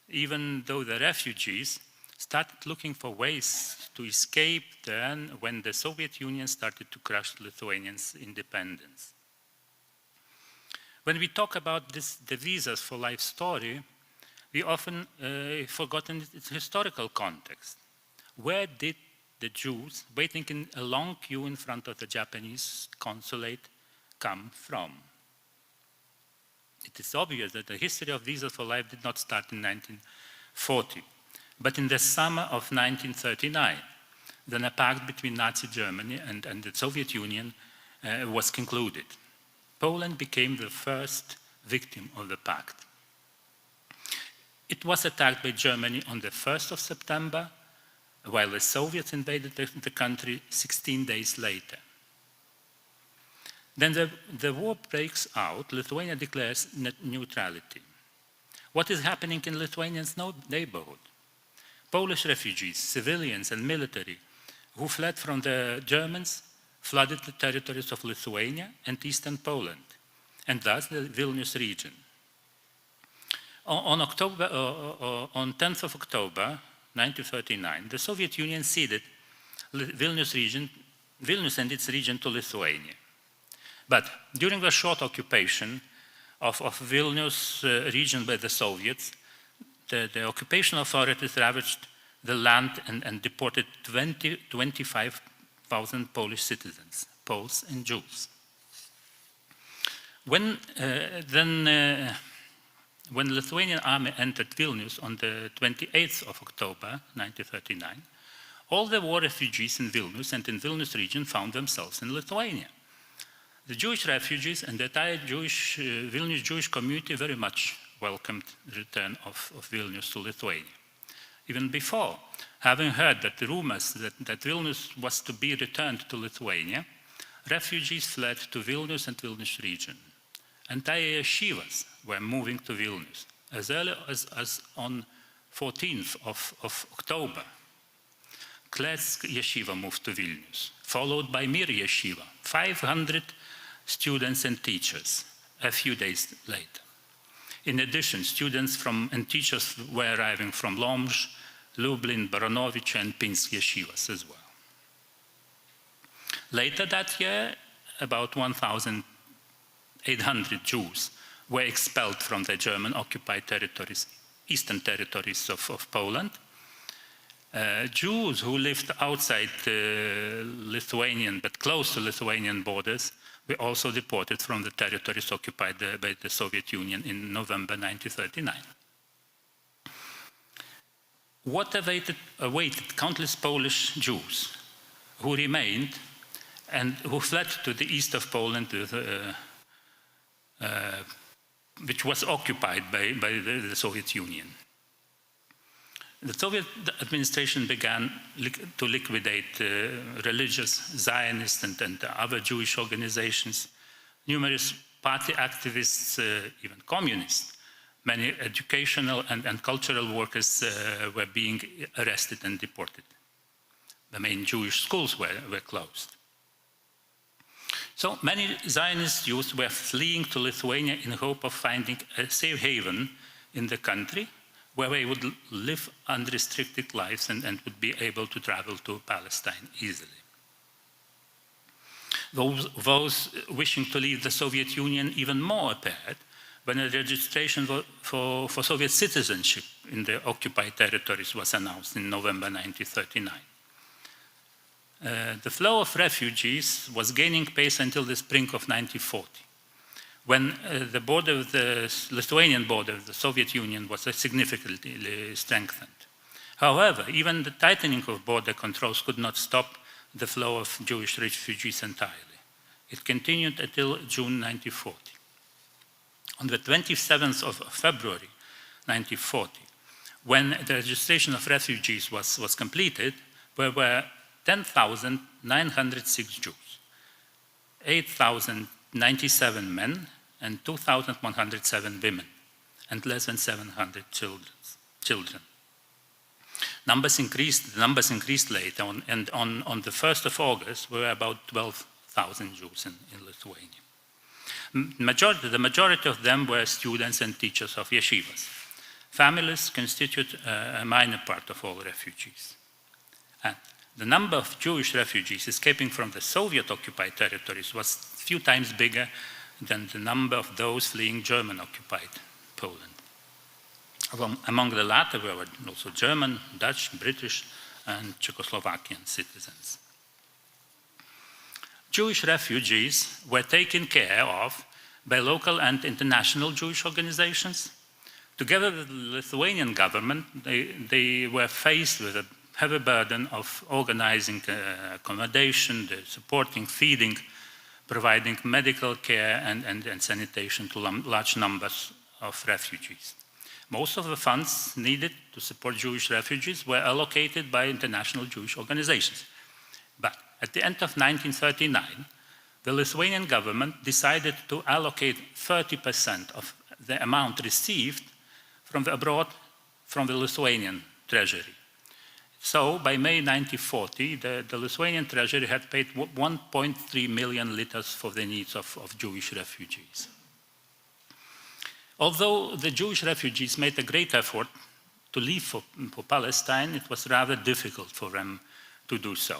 even though the refugees started looking for ways to escape then when the Soviet Union started to crush Lithuanians' independence. When we talk about the visas for life story, we often forgotten its historical context. Where did the Jews waiting in a long queue in front of the Japanese consulate come from? It is obvious that the history of visas for life did not start in 1940, but in the summer of 1939, then a pact between Nazi Germany and the Soviet Union was concluded. Poland became the first victim of the pact. It was attacked by Germany on the 1st of September, while the Soviets invaded the country 16 days later. Then the war breaks out, Lithuania declares neutrality. What is happening in Lithuania's neighborhood? Polish refugees, civilians and military who fled from the Germans flooded the territories of Lithuania and eastern Poland, and thus the Vilnius region. On 10th of October 1939, the Soviet Union ceded Vilnius and its region to Lithuania. But during the short occupation of Vilnius region by the Soviets, the occupation authorities ravaged the land and deported 25,000 Polish citizens, Poles and Jews. When Lithuanian army entered Vilnius on the 28th of October 1939, all the war refugees in Vilnius and in Vilnius region found themselves in Lithuania. The Jewish refugees and the entire Vilnius Jewish community very much welcomed the return of Vilnius to Lithuania. Even before, having heard that the rumors that Vilnius was to be returned to Lithuania, refugees fled to Vilnius and Vilnius region. Entire yeshivas were moving to Vilnius as early as on 14th of October. Klesk Yeshiva moved to Vilnius, followed by Mir Yeshiva, 500 students and teachers a few days later. In addition, students and teachers were arriving from Lomzh, Lublin, Baranovich, and Pinsk yeshivas as well. Later that year, about 1,800 Jews were expelled from the German-occupied territories, eastern territories of Poland. Jews who lived outside Lithuanian, but close to Lithuanian borders, were also deported from the territories occupied by the Soviet Union in November 1939. What awaited countless Polish Jews who remained and who fled to the east of Poland, which was occupied by the Soviet Union. The Soviet administration began to liquidate religious, Zionist, and other Jewish organizations, numerous party activists, even communists. Many educational and cultural workers were being arrested and deported. The main Jewish schools were closed. So many Zionist Jews were fleeing to Lithuania in hope of finding a safe haven in the country where they would live unrestricted lives and would be able to travel to Palestine easily. Those wishing to leave the Soviet Union even more appeared when a registration for Soviet citizenship in the occupied territories was announced in November 1939. The flow of refugees was gaining pace until the spring of 1940, when the Lithuanian border of the Soviet Union was significantly strengthened. However, even the tightening of border controls could not stop the flow of Jewish refugees entirely. It continued until June 1940. On the 27th of February 1940, when the registration of refugees was completed, there were 10,906 Jews, 8,097 men, and 2,107 women, and less than 700 children. The numbers increased later, and on the 1st of August, there were about 12,000 Jews in Lithuania. The majority of them were students and teachers of yeshivas. Families constitute a minor part of all refugees. And the number of Jewish refugees escaping from the Soviet-occupied territories was a few times bigger than the number of those fleeing German-occupied Poland. Among the latter were also German, Dutch, British, and Czechoslovakian citizens. Jewish refugees were taken care of by local and international Jewish organizations. Together with the Lithuanian government, they were faced with a heavy burden of organizing accommodation, supporting, feeding, providing medical care and sanitation to large numbers of refugees. Most of the funds needed to support Jewish refugees were allocated by international Jewish organizations. But at the end of 1939, the Lithuanian government decided to allocate 30% of the amount received from abroad from the Lithuanian treasury. So by May 1940, the Lithuanian treasury had paid 1.3 million liters for the needs of Jewish refugees. Although the Jewish refugees made a great effort to leave for Palestine, it was rather difficult for them to do so.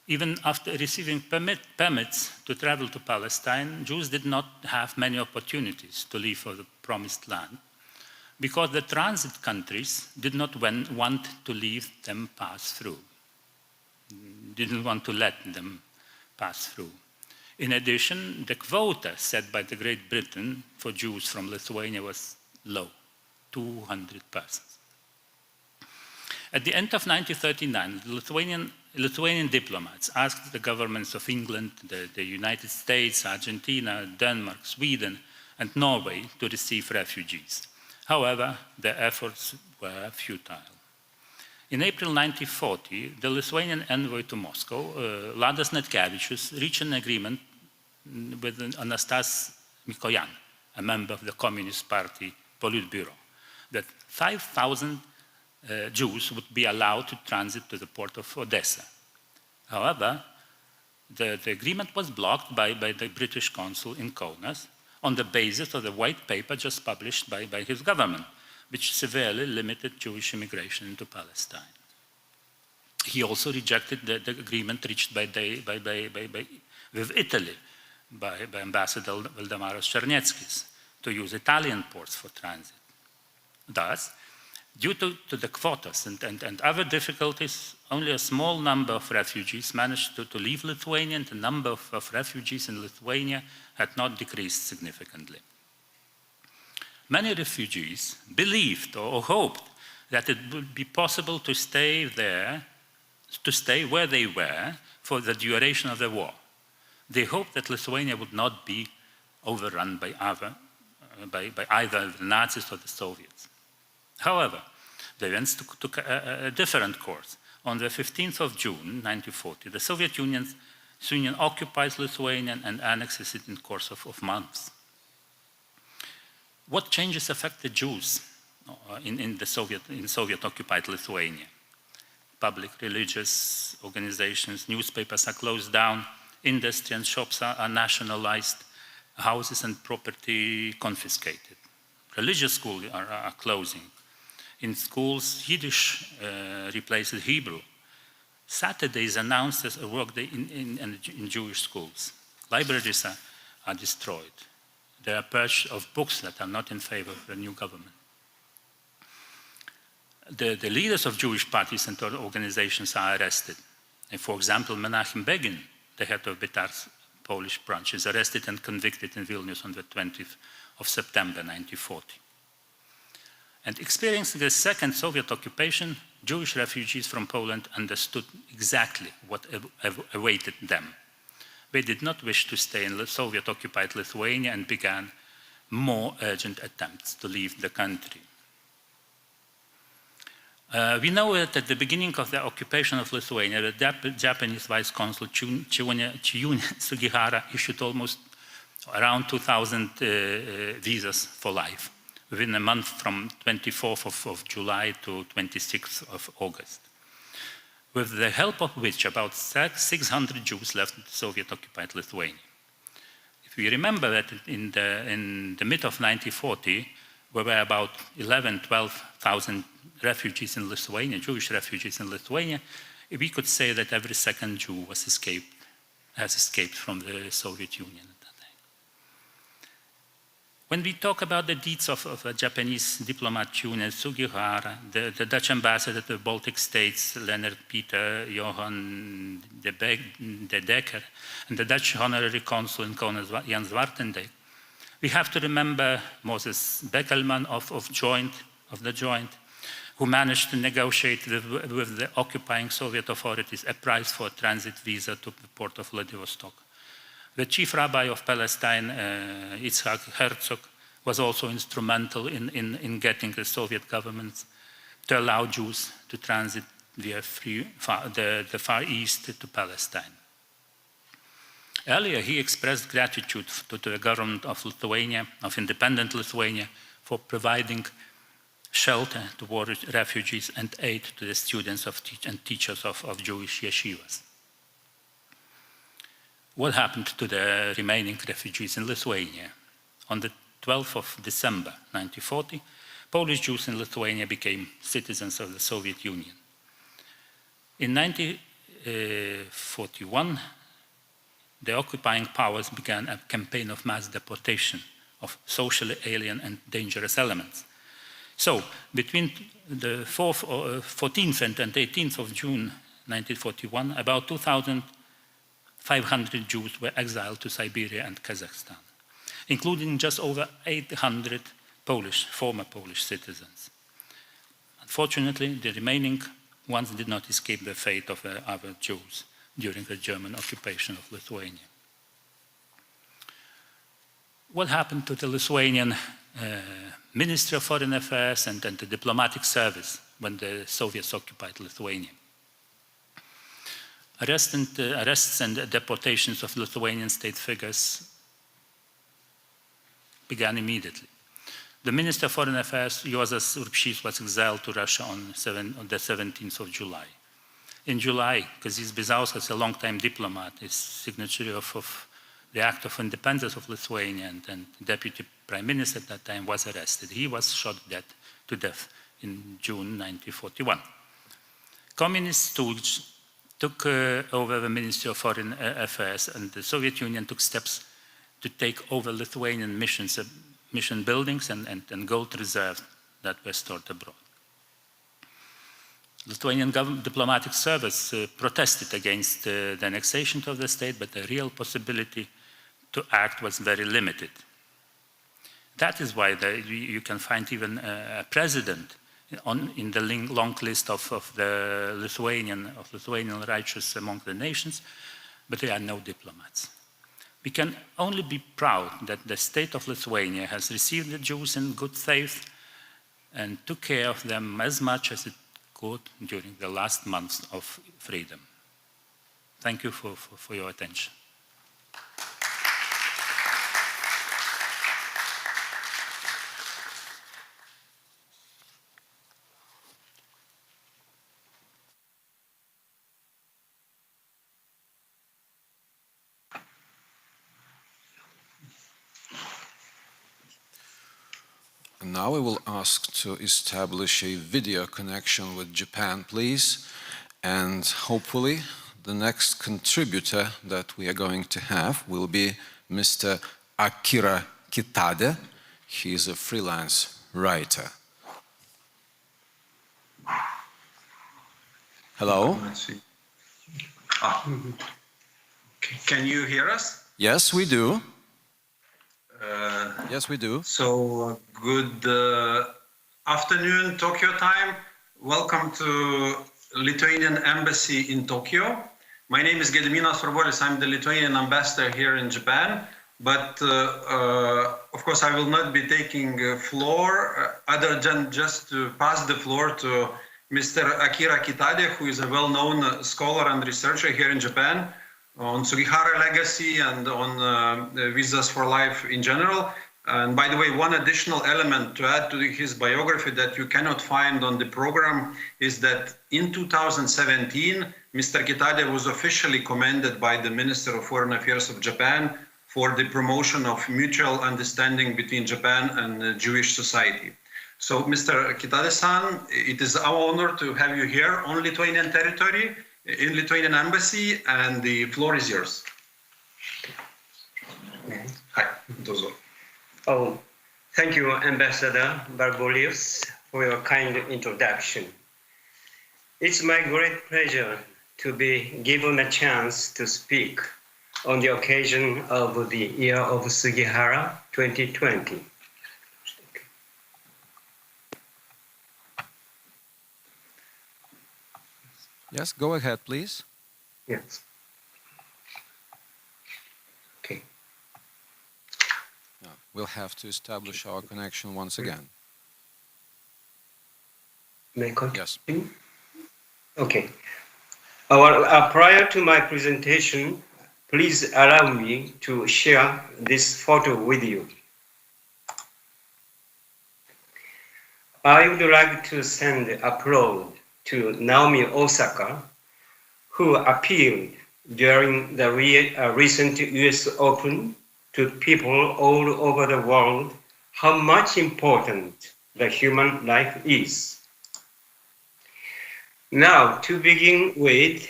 Even after receiving permits to travel to Palestine, Jews did not have many opportunities to leave for the promised land, because the transit countries did not want to leave them pass through, didn't want to let them pass through. In addition, the quota set by the Great Britain for Jews from Lithuania was low, 200 persons. At the end of 1939, Lithuanian diplomats asked the governments of England, the United States, Argentina, Denmark, Sweden, and Norway to receive refugees. However, their efforts were futile. In April 1940, the Lithuanian envoy to Moscow, Ladas Natkevičius, reached an agreement with Anastas Mikoyan, a member of the Communist Party Politburo, that 5,000 Jews would be allowed to transit to the port of Odessa. However, the agreement was blocked by the British consul in Kaunas on the basis of the white paper just published by his government, which severely limited Jewish immigration into Palestine. He also rejected the agreement reached with Italy by Ambassador Valdemaras Černieckis to use Italian ports for transit. Thus, due to the quotas and other difficulties, only a small number of refugees managed to leave Lithuania, and the number of refugees in Lithuania had not decreased significantly. Many refugees believed or hoped that it would be possible to stay where they were for the duration of the war. They hoped that Lithuania would not be overrun by either the Nazis or the Soviets. However, the events took a different course. On the 15th of June, 1940, the Soviet Union occupies Lithuania and annexes it in the course of months. What changes affected Jews in Soviet-occupied Lithuania? Public religious organizations, newspapers are closed down, industry and shops are nationalized, houses and property confiscated. Religious schools are closing. In schools, Yiddish replaces Hebrew. Saturday is announced as a workday in Jewish schools. Libraries are destroyed. There are purge of books that are not in favor of the new government. The leaders of Jewish parties and organizations are arrested. And for example, Menachem Begin, the head of Betar's Polish branch, is arrested and convicted in Vilnius on the 20th of September 1940. And experiencing the second Soviet occupation, Jewish refugees from Poland understood exactly what awaited them. They did not wish to stay in Soviet-occupied Lithuania and began more urgent attempts to leave the country. We know that at the beginning of the occupation of Lithuania, the Japanese Vice Consul Chiune Sugihara issued almost around 2,000 visas for life, within a month from 24th of July to 26th of August, with the help of which about 600 Jews left Soviet-occupied Lithuania. If we remember that in the mid of 1940, there were about 12,000 refugees in Lithuania, Jewish refugees in Lithuania, we could say that every second Jew has escaped from the Soviet Union at that time. When we talk about the deeds of a Japanese diplomat, Chiune Sugihara, the Dutch ambassador to the Baltic states, Leonard Peter Johan de Decker, and the Dutch honorary consul in Kaunas, Jan Zwartendijk, we have to remember Moses Beckelman of the Joint, who managed to negotiate with the occupying Soviet authorities a price for a transit visa to the port of Vladivostok. The chief rabbi of Palestine, Yitzhak Herzog, was also instrumental in getting the Soviet government to allow Jews to transit via the Far East to Palestine. Earlier, he expressed gratitude to the government of Lithuania, of independent Lithuania, for providing shelter to refugees and aid to the students and teachers of Jewish yeshivas. What happened to the remaining refugees in Lithuania? On the 12th of December 1940, Polish Jews in Lithuania became citizens of the Soviet Union. In 1941, the occupying powers began a campaign of mass deportation of socially alien and dangerous elements. So, between the 14th and 18th of June 1941, about 2,500 Jews were exiled to Siberia and Kazakhstan, including just over 800 former Polish citizens. Unfortunately, the remaining ones did not escape the fate of the other Jews during the German occupation of Lithuania. What happened to the Lithuanian Ministry of Foreign Affairs and the diplomatic service when the Soviets occupied Lithuania? Arrests and deportations of Lithuanian state figures began immediately. The Minister of Foreign Affairs, Juozas Urbšys, was exiled to Russia on the 17th of July. In July, Kazys Bizauskas, a long-time diplomat, his signatory of the Act of Independence of Lithuania and Deputy Prime Minister at that time, was arrested. He was shot to death in June 1941. Communists took over the Ministry of Foreign Affairs, and the Soviet Union took steps to take over Lithuanian mission buildings and gold reserves that were stored abroad. Lithuanian diplomatic service protested against the annexation of the state, but the real possibility to act was very limited. That is why you can find even a president in the long list of the Lithuanian righteous among the nations, but there are no diplomats. We can only be proud that the state of Lithuania has received the Jews in good faith and took care of them as much as it could during the last months of freedom. Thank you for your attention. Now I will ask to establish a video connection with Japan, please. And hopefully the next contributor that we are going to have will be Mr. Akira Kitade. He is a freelance writer. Hello? Can you hear us? Yes, we do. Yes, we do. So, good afternoon, Tokyo time. Welcome to Lithuanian Embassy in Tokyo. My name is Gediminas Varbolis. I'm the Lithuanian ambassador here in Japan. But, of course, I will not be taking floor other than just to pass the floor to Mr. Akira Kitade, who is a well-known scholar and researcher here in Japan on Sugihara legacy and on visas for life in general. And by the way, one additional element to add to his biography that you cannot find on the program is that in 2017, Mr. Kitade was officially commended by the Minister of Foreign Affairs of Japan for the promotion of mutual understanding between Japan and the Jewish society. So, Mr. Kitade-san, it is our honor to have you here on Lithuanian territory, in Lithuanian Embassy, and the floor is yours. Hi, dozo. Oh, thank you, Ambassador Barbolius, for your kind introduction. It's my great pleasure to be given a chance to speak on the occasion of the Year of Sugihara 2020. Yes, go ahead, please. Yes. Okay. We'll have to establish our connection once again. May I continue? Yes. Okay. Prior to my presentation, please allow me to share this photo with you. I would like to send applause to Naomi Osaka, who appeared during the recent US Open to people all over the world how much important the human life is. Now, to begin with,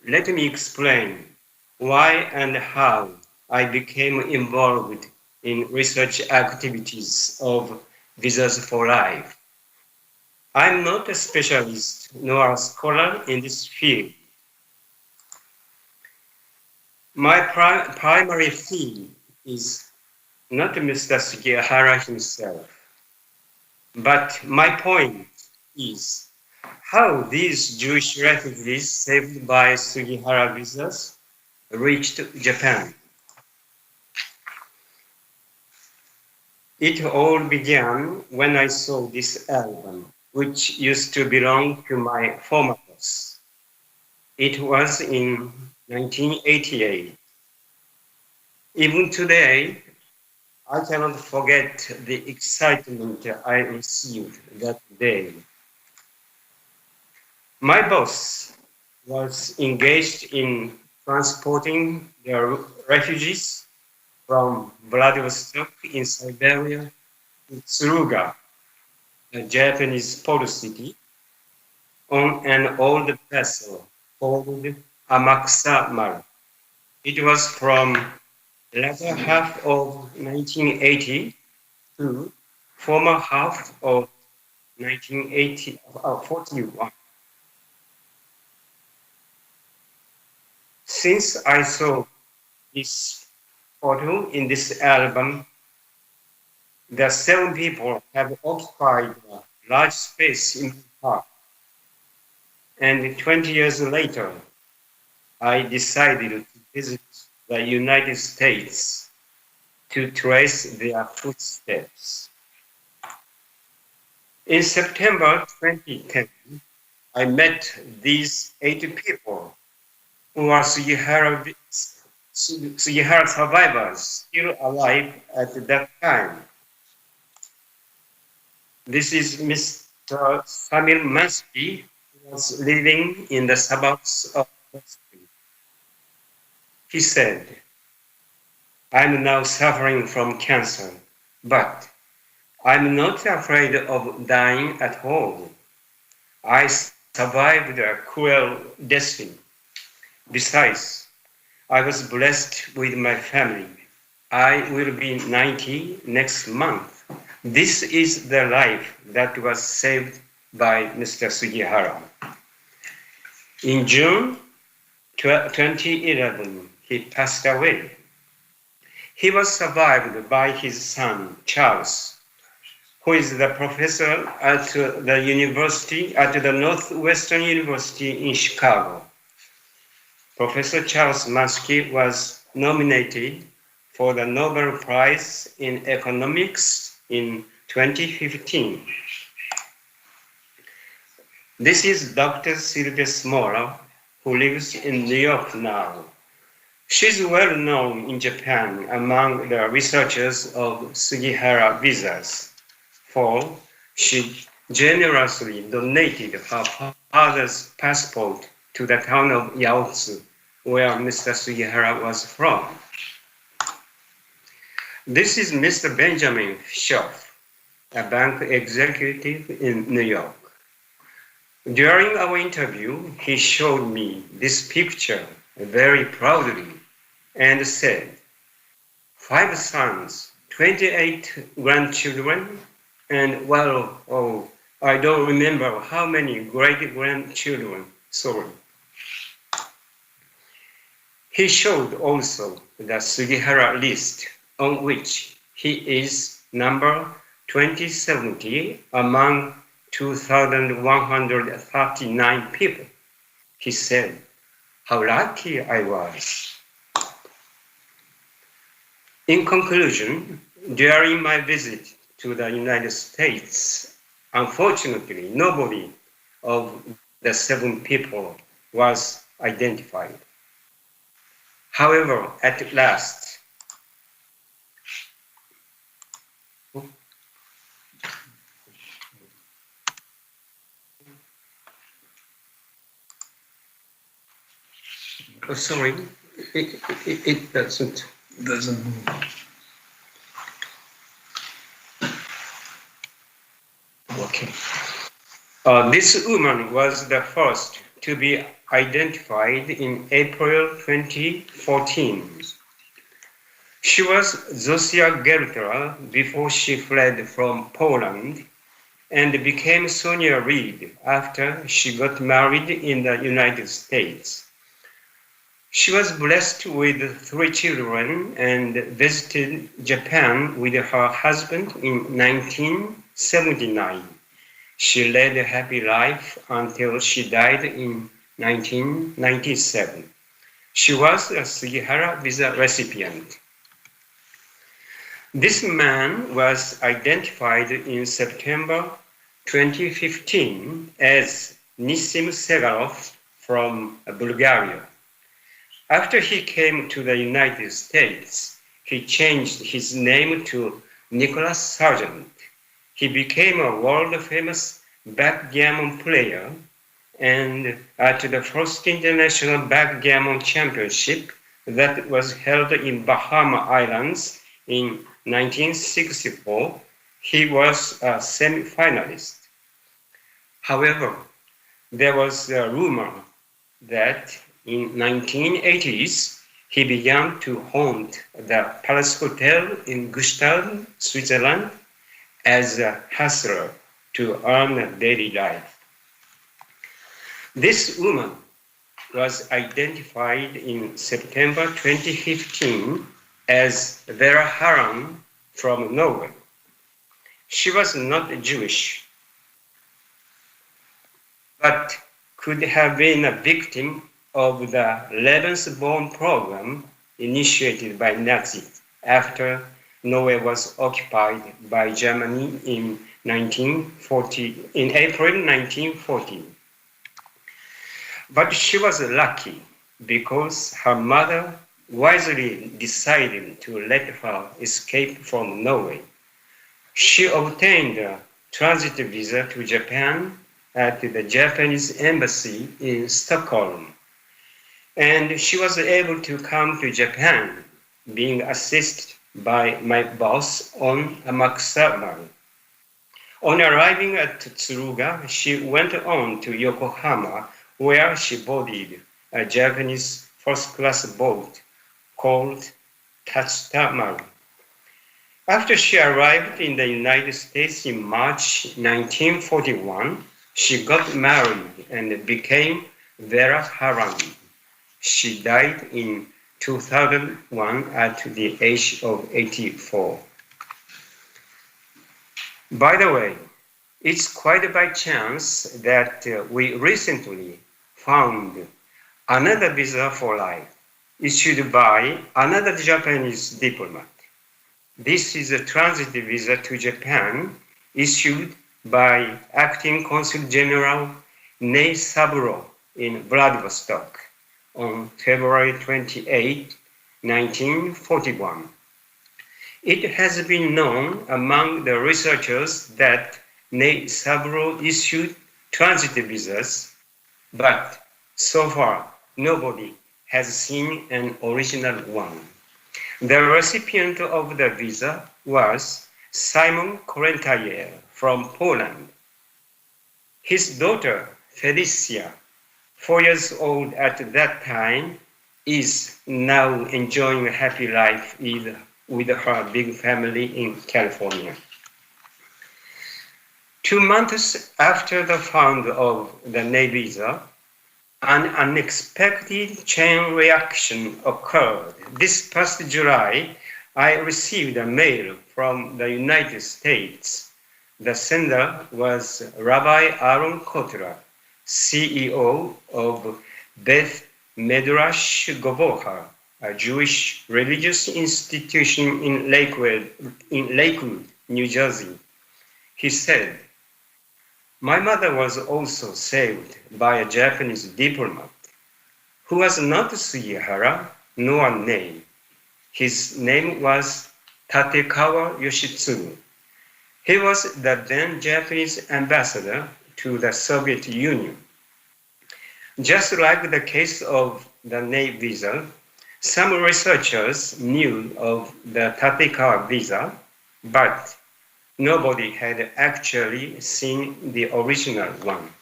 let me explain why and how I became involved in research activities of Visas for Life. I'm not a specialist nor a scholar in this field. My primary theme is not Mr. Sugihara himself, but my point is how these Jewish refugees saved by Sugihara visas reached Japan. It all began when I saw this album, which used to belong to my former boss. It was in 1988. Even today, I cannot forget the excitement I received that day. My boss was engaged in transporting the refugees from Vladivostok in Siberia to Tsuruga, a Japanese port city, on an old vessel called Amakusa Maru. It was from the latter half of 1980 to former half of 1941. Since I saw this photo in this album, the 7 people have occupied a large space in the park. And 20 years later, I decided to visit the United States to trace their footsteps. In September 2010, I met these 8 people who are Sugihara survivors still alive at that time. This is Mr. Samir Mansky, who was living in the suburbs of Boston. He said, "I'm now suffering from cancer, but I'm not afraid of dying at all. I survived a cruel destiny. Besides, I was blessed with my family. I will be 90 next month. This is the life that was saved by Mr. Sugihara." In June 2011, he passed away. He was survived by his son, Charles, who is the professor at the Northwestern University in Chicago. Professor Charles Mansky was nominated for the Nobel Prize in Economics in 2015. This is Dr. Sylvia Smola, who lives in New York now. She's well known in Japan among the researchers of Sugihara visas, for she generously donated her father's passport to the town of Yaotsu, where Mr. Sugihara was from. This is Mr. Benjamin Schoff, a bank executive in New York. During our interview, he showed me this picture very proudly and said, 5 sons, 28 grandchildren, and well, I don't remember how many great-grandchildren, sorry. He showed also the Sugihara list, on which he is number 2070 among 2,139 people. He said, "How lucky I was." In conclusion, during my visit to the United States, unfortunately, nobody of the 7 people was identified. However, at last, sorry, it doesn't move. Okay. This woman was the first to be identified in April 2014. She was Zosia Gelbėtojo before she fled from Poland and became Sonia Reed after she got married in the United States. She was blessed with 3 children and visited Japan with her husband in 1979. She led a happy life until she died in 1997. She was a Sugihara visa recipient. This man was identified in September 2015 as Nissim Segarov from Bulgaria. After he came to the United States, he changed his name to Nicholas Sargent. He became a world-famous backgammon player, and at the first International Backgammon Championship that was held in Bahama Islands in 1964, he was a semi-finalist. However, there was a rumor that in 1980s, he began to haunt the Palace Hotel in Gustav, Switzerland, as a hustler to earn a daily life. This woman was identified in September 2015 as Vera Haran from Norway. She was not Jewish, but could have been a victim of the Lebensborn program initiated by Nazis after Norway was occupied by Germany in April 1940. But she was lucky because her mother wisely decided to let her escape from Norway. She obtained a transit visa to Japan at the Japanese embassy in Stockholm. And she was able to come to Japan, being assisted by my boss on Amakusa. On arriving at Tsuruga, she went on to Yokohama, where she boarded a Japanese first-class boat called Tatsutamaru. After she arrived in the United States in March 1941, she got married and became Vera Haran. She died in 2001 at the age of 84. By the way, it's quite by chance that we recently found another visa for life issued by another Japanese diplomat. This is a transit visa to Japan issued by Acting Consul General Nei Saburo in Vladivostok on February 28, 1941. It has been known among the researchers that Nei Saburo issued transit visas, but so far nobody has seen an original one. The recipient of the visa was Simon Korentayer from Poland. His daughter, Felicia, 4 years old at that time, is now enjoying a happy life with her big family in California. 2 months after the found of the Nei visa, an unexpected chain reaction occurred. This past July, I received a mail from the United States. The sender was Rabbi Aaron Kotler, CEO of Beth Medrash Govoha, a Jewish religious institution in Lakewood, New Jersey. He said, "My mother was also saved by a Japanese diplomat who was not Sugihara nor Nei. His name was Tatekawa Yoshitsugu. He was the then Japanese ambassador to the Soviet Union. Just like the case of the Nei visa, some researchers knew of the Tatekawa visa, but nobody had actually seen the original one.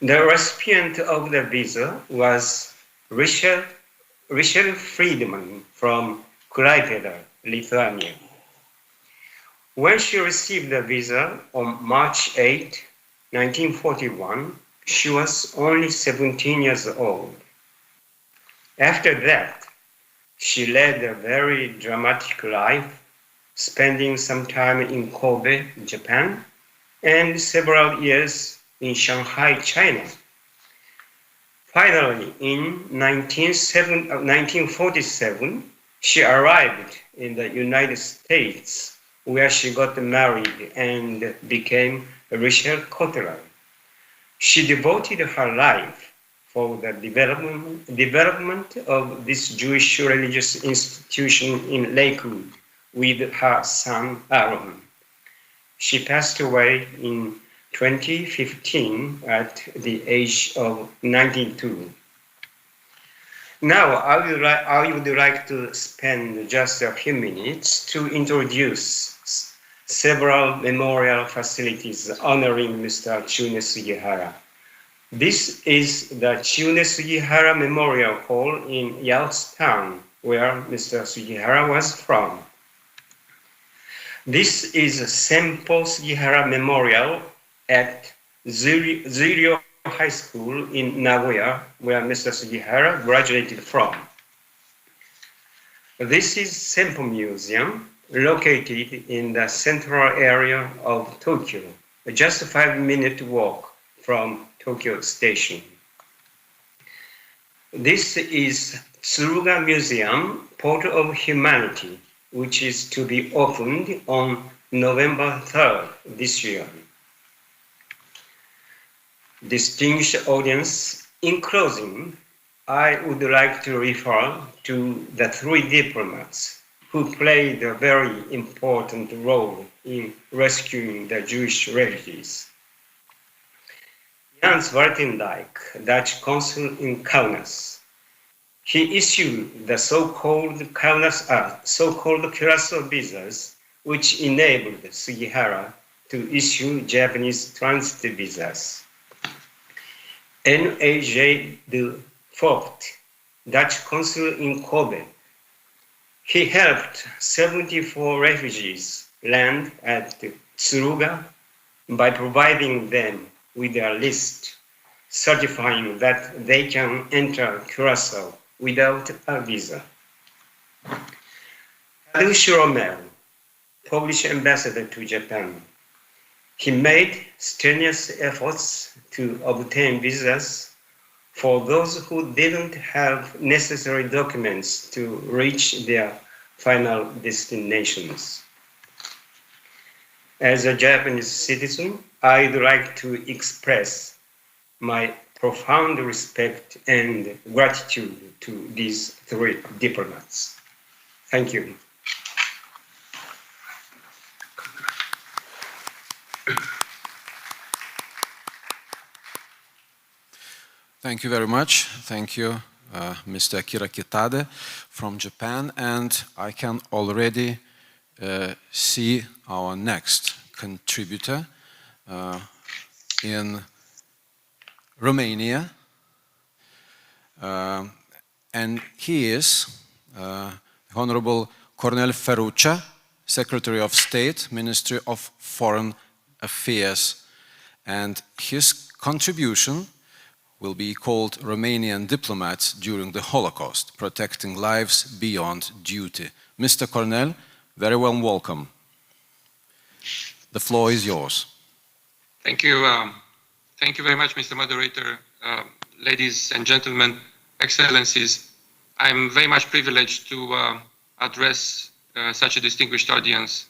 The recipient of the visa was Richard Friedman from Klaipėda, Lithuania. When she received the visa on March 8, 1941, she was only 17 years old. After that, she led a very dramatic life, spending some time in Kobe, Japan, and several years in Shanghai, China. Finally, in 1947, she arrived in the United States, where she got married and became Richard Kotler. She devoted her life for the development of this Jewish religious institution in Lakewood with her son Aaron. She passed away in 2015 at the age of 92. Now, I would like to spend just a few minutes to introduce several memorial facilities honoring Mr. Chiune Sugihara. This is the Chiune Sugihara Memorial Hall in Youngstown, where Mr. Sugihara was from. This is Senpo Sugihara Memorial at Zurio High School in Nagoya, where Mr. Sugihara graduated from. This is Senpo Museum, located in the central area of Tokyo, just a 5-minute walk from Tokyo Station. This is Tsuruga Museum, Port of Humanity, which is to be opened on November 3rd this year. Distinguished audience, in closing, I would like to refer to the 3 diplomats who played a very important role in rescuing the Jewish refugees. Jan Zwartendijk, Dutch consul in Kaunas. He issued the so-called Curaçao visas, which enabled Sugihara to issue Japanese transit visas. N.A.J. de Vogt, Dutch consul in Kobe. He helped 74 refugees land at Tsuruga by providing them with a list certifying that they can enter Curaçao without a visa. Tadeusz Romero, Polish ambassador to Japan. He made strenuous efforts to obtain visas for those who didn't have necessary documents to reach their final destinations. As a Japanese citizen, I'd like to express my profound respect and gratitude to these 3 diplomats. Thank you. Thank you very much. Thank you, Mr. Akira Kitade from Japan. And I can already see our next contributor in Romania. And he is Honorable Cornel Ferruccia, Secretary of State, Ministry of Foreign Affairs. And his contribution will be called Romanian Diplomats During the Holocaust, Protecting Lives Beyond Duty. Mr. Cornel, very warm welcome. The floor is yours. Thank you. Thank you very much, Mr. Moderator. Ladies and gentlemen, Excellencies, I'm very much privileged to address such a distinguished audience.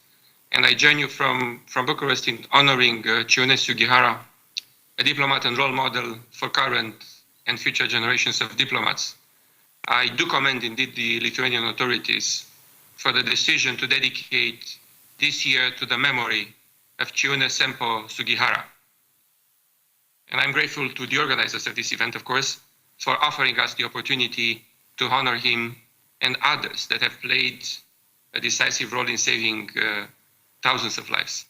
And I join you from Bucharest in honoring Chiune Sugihara, a diplomat and role model for current and future generations of diplomats. I do commend indeed the Lithuanian authorities for the decision to dedicate this year to the memory of Chiune Sugihara. And I'm grateful to the organizers of this event, of course, for offering us the opportunity to honor him and others that have played a decisive role in saving thousands of lives.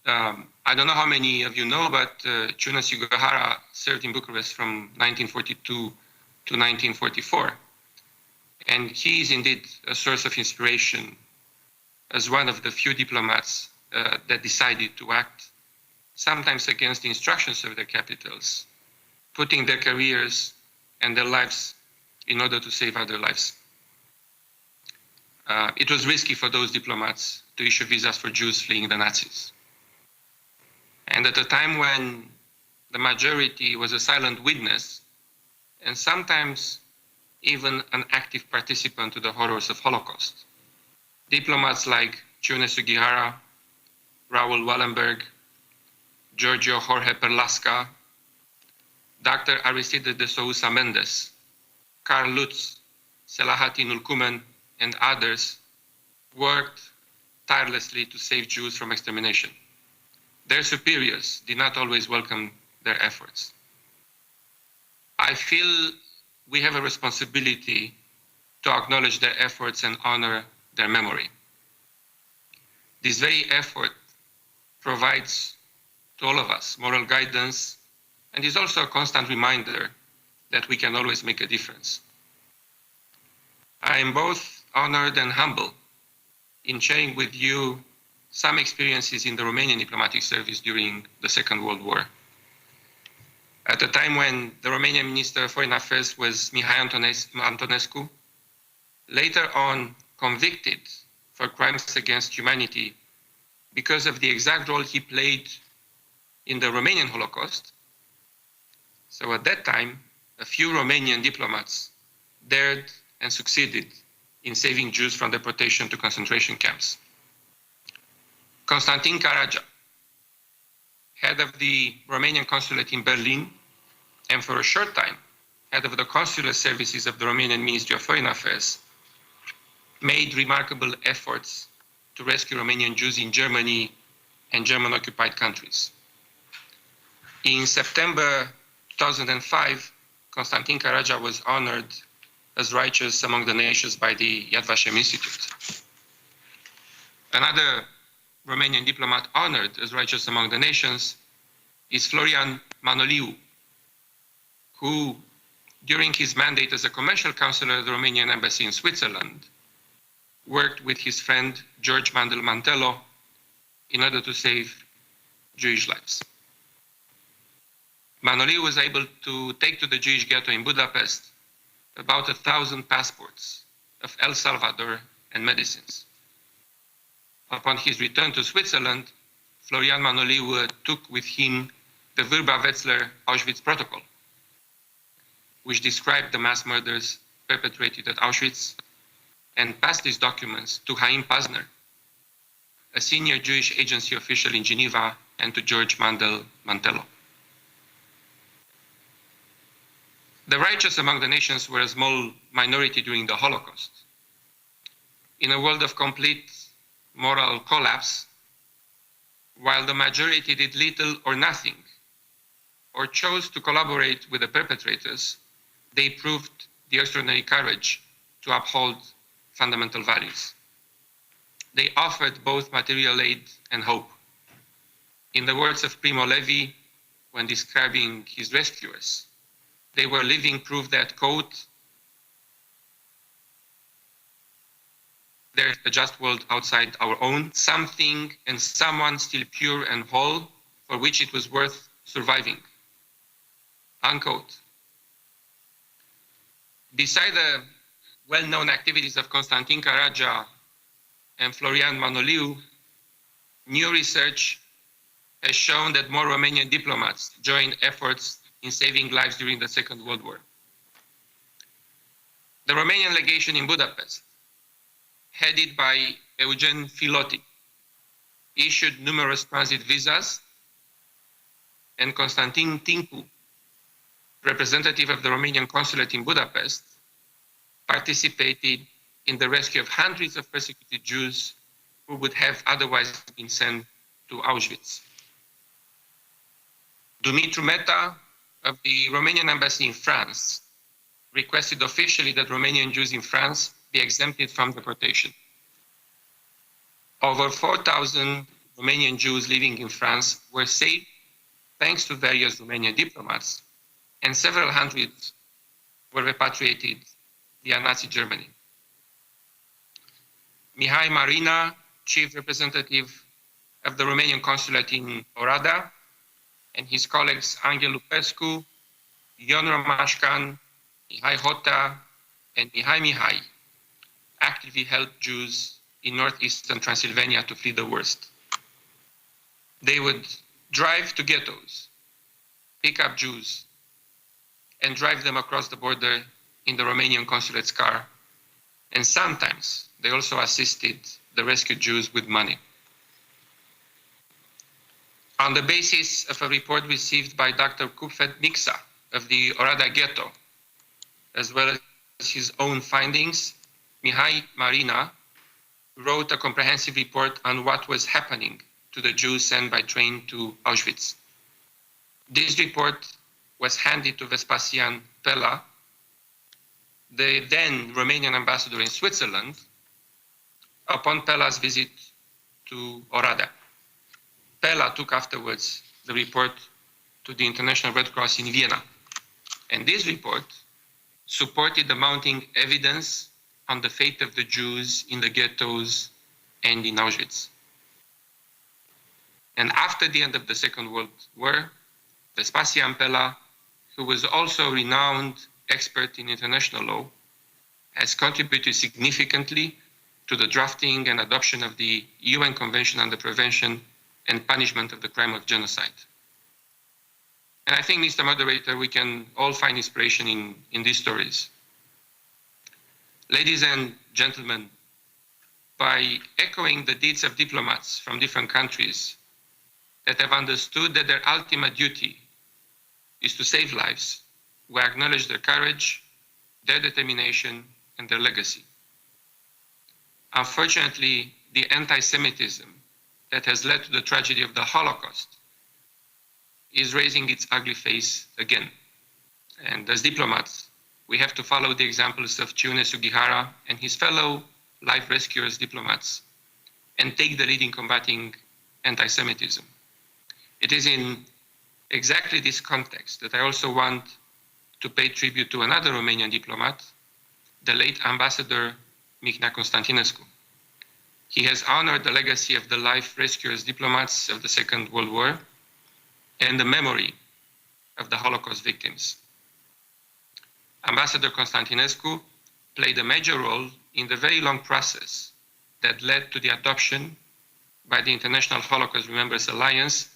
I don't know how many of you know, but Chiune Sugihara served in Bucharest from 1942 to 1944. And he is indeed a source of inspiration as one of the few diplomats that decided to act, sometimes against the instructions of their capitals, putting their careers and their lives in order to save other lives. It was risky for those diplomats to issue visas for Jews fleeing the Nazis. And at a time when the majority was a silent witness, and sometimes even an active participant to the horrors of Holocaust, diplomats like Chiune Sugihara, Raoul Wallenberg, Giorgio Jorge Perlasca, Dr. Aristide de Sousa Mendes, Karl Lutz, Selahattin Ulkumen, and others worked tirelessly to save Jews from extermination. Their superiors did not always welcome their efforts. I feel we have a responsibility to acknowledge their efforts and honor their memory. This very effort provides to all of us moral guidance and is also a constant reminder that we can always make a difference. I am both honored and humble in sharing with you some experiences in the Romanian diplomatic service during the Second World War. At a time when the Romanian Minister of Foreign Affairs was Mihai Antonescu, later on convicted for crimes against humanity because of the exact role he played in the Romanian Holocaust. So at that time, a few Romanian diplomats dared and succeeded in saving Jews from deportation to concentration camps. Constantin Caragia, head of the Romanian consulate in Berlin, and for a short time, head of the consular services of the Romanian Ministry of Foreign Affairs, made remarkable efforts to rescue Romanian Jews in Germany and German-occupied countries. In September 2005, Constantin Caragia was honored as righteous among the nations by the Yad Vashem Institute. Another Romanian diplomat honored as righteous among the nations is Florian Manoliu, who, during his mandate as a commercial counselor at the Romanian embassy in Switzerland, worked with his friend George Mandel Mantello in order to save Jewish lives. Manoliu was able to take to the Jewish ghetto in Budapest about 1,000 passports of El Salvador and medicines. Upon his return to Switzerland, Florian Manoliu took with him the Würba-Wetzlar Auschwitz Protocol, which described the mass murders perpetrated at Auschwitz, and passed these documents to Haim Pazner, a senior Jewish agency official in Geneva, and to George Mandel Mantello. The righteous among the nations were a small minority during the Holocaust. In a world of complete moral collapse, while the majority did little or nothing, or chose to collaborate with the perpetrators, they proved the extraordinary courage to uphold fundamental values. They offered both material aid and hope. In the words of Primo Levi, when describing his rescuers, they were living proof that, quote, there's a just world outside our own, something and someone still pure and whole, for which it was worth surviving, unquote. Beside the well-known activities of Constantin Caragia and Florian Manoliu, new research has shown that more Romanian diplomats joined efforts in saving lives during the Second World War. The Romanian legation in Budapest, headed by Eugen Filoti, issued numerous transit visas, and Constantin Tincu, representative of the Romanian consulate in Budapest, participated in the rescue of hundreds of persecuted Jews who would have otherwise been sent to Auschwitz. Dumitru Meta of the Romanian embassy in France requested officially that Romanian Jews in France be exempted from deportation. Over 4,000 Romanian Jews living in France were saved thanks to various Romanian diplomats, and several hundred were repatriated via Nazi Germany. Mihai Marina, chief representative of the Romanian consulate in Oradea, and his colleagues Angel Lupescu, Ion Romashkan, Mihai Hota, and Mihai actively helped Jews in northeastern Transylvania to flee the worst. They would drive to ghettos, pick up Jews, and drive them across the border in the Romanian consulate's car. And sometimes they also assisted the rescued Jews with money. On the basis of a report received by Dr. Kupfet Mixa, of the Orada ghetto, as well as his own findings, Mihai Marina wrote a comprehensive report on what was happening to the Jews sent by train to Auschwitz. This report was handed to Vespasian Pella, the then Romanian ambassador in Switzerland, upon Pella's visit to Orada. Pella took afterwards the report to the International Red Cross in Vienna. And this report supported the mounting evidence on the fate of the Jews in the ghettos and in Auschwitz. And after the end of the Second World War, Vespasian Pella, who was also a renowned expert in international law, has contributed significantly to the drafting and adoption of the UN Convention on the Prevention and Punishment of the Crime of Genocide. And I think, Mr. Moderator, we can all find inspiration in these stories. Ladies and gentlemen, by echoing the deeds of diplomats from different countries that have understood that their ultimate duty is to save lives, we acknowledge their courage, their determination, and their legacy. Unfortunately, the anti-Semitism that has led to the tragedy of the Holocaust is raising its ugly face again. And as diplomats, we have to follow the examples of Chiune Sugihara and his fellow life rescuers diplomats and take the lead in combating anti-Semitism. It is in exactly this context that I also want to pay tribute to another Romanian diplomat, the late Ambassador Mihnea Constantinescu. He has honored the legacy of the life rescuers diplomats of the Second World War and the memory of the Holocaust victims. Ambassador Constantinescu played a major role in the very long process that led to the adoption by the International Holocaust Remembrance Alliance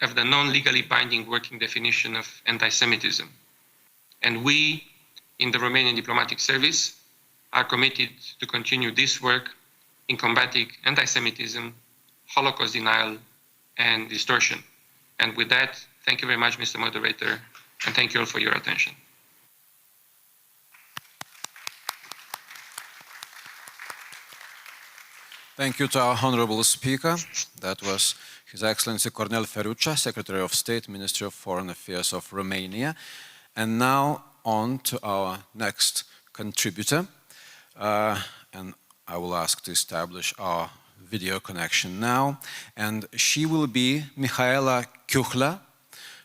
of the non-legally binding working definition of anti-Semitism. And we, in the Romanian Diplomatic Service, are committed to continue this work in combating anti-Semitism, Holocaust denial, and distortion. And with that, thank you very much, Mr. Moderator, and thank you all for your attention. Thank you to our honorable speaker. That was His Excellency Cornel Ferucea, Secretary of State, Ministry of Foreign Affairs of Romania. And now on to our next contributor. And I will ask to establish our video connection now. And she will be Mihaela Kuchla,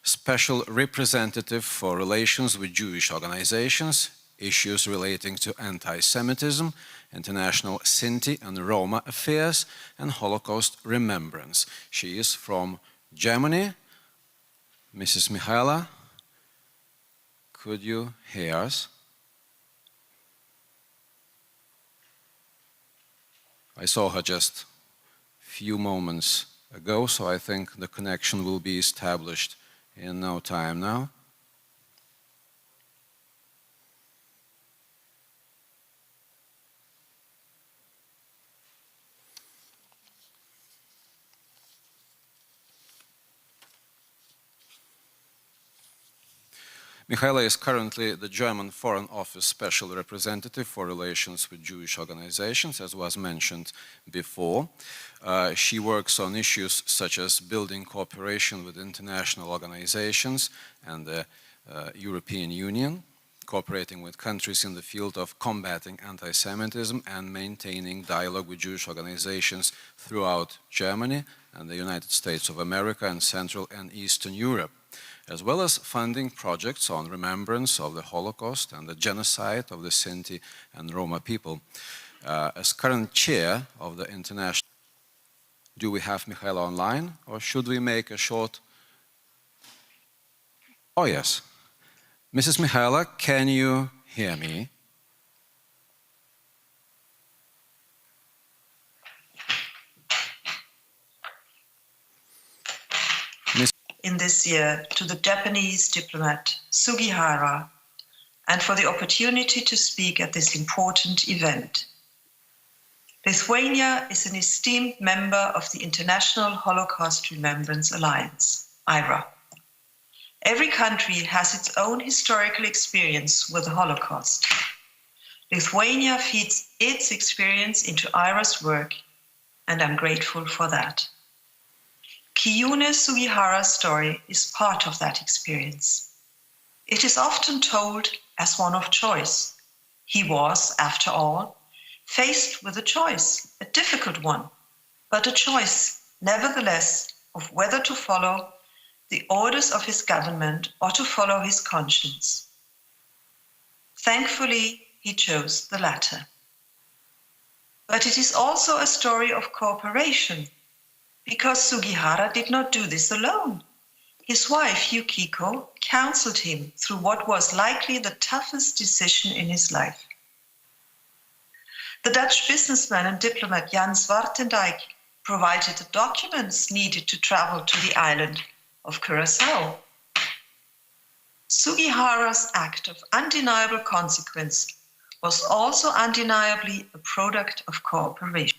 Special Representative for Relations with Jewish Organizations, issues relating to anti-Semitism, international Sinti and Roma affairs, and Holocaust remembrance. She is from Germany. Mrs. Mihaela, could you hear us? I saw her just a few moments ago, so I think the connection will be established in no time now. Mihaela is currently the German Foreign Office Special Representative for Relations with Jewish Organizations, as was mentioned before. She works on issues such as building cooperation with international organizations and the European Union, cooperating with countries in the field of combating anti-Semitism and maintaining dialogue with Jewish organizations throughout Germany and the United States of America and Central and Eastern Europe, as well as funding projects on remembrance of the Holocaust and the genocide of the Sinti and Roma people. As current chair of the international... Do we have Mihaela online, or should we make a short... Oh, yes. Mrs. Mihaela, can you hear me? In this year to the Japanese diplomat Sugihara and for the opportunity to speak at this important event. Lithuania is an esteemed member of the International Holocaust Remembrance Alliance, IRA. Every country has its own historical experience with the Holocaust. Lithuania feeds its experience into IHRA's work, and I'm grateful for that. Chiune Sugihara's story is part of that experience. It is often told as one of choice. He was, after all, faced with a choice, a difficult one, but a choice, nevertheless, of whether to follow the orders of his government or to follow his conscience. Thankfully, he chose the latter. But it is also a story of cooperation, because Sugihara did not do this alone. His wife, Yukiko, counseled him through what was likely the toughest decision in his life. The Dutch businessman and diplomat Jan Zwartendijk provided the documents needed to travel to the island of Curaçao. Sugihara's act of undeniable consequence was also undeniably a product of cooperation.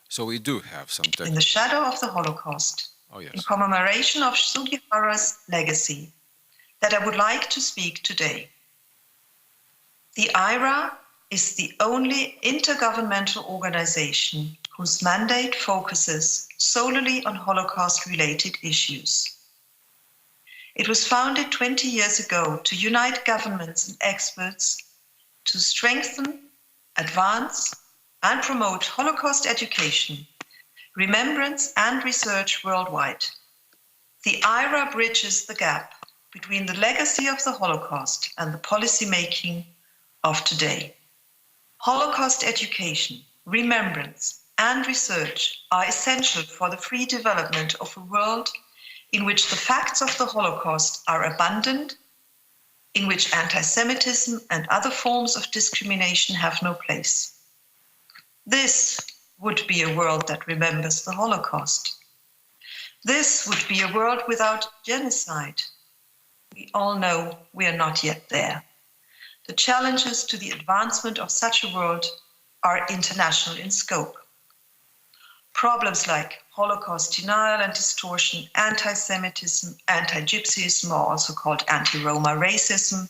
So we do have some In the shadow of the Holocaust, in commemoration of Sugihara's legacy, that I would like to speak today. The IHRA is the only intergovernmental organization whose mandate focuses solely on Holocaust-related issues. It was founded 20 years ago to unite governments and experts to strengthen, advance, and promote Holocaust education, remembrance, and research worldwide. The IHRA bridges the gap between the legacy of the Holocaust and the policy making of today. Holocaust education, remembrance, and research are essential for the free development of a world in which the facts of the Holocaust are abundant, in which anti-Semitism and other forms of discrimination have no place. This would be a world that remembers the Holocaust. This would be a world without genocide. We all know we are not yet there. The challenges to the advancement of such a world are international in scope. Problems like Holocaust denial and distortion, anti-Semitism, anti-Gypsyism, or also called anti-Roma racism,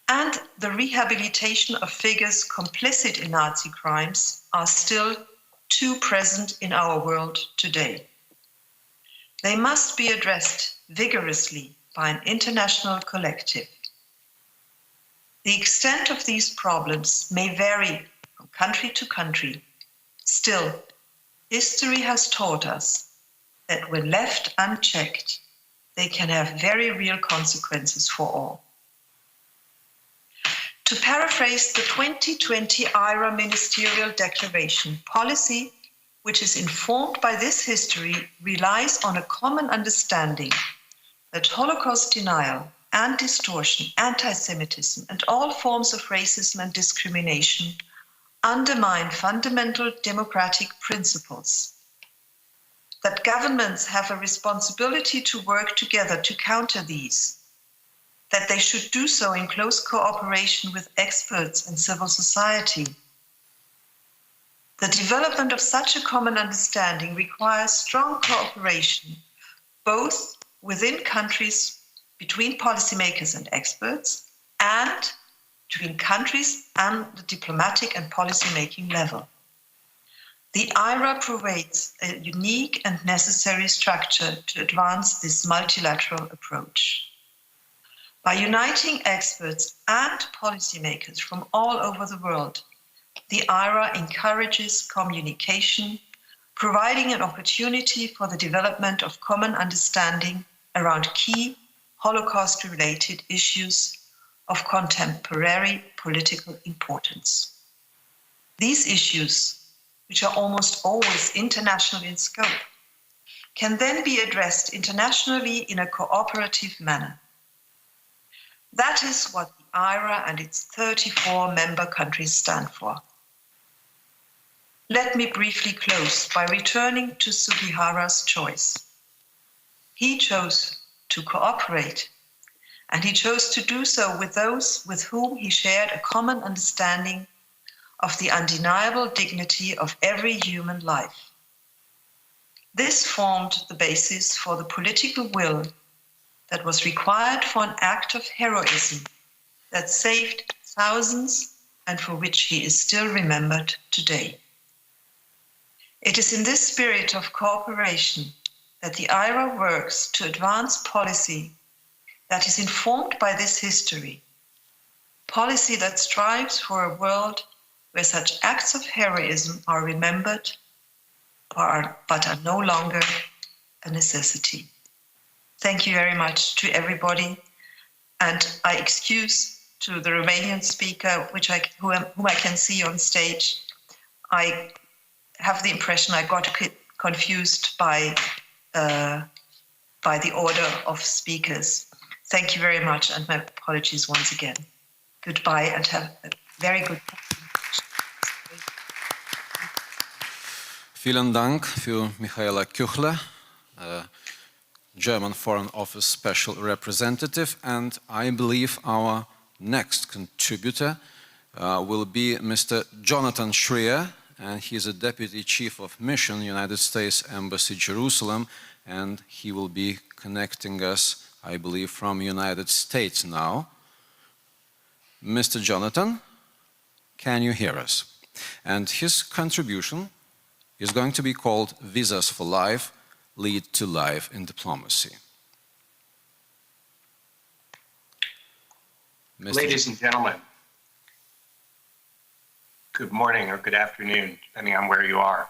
and the rehabilitation of figures complicit in Nazi crimes are still too present in our world today. They must be addressed vigorously by an international collective. The extent of these problems may vary from country to country. Still, history has taught us that when left unchecked, they can have very real consequences for all. To paraphrase the 2020 IHRA Ministerial Declaration, policy which is informed by this history relies on a common understanding that Holocaust denial and distortion, anti-Semitism, and all forms of racism and discrimination undermine fundamental democratic principles, that governments have a responsibility to work together to counter these, that they should do so in close cooperation with experts and civil society. The development of such a common understanding requires strong cooperation, both within countries, between policymakers and experts, and between countries and the diplomatic and policy-making level. The IHRA provides a unique and necessary structure to advance this multilateral approach. By uniting experts and policymakers from all over the world, the IHRA encourages communication, providing an opportunity for the development of common understanding around key Holocaust-related issues of contemporary political importance. These issues, which are almost always international in scope, can then be addressed internationally in a cooperative manner. That is what the IHRA and its 34 member countries stand for. Let me briefly close by returning to Sugihara's choice. He chose to cooperate, and he chose to do so with those with whom he shared a common understanding of the undeniable dignity of every human life. This formed the basis for the political will that was required for an act of heroism that saved thousands and for which he is still remembered today. It is in this spirit of cooperation that the IRA works to advance policy that is informed by this history, policy that strives for a world where such acts of heroism are remembered but are no longer a necessity. Thank you very much to everybody, and I excuse to the Romanian speaker, whom I can see on stage. I have the impression I got confused by the order of speakers. Thank you very much, and my apologies once again. Goodbye, and have a very good time. Vielen Dank für Michaela Küchler, German Foreign Office Special Representative, and I believe our next contributor will be Mr. Jonathan Schreier, and he is a Deputy Chief of Mission, United States Embassy, Jerusalem, and he will be connecting us, I believe, from United States now. Mr. Jonathan, can you hear us? And his contribution is going to be called Visas for Life, Lead to Life in Diplomacy. Ladies and gentlemen, good morning or good afternoon, depending on where you are.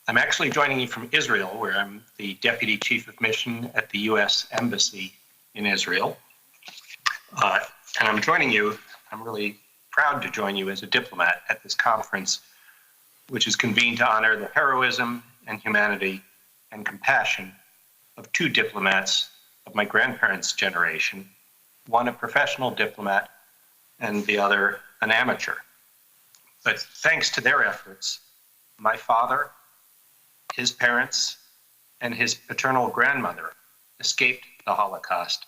I'm actually joining you from Israel, where I'm the Deputy Chief of Mission at the U.S. Embassy in Israel. And I'm joining you, I'm really proud to join you as a diplomat at this conference, which is convened to honor the heroism and humanity and compassion of two diplomats of my grandparents' generation, one a professional diplomat and the other an amateur. But thanks to their efforts, my father, his parents, and his paternal grandmother escaped the Holocaust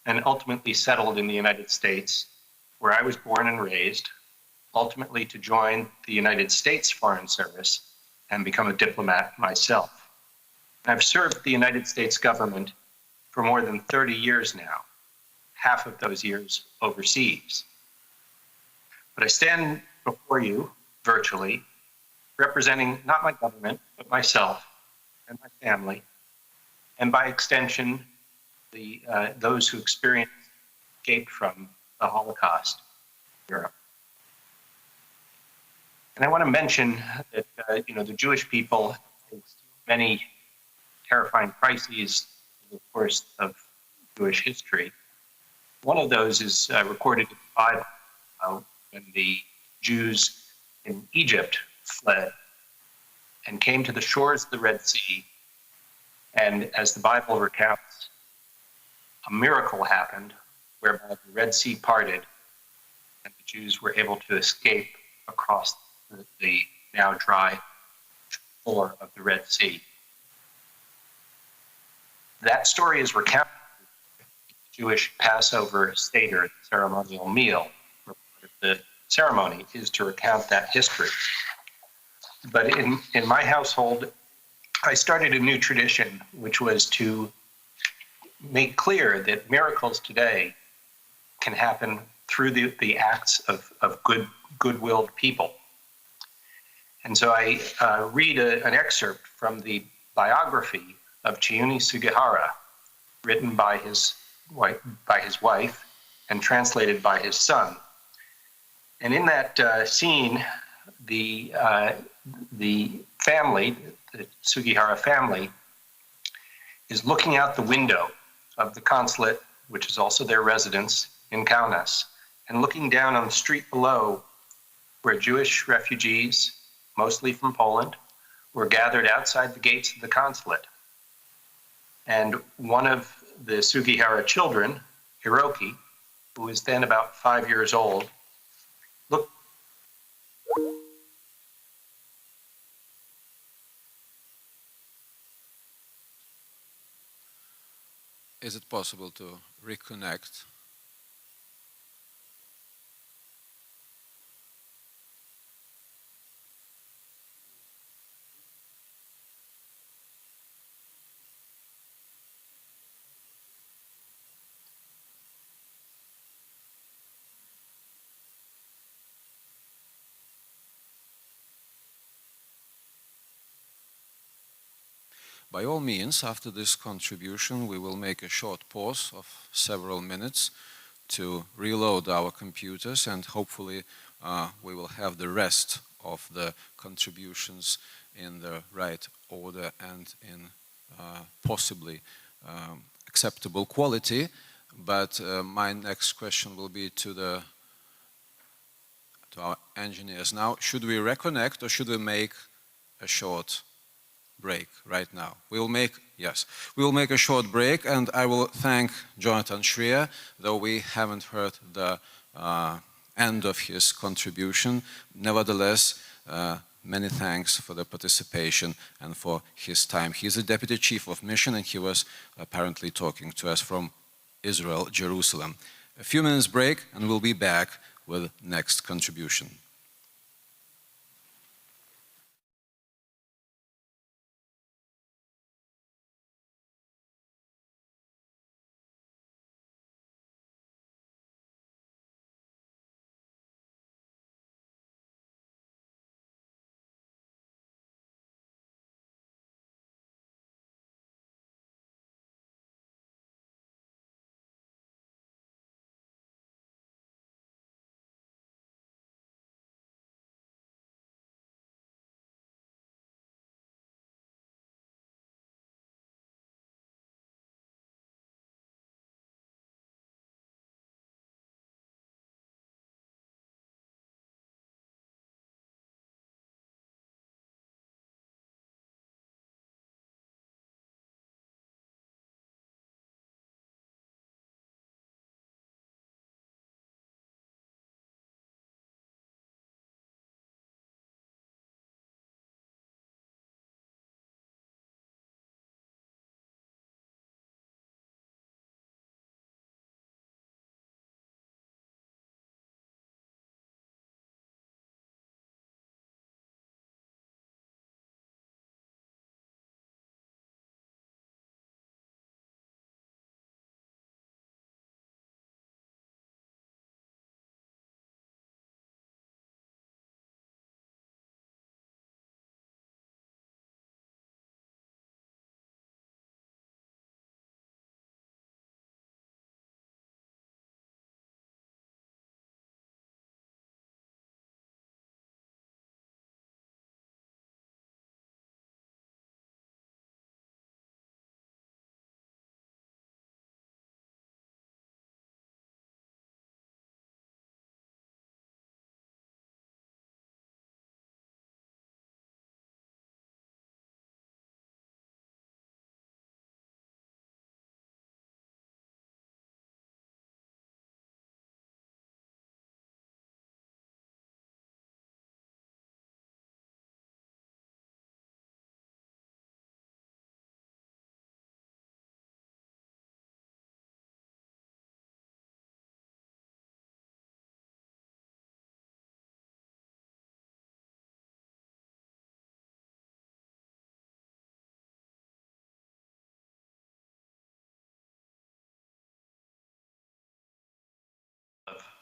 and ultimately settled in the United States, where I was born and raised, ultimately to join the United States Foreign Service and become a diplomat myself. I've served the United States government for more than 30 years now, half of those years overseas. But I stand before you virtually, representing not my government, but myself and my family, and by extension, those who escaped from the Holocaust in Europe. And I want to mention that the Jewish people faced many terrifying crises in the course of Jewish history. One of those is recorded in the Bible when the Jews in Egypt fled and came to the shores of the Red Sea. And as the Bible recounts, a miracle happened whereby the Red Sea parted and the Jews were able to escape across the now dry shore of the Red Sea. That story is recounted in the Jewish Passover Seder ceremonial meal. The ceremony is to recount that history. But in my household, I started a new tradition, which was to make clear that miracles today can happen through the acts of good-willed people. And so I read an excerpt from the biography of Chiune Sugihara, written by his wife and translated by his son. And in that scene, the family, the Sugihara family, is looking out the window of the consulate, which is also their residence in Kaunas, and looking down on the street below where Jewish refugees, mostly from Poland, were gathered outside the gates of the consulate. And one of the Sugihara children, Hiroki, who was then about 5 years old, looked. Is it possible to reconnect? by all means, after this contribution, we will make a short pause of several minutes to reload our computers, and hopefully we will have the rest of the contributions in the right order and in possibly acceptable quality. But my next question will be to our engineers now. Should we reconnect or should we make a short break right now? We will make a short break, and I will thank Jonathan Schreier, though we haven't heard the end of his contribution. Nevertheless, many thanks for the participation and for his time. He's the Deputy Chief of Mission, and he was apparently talking to us from Israel, Jerusalem. A few minutes break, and we'll be back with next contribution.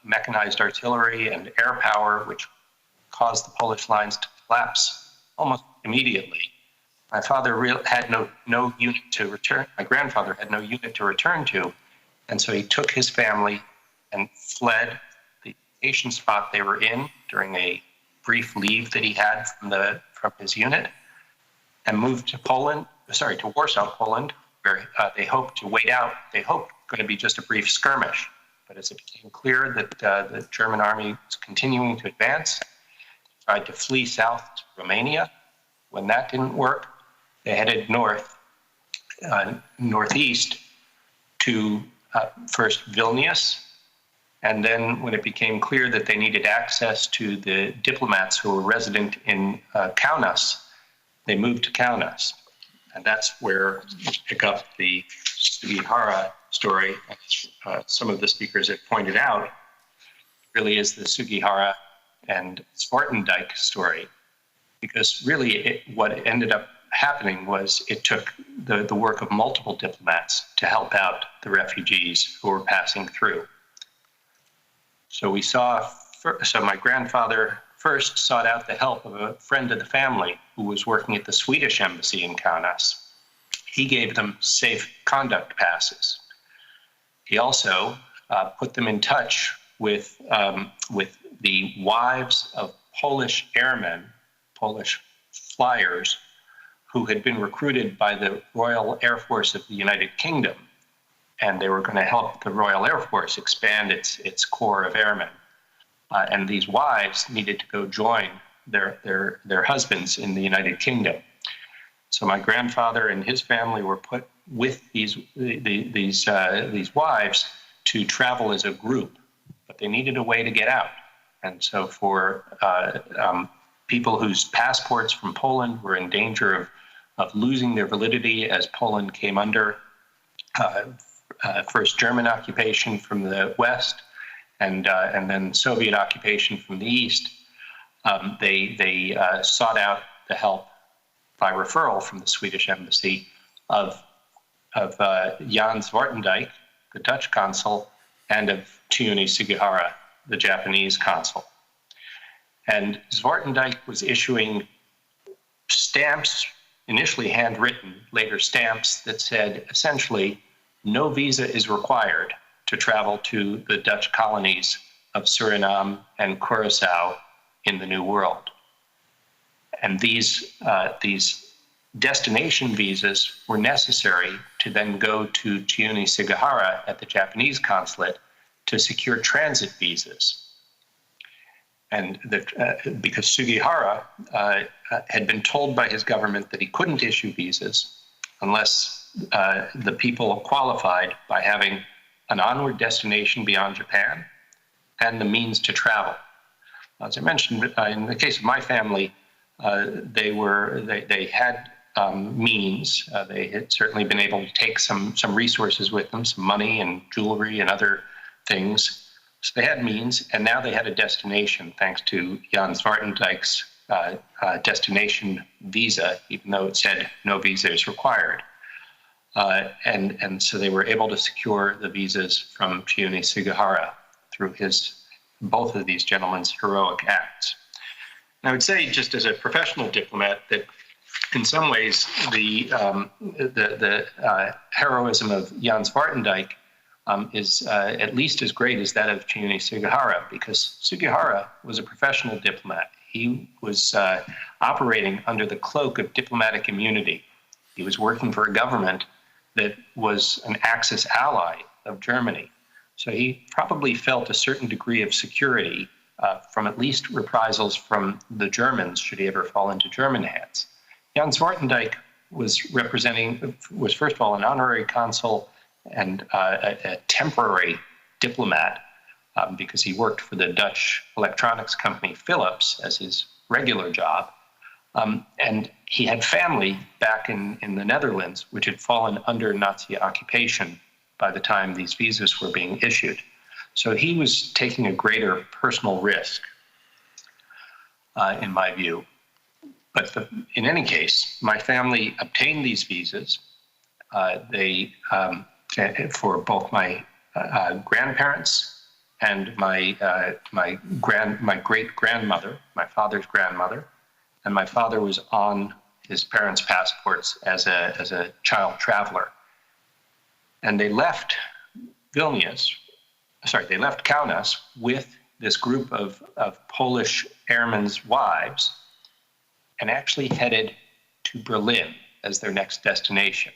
Mechanized artillery and air power, which caused the Polish lines to collapse almost immediately. My father had no unit to return. My grandfather had no unit to return to, and so he took his family and fled the station spot they were in during a brief leave that he had from his unit, and moved to Warsaw, Poland, where they hoped to wait out. They hoped going to be just a brief skirmish. But as it became clear that the German army was continuing to advance, they tried to flee south to Romania. When that didn't work, they headed northeast to first Vilnius, and then when it became clear that they needed access to the diplomats who were resident in Kaunas, they moved to Kaunas. And that's where we pick up the Sugihara story. Some of the speakers have pointed out, really is the Sugihara and Spartandijk story. Because really what ended up happening was it took the work of multiple diplomats to help out the refugees who were passing through. So my grandfather first sought out the help of a friend of the family who was working at the Swedish embassy in Kaunas. he gave them safe conduct passes. He also put them in touch with the wives of Polish airmen, Polish flyers, who had been recruited by the Royal Air Force of the United Kingdom. And they were going to help the Royal Air Force expand its corps of airmen. And these wives needed to go join their husbands in the United Kingdom. So my grandfather and his family were put with these wives to travel as a group, but they needed a way to get out. And so for people whose passports from Poland were in danger of losing their validity as Poland came under first German occupation from the west and then Soviet occupation from the east, they sought out the help by referral from the Swedish embassy of Jan Zwartendijk, the Dutch consul, and of Chiune Sugihara, the Japanese consul. And Zwartendijk was issuing stamps, initially handwritten, later stamps that said, essentially, no visa is required to travel to the Dutch colonies of Suriname and Curaçao in the New World. And these destination visas were necessary to then go to Chiune Sugihara at the Japanese consulate to secure transit visas. And because Sugihara had been told by his government that he couldn't issue visas unless the people qualified by having an onward destination beyond Japan and the means to travel. As I mentioned, in the case of my family, they had means. They had certainly been able to take some resources with them, some money and jewelry and other things. So they had means, and now they had a destination thanks to Jan Zwartendijk's destination visa, even though it said no visa is required. And so they were able to secure the visas from Chiune Sugihara through both of these gentlemen's heroic acts. And I would say, just as a professional diplomat, that in some ways the heroism of Jan Zwartendijk is at least as great as that of Chiune Sugihara, because Sugihara was a professional diplomat. He was operating under the cloak of diplomatic immunity. He was working for a government that was an Axis ally of Germany. So he probably felt a certain degree of security from at least reprisals from the Germans, should he ever fall into German hands. Jan Zwartendijk was first of all an honorary consul and a temporary diplomat because he worked for the Dutch electronics company Philips as his regular job. And he had family back in the Netherlands, which had fallen under Nazi occupation by the time these visas were being issued. So he was taking a greater personal risk, in my view. But in any case, my family obtained these visas. For both my grandparents and my great-grandmother, my father's grandmother, and my father was on his parents' passports as a child traveler. And they left Kaunas with this group of Polish airmen's wives and actually headed to Berlin as their next destination.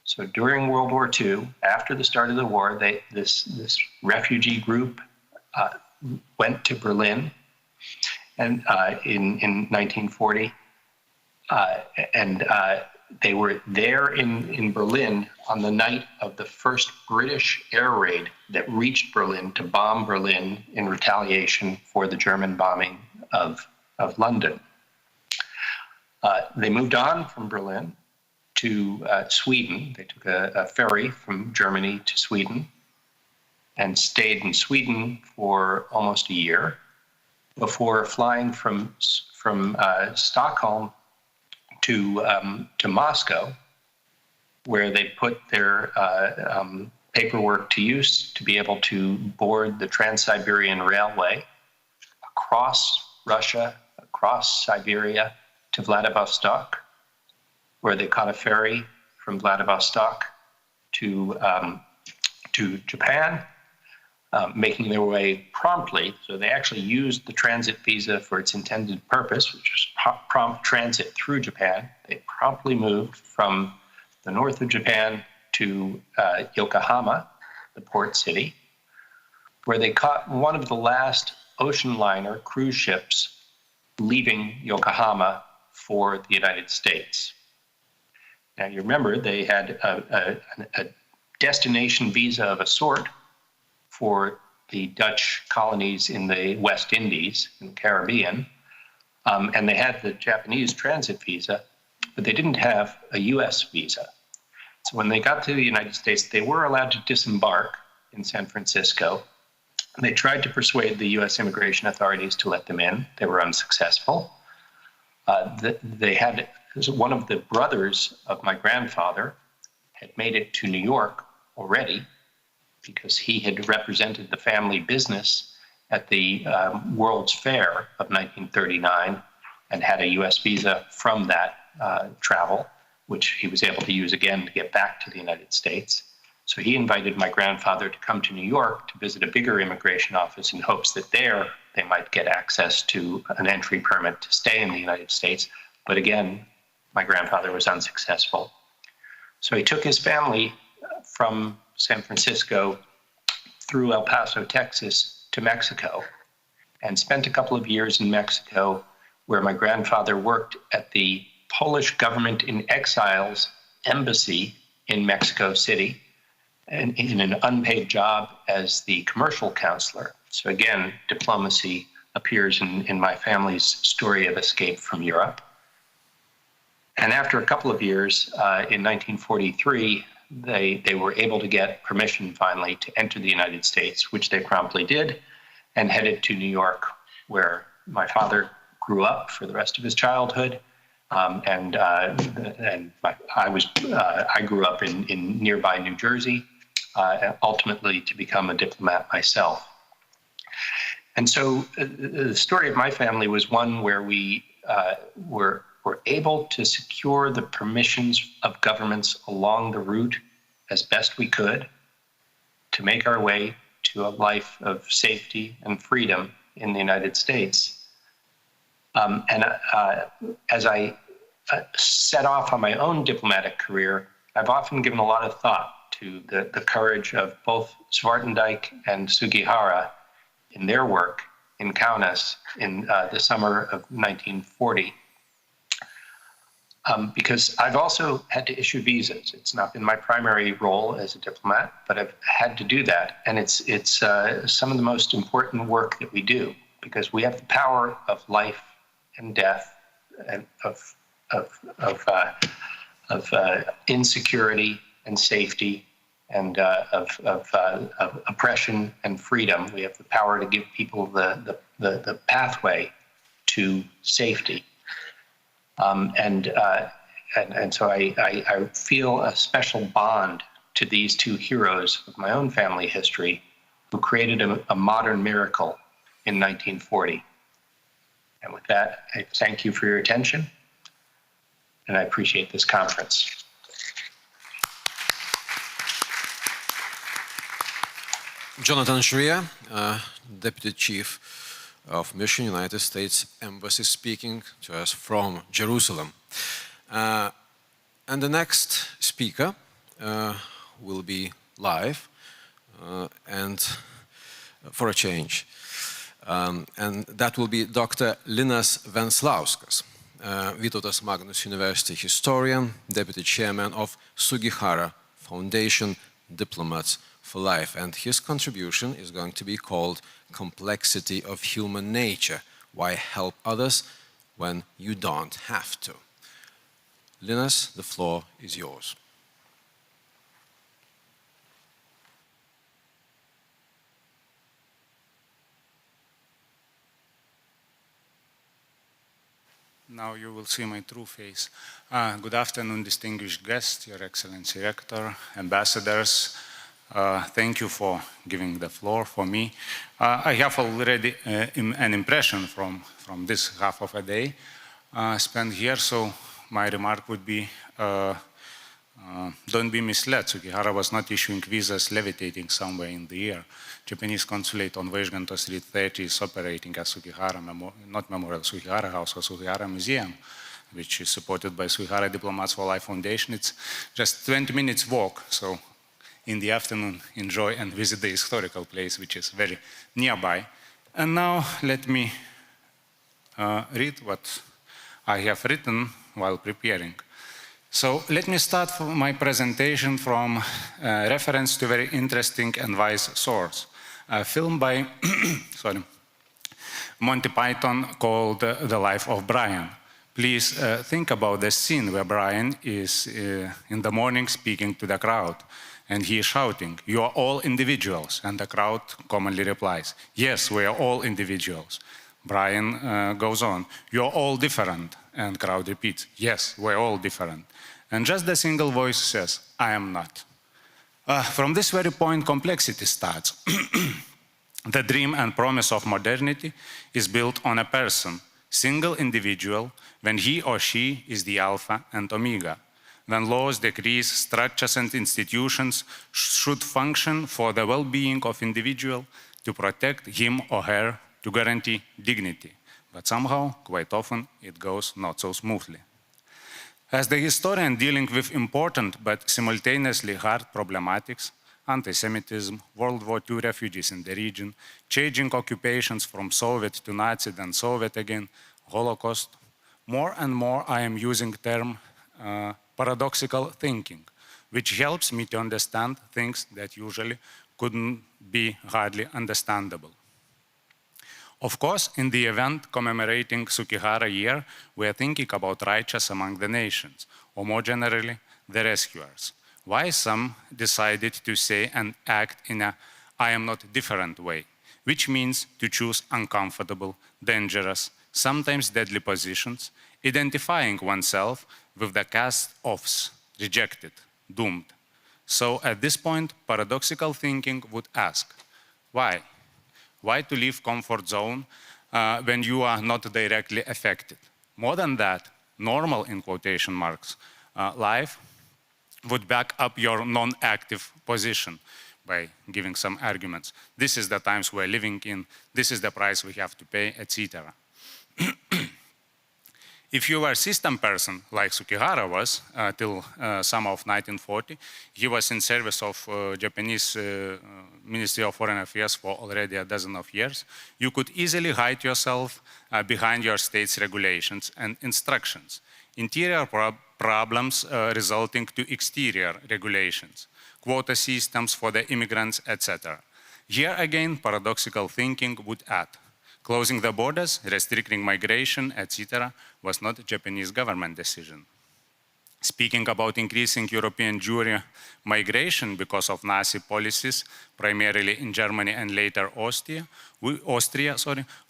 So during World War II, after the start of the war, this refugee group went to Berlin and in 1940, and they were there in Berlin on the night of the first British air raid that reached Berlin to bomb Berlin in retaliation for the German bombing of London. They moved on from Berlin to Sweden. They took a ferry from Germany to Sweden and stayed in Sweden for almost a year before flying from Stockholm to Moscow, where they put their paperwork to use to be able to board the Trans-Siberian Railway across Russia, across Siberia to Vladivostok, where they caught a ferry from Vladivostok to Japan, making their way promptly. So they actually used the transit visa for its intended purpose, which was prompt transit through Japan. They promptly moved from the north of Japan to Yokohama, the port city, where they caught one of the last ocean liner cruise ships leaving Yokohama for the United States. Now you remember they had a destination visa of a sort for the Dutch colonies in the West Indies, in the Caribbean, and they had the Japanese transit visa, but they didn't have a US visa. So when they got to the United States, they were allowed to disembark in San Francisco. They tried to persuade the US immigration authorities to let them in. They were unsuccessful. They had, one of the brothers of my grandfather had made it to New York already because he had represented the family business at the World's Fair of 1939 and had a US visa from that travel, which he was able to use again to get back to the United States. So he invited my grandfather to come to New York to visit a bigger immigration office in hopes that there they might get access to an entry permit to stay in the United States. But again, my grandfather was unsuccessful. So he took his family from San Francisco through El Paso, Texas to Mexico and spent a couple of years in Mexico where my grandfather worked at the Polish government in exile's embassy in Mexico City and in an unpaid job as the commercial counselor. So again, diplomacy appears in my family's story of escape from Europe. And after a couple of years, in 1943, they were able to get permission finally to enter the United States, which they promptly did, and headed to New York, where my father grew up for the rest of his childhood. I grew up in nearby New Jersey, ultimately to become a diplomat myself. And so the story of my family was one where we were able to secure the permissions of governments along the route as best we could to make our way to a life of safety and freedom in the United States. As I set off on my own diplomatic career, I've often given a lot of thought to the courage of both Zwartendijk and Sugihara in their work in Kaunas in the summer of 1940. Because I've also had to issue visas. It's not been my primary role as a diplomat, but I've had to do that. And it's some of the most important work that we do, because we have the power of life and death, and of insecurity and safety, and of oppression and freedom. We have the power to give people the pathway to safety. And so I feel a special bond to these two heroes of my own family history who created a modern miracle in 1940. And with that, I thank you for your attention, and I appreciate this conference. Jonathan Shria, Deputy Chief of Mission, United States Embassy, speaking to us from Jerusalem. And the next speaker will be live and for a change. And that will be Dr. Linas Venslauskas, Vytautas Magnus University historian, Deputy Chairman of Sugihara Foundation, Diplomats for Life. And his contribution is going to be called Complexity of Human Nature, Why Help Others When You Don't Have to. Linas, the floor is yours. Now you will see my true face. Good afternoon, distinguished guests, Your Excellency Rector, ambassadors. Thank you for giving the floor for me. I have already an impression from this half of a day spent here, so my remark would be Don't be misled, Sugihara was not issuing visas levitating somewhere in the air. Japanese consulate on Vaižganto Street 30 is operating as Sugihara, not Memorial Sugihara House or Sugihara Museum, which is supported by Sugihara Diplomats for Life Foundation. It's just 20 minutes walk, so in the afternoon enjoy and visit the historical place, which is very nearby. And now let me read what I have written while preparing. So let me start my presentation from reference to a very interesting and wise source, a film by Monty Python called The Life of Brian. Please think about the scene where Brian is in the morning speaking to the crowd, and he is shouting, "You are all individuals," and the crowd commonly replies, "Yes, we are all individuals." Brian goes on, "You are all different," and crowd repeats, "Yes, we are all different." And just a single voice says, "I am not." From this very point, complexity starts. The dream and promise of modernity is built on a person, single individual, when he or she is the alpha and omega. When laws, decrees, structures and institutions should function for the well-being of individual, to protect him or her, to guarantee dignity. But somehow, quite often, it goes not so smoothly. As the historian dealing with important but simultaneously hard problematics, anti-Semitism, World War II refugees in the region, changing occupations from Soviet to Nazi, then Soviet again, Holocaust, more and more I am using the term paradoxical thinking, which helps me to understand things that usually couldn't be hardly understandable. Of course, in the event commemorating Sugihara year, we are thinking about righteous among the nations, or more generally, the rescuers. Why some decided to say and act in a "I am not different" way, which means to choose uncomfortable, dangerous, sometimes deadly positions, identifying oneself with the cast-offs, rejected, doomed. So at this point, paradoxical thinking would ask, why? Why to leave comfort zone when you are not directly affected? More than that, normal, in quotation marks, life would back up your non-active position by giving some arguments. This is the times we're living in, this is the price we have to pay, etc. If you were a system person, like Sugihara was till summer of 1940, he was in service of Japanese Ministry of Foreign Affairs for already a dozen of years, you could easily hide yourself behind your state's regulations and instructions. Interior problems resulting to exterior regulations, quota systems for the immigrants, etc. Here again, paradoxical thinking would add. Closing the borders, restricting migration, etc. was not a Japanese government decision. Speaking about increasing European Jewry migration because of Nazi policies, primarily in Germany and later Austria,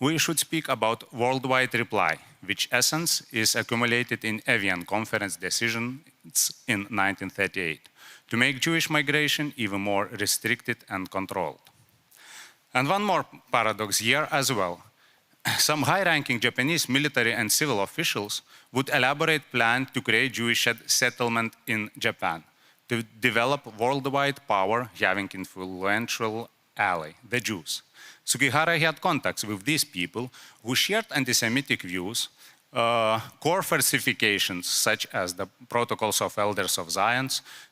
we should speak about worldwide reply, which essence is accumulated in Evian Conference decisions in 1938, to make Jewish migration even more restricted and controlled. And one more paradox here as well. Some high-ranking Japanese military and civil officials would elaborate plans to create Jewish settlement in Japan, to develop worldwide power having influential ally, the Jews. Sugihara had contacts with these people who shared anti-Semitic views, core falsifications such as the Protocols of Elders of Zion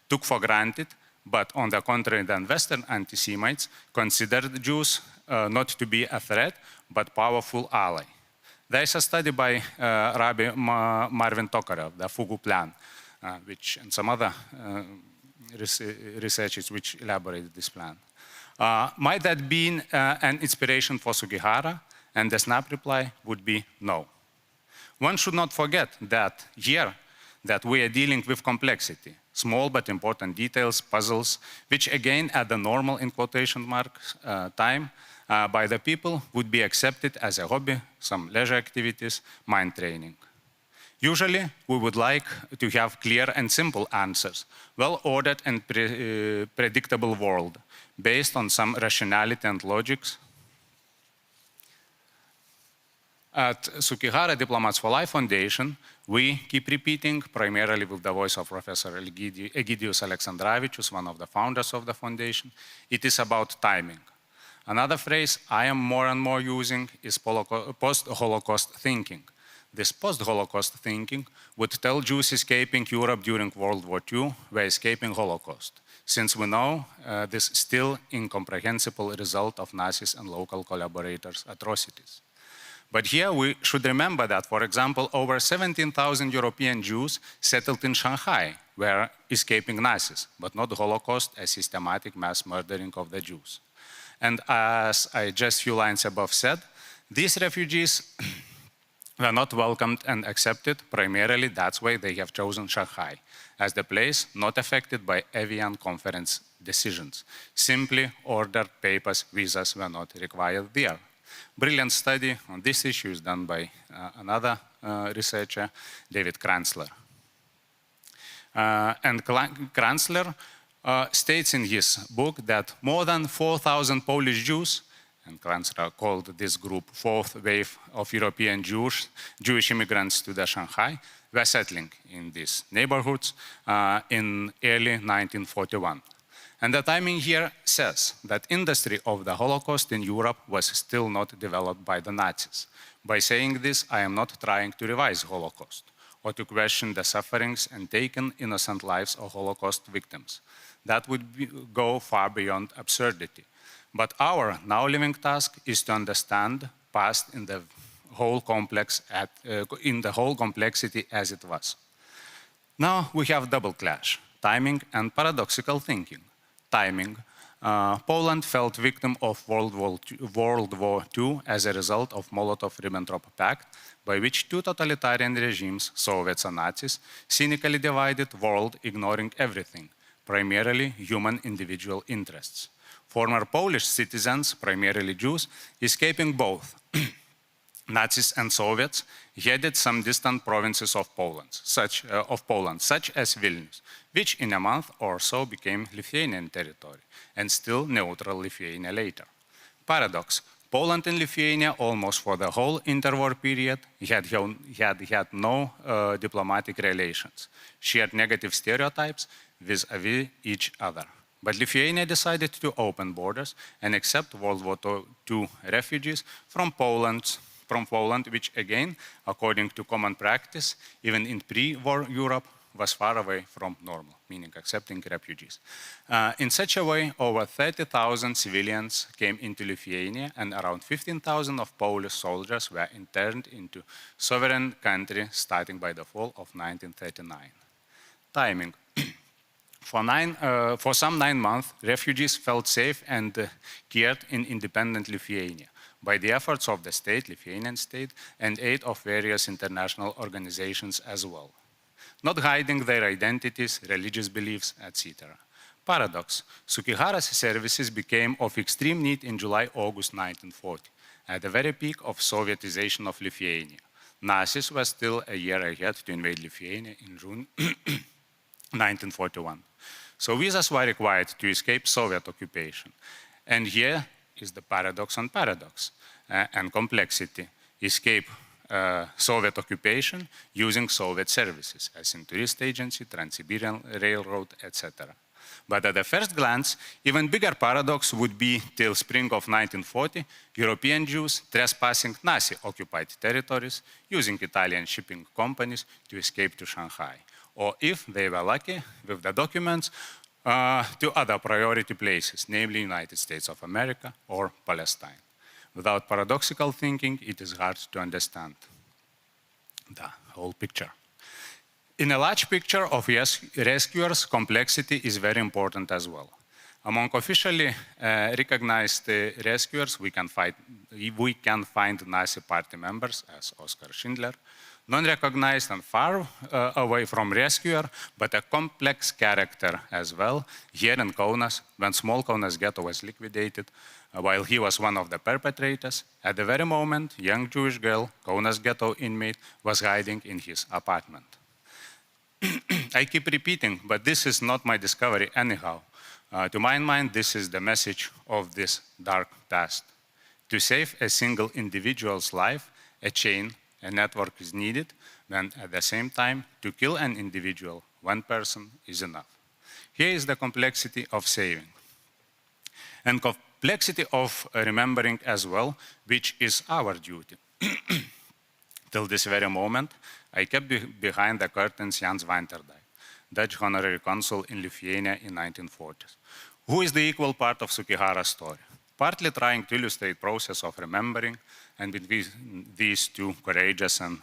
took for granted, but on the contrary than Western anti-Semites considered Jews not to be a threat, but powerful ally. There is a study by Rabbi Marvin Tokarev, the Fugu Plan, and some other researchers which elaborated this plan. Might that be an inspiration for Sugihara? And the snap reply would be no. One should not forget that here, that we are dealing with complexity, small but important details, puzzles, which again at the normal, in quotation marks, time, by the people would be accepted as a hobby, some leisure activities, mind training. Usually, we would like to have clear and simple answers, well-ordered and predictable world, based on some rationality and logics. At Sugihara Diplomats for Life Foundation, we keep repeating, primarily with the voice of Professor Egidius Alexandravičius, one of the founders of the foundation, it is about timing. Another phrase I am more and more using is post-Holocaust thinking. This post-Holocaust thinking would tell Jews escaping Europe during World War II were escaping Holocaust, since we know this still incomprehensible result of Nazis and local collaborators' atrocities. But here we should remember that, for example, over 17,000 European Jews settled in Shanghai were escaping Nazis, but not the Holocaust, a systematic mass murdering of the Jews. And as I just a few lines above said, these refugees were not welcomed and accepted. Primarily, that's why they have chosen Shanghai as the place not affected by Evian conference decisions. Simply ordered papers, visas were not required there. Brilliant study on this issue is done by another researcher, David Kranzler. And Kranzler states in his book that more than 4,000 Polish Jews, and Kranzler called this group fourth wave of European Jewish immigrants to the Shanghai, were settling in these neighborhoods in early 1941. And the timing here says that industry of the Holocaust in Europe was still not developed by the Nazis. By saying this, I am not trying to revise Holocaust or to question the sufferings and taken innocent lives of Holocaust victims. That would go far beyond absurdity. But our now living task is to understand past in the whole complexity as it was. Now we have double clash, timing and paradoxical thinking. Timing. Poland fell victim of World War II as a result of Molotov-Ribbentrop Pact, by which two totalitarian regimes, Soviets and Nazis, cynically divided the world, ignoring everything, primarily human individual interests. Former Polish citizens, primarily Jews, escaping both Nazis and Soviets, headed some distant provinces of Poland, such as Vilnius, which in a month or so became Lithuanian territory, and still neutral Lithuania later. Paradox, Poland and Lithuania, almost for the whole interwar period, had no diplomatic relations, shared negative stereotypes vis-à-vis each other. But Lithuania decided to open borders and accept World War II refugees from Poland, which again, according to common practice, even in pre-war Europe, was far away from normal, meaning accepting refugees. In such a way, over 30,000 civilians came into Lithuania, and around 15,000 of Polish soldiers were interned into sovereign country starting by the fall of 1939. Timing. For some 9 months, refugees felt safe and cared in independent Lithuania by the efforts of the state, Lithuanian state, and aid of various international organizations as well, not hiding their identities, religious beliefs, etc. Paradox, Sugihara's services became of extreme need in July-August 1940, at the very peak of Sovietization of Lithuania. Nazis were still a year ahead to invade Lithuania in June 1941. So visas were required to escape Soviet occupation. And here is the paradox on paradox and complexity. Escape Soviet occupation using Soviet services, as in tourist agency, Trans-Siberian Railroad, etc. But at the first glance, even bigger paradox would be till spring of 1940, European Jews trespassing Nazi-occupied territories using Italian shipping companies to escape to Shanghai, or if they were lucky with the documents, to other priority places, namely United States of America or Palestine. Without paradoxical thinking, it is hard to understand the whole picture. In a large picture of rescuers, complexity is very important as well. Among officially recognized rescuers, we can find Nazi party members as Oskar Schindler, non-recognized and far away from rescuer, but a complex character as well. Here in Kaunas, when small Kaunas ghetto was liquidated, while he was one of the perpetrators, at the very moment, young Jewish girl, Kaunas ghetto inmate, was hiding in his apartment. I keep repeating, but this is not my discovery anyhow. To my mind, this is the message of this dark past. To save a single individual's life, a chain, a network is needed, then at the same time, to kill an individual, one person is enough. Here is the complexity of saving. And complexity of remembering as well, which is our duty. Till this very moment, I kept behind the curtains Jans Winterdijk, Dutch honorary consul in Lithuania in 1940s, who is the equal part of Sugihara's story, partly trying to illustrate process of remembering, and between these two courageous and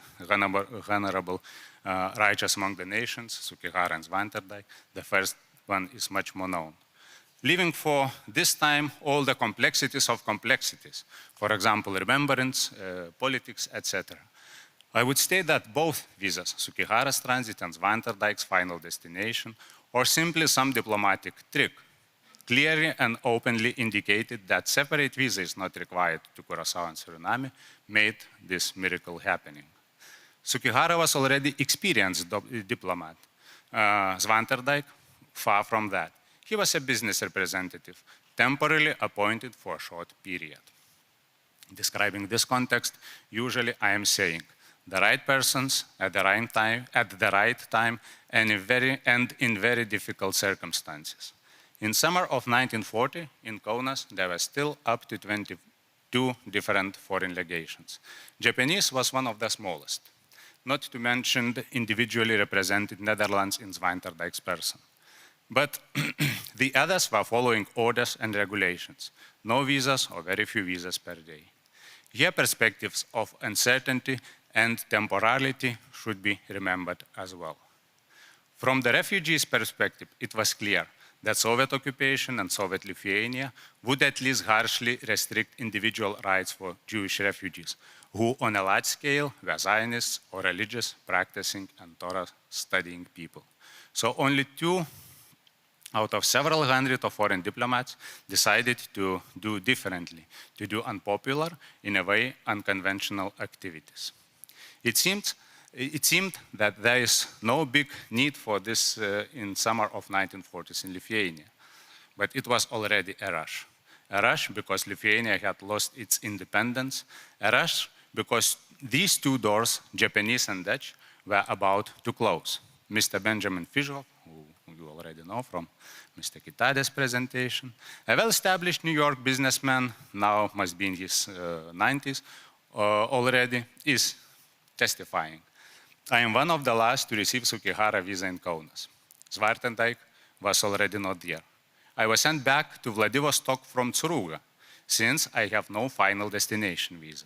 honorable righteous among the nations, Sugihara and Winterdijk, the first one is much more known. Leaving for this time all the complexities of complexities, for example, remembrance, politics, etc. I would state that both visas, Sugihara's transit and Winterdijk's final destination, or simply some diplomatic trick, clearly and openly indicated that separate visa is not required to Curaçao and Suriname, made this miracle happening. Sugihara was already experienced diplomat. Winterdijk, far from that. He was a business representative, temporarily appointed for a short period. Describing this context, usually I am saying the right persons at the right time, and in very difficult circumstances. In summer of 1940, in Kaunas, there were still up to 22 different foreign legations. Japanese was one of the smallest, not to mention the individually represented Netherlands in Winterdijk's person. But the others were following orders and regulations, no visas or very few visas per day. Here perspectives of uncertainty and temporality should be remembered as well. From the refugees' perspective, it was clear that Soviet occupation and Soviet Lithuania would at least harshly restrict individual rights for Jewish refugees, who on a large scale were Zionists or religious, practicing and Torah studying people. So only 2 out of several hundred of foreign diplomats decided to do differently, to do unpopular, in a way, unconventional activities. It seemed that there is no big need for this in summer of 1940s in Lithuania, but it was already a rush. A rush because Lithuania had lost its independence, a rush because these 2 doors, Japanese and Dutch, were about to close. Mr. Benjamin Fischhoff, who you already know from Mr. Kitade's presentation, a well-established New York businessman, now must be in his 90s already, is testifying. I am one of the last to receive Sugihara visa in Kaunas. Winterdijk was already not there. I was sent back to Vladivostok from Tsuruga, since I have no final destination visa.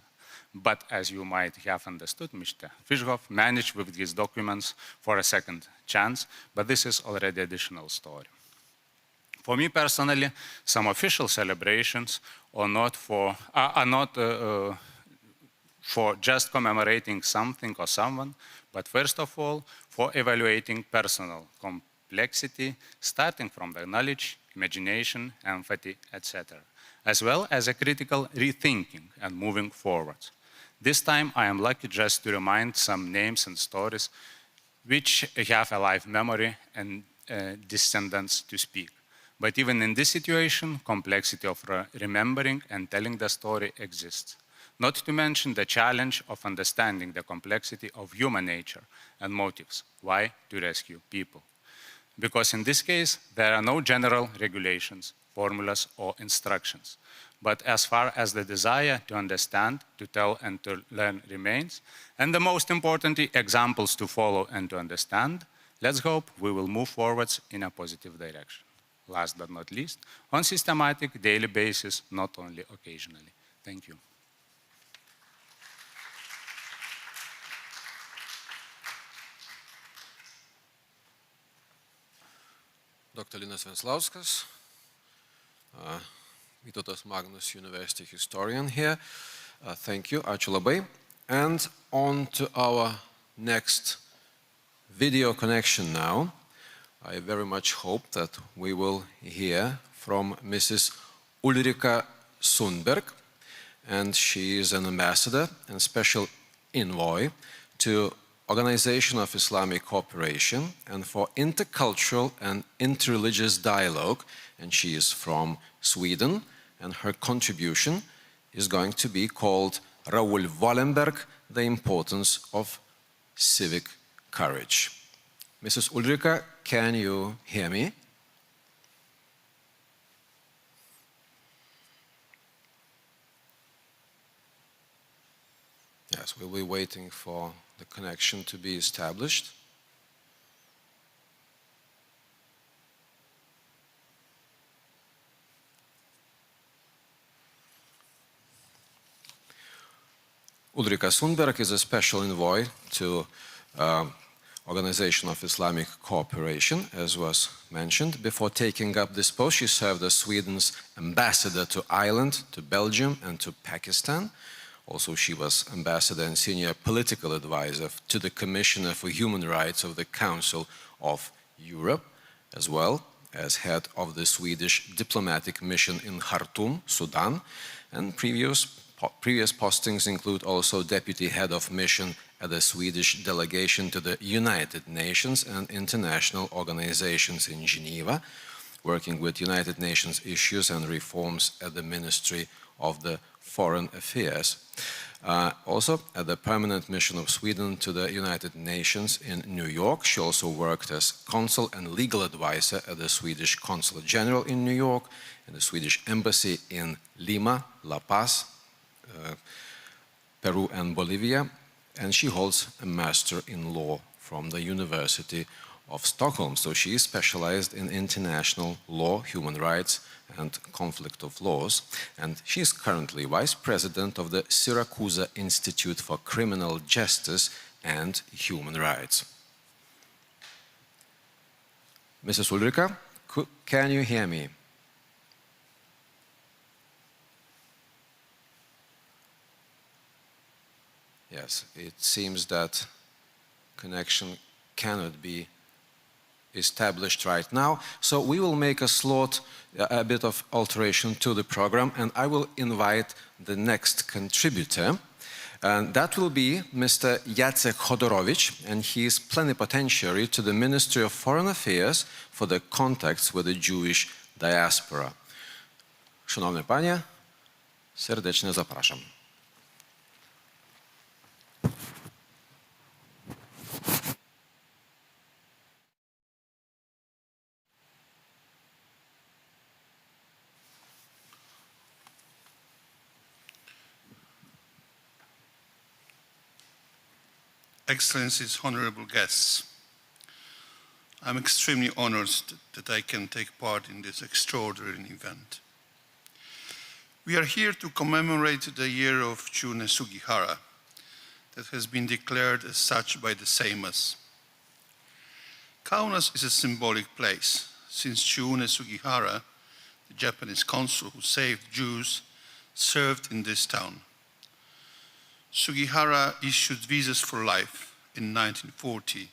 But as you might have understood, Mr. Fischhoff managed with these documents for a second chance, but this is already additional story. For me personally, some official celebrations are not for just commemorating something or someone, but first of all, for evaluating personal complexity, starting from the knowledge, imagination, empathy, etc., as well as a critical rethinking and moving forward. This time, I am lucky just to remind some names and stories which have a live memory and descendants to speak. But even in this situation, complexity of remembering and telling the story exists. Not to mention the challenge of understanding the complexity of human nature and motives, why to rescue people. Because in this case, there are no general regulations, formulas, or instructions. But as far as the desire to understand, to tell, and to learn remains, and the most importantly, examples to follow and to understand, let's hope we will move forwards in a positive direction. Last but not least, on systematic, daily basis, not only occasionally. Thank you. Dr. Linas Venslauskas, Vytautas Magnus University historian here. Thank you, ačiū labai. And on to our next video connection now. I very much hope that we will hear from Mrs. Ulrika Sundberg, and she is an ambassador and special envoy to Organization of Islamic Cooperation and for Intercultural and Interreligious Dialogue, and she is from Sweden, and her contribution is going to be called Raoul Wallenberg, the importance of civic courage. Mrs. Ulrika, can you hear me? Yes, we'll be waiting for the connection to be established. Ulrika Sundberg is a special envoy to Organization of Islamic Cooperation, as was mentioned. Before taking up this post, she served as Sweden's ambassador to Ireland, to Belgium, and to Pakistan. Also, she was ambassador and senior political advisor to the Commissioner for Human Rights of the Council of Europe, as well as head of the Swedish diplomatic mission in Khartoum, Sudan, and previous postings include also deputy head of mission at the Swedish delegation to the United Nations and international organizations in Geneva, working with United Nations issues and reforms at the Ministry of the Foreign Affairs. Also, at the permanent mission of Sweden to the United Nations in New York, she also worked as consul and legal advisor at the Swedish Consulate General in New York and the Swedish Embassy in Lima, La Paz, Peru and Bolivia, and she holds a Master in Law from the University of Stockholm. So she is specialized in international law, human rights, and conflict of laws. And she is currently Vice President of the Syracuse Institute for Criminal Justice and Human Rights. Mrs. Ulrika, can you hear me? Yes, it seems that connection cannot be established right now. So we will make a bit of alteration to the program, and I will invite the next contributor. And that will be Mr. Jacek Chodorowicz, and he is plenipotentiary to the Ministry of Foreign Affairs for the contacts with the Jewish diaspora. Szanowny Panie, serdecznie zapraszam. Excellencies, honorable guests, I'm extremely honored that I can take part in this extraordinary event. We are here to commemorate the year of Chiune Sugihara that has been declared as such by the Seimas. Kaunas is a symbolic place, since Chiune Sugihara, the Japanese consul who saved Jews, served in this town. Sugihara issued visas for life in 1940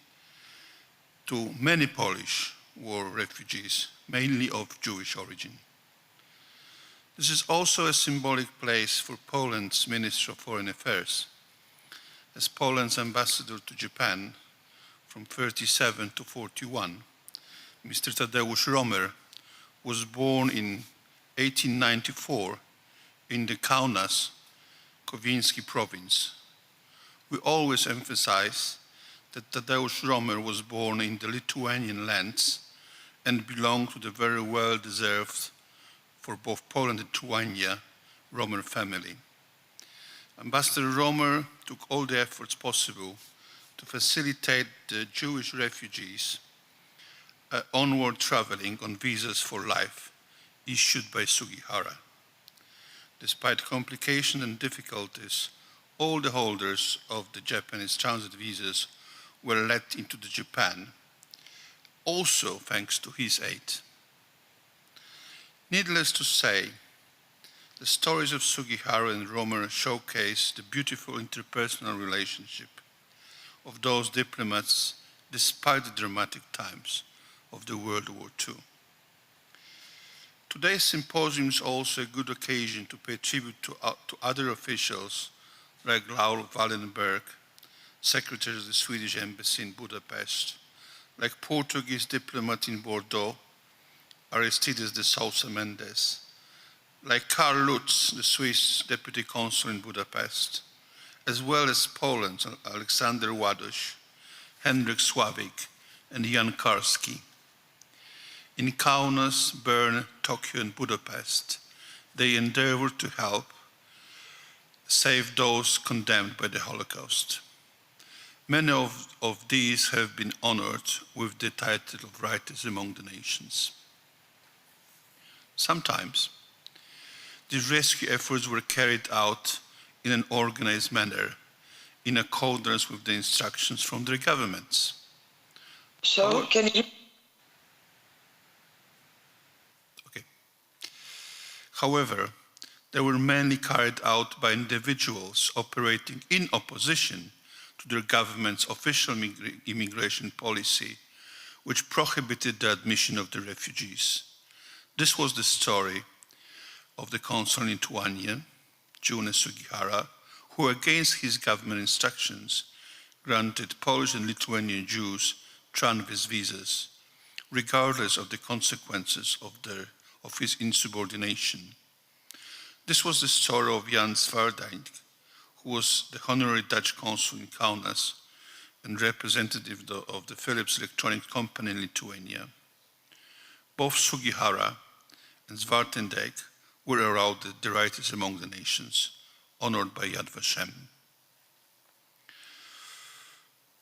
to many Polish war refugees, mainly of Jewish origin. This is also a symbolic place for Poland's Minister of Foreign Affairs, as Poland's ambassador to Japan from 1937 to 1941, Mr. Tadeusz Romer, was born in 1894 in the Kaunas, Kowinski province. We always emphasize that Tadeusz Romer was born in the Lithuanian lands and belonged to the very well-deserved, for both Poland and Lithuania, Romer family. Ambassador Romer took all the efforts possible to facilitate the Jewish refugees onward traveling on visas for life issued by Sugihara. Despite complications and difficulties, all the holders of the Japanese transit visas were let into Japan, also thanks to his aid. Needless to say, the stories of Sugihara and Romer showcase the beautiful interpersonal relationship of those diplomats despite the dramatic times of the World War II. Today's symposium is also a good occasion to pay tribute to other officials like Raoul Wallenberg, Secretary of the Swedish Embassy in Budapest, like Portuguese diplomat in Bordeaux, Aristides de Sousa Mendes, like Karl Lutz, the Swiss Deputy Consul in Budapest, as well as Poland's Aleksander Ładoś, Henryk Sławik, and Jan Karski. In Kaunas, Bern, Tokyo, and Budapest, they endeavored to help save those condemned by the Holocaust. Many of these have been honored with the title of Writers Among the Nations. Sometimes, these rescue efforts were carried out in an organized manner, in accordance with the instructions from their governments. So, can you... Okay. However, they were mainly carried out by individuals operating in opposition to their government's official immigration policy, which prohibited the admission of the refugees. This was the story of the Consul in Lithuania, Chiune Sugihara, who, against his government instructions, granted Polish and Lithuanian Jews transit visas, regardless of the consequences of his insubordination. This was the story of Jan Zwaardijk, who was the honorary Dutch consul in Kaunas and representative of the Philips Electronic Company in Lithuania. Both Sugihara and Zwaardijk were awarded the Writers Among the Nations, honored by Yad Vashem.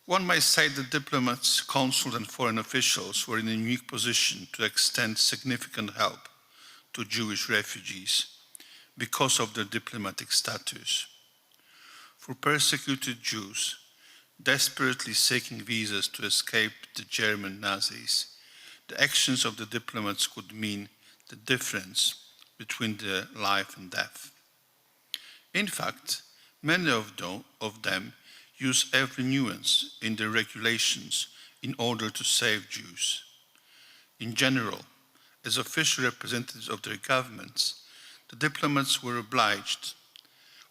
One might say that diplomats, consuls, and foreign officials were in a unique position to extend significant help to Jewish refugees because of their diplomatic status. For persecuted Jews desperately seeking visas to escape the German Nazis, the actions of the diplomats could mean the difference between their life and death. In fact, many of them use every nuance in their regulations in order to save Jews. In general, as official representatives of their governments, the diplomats were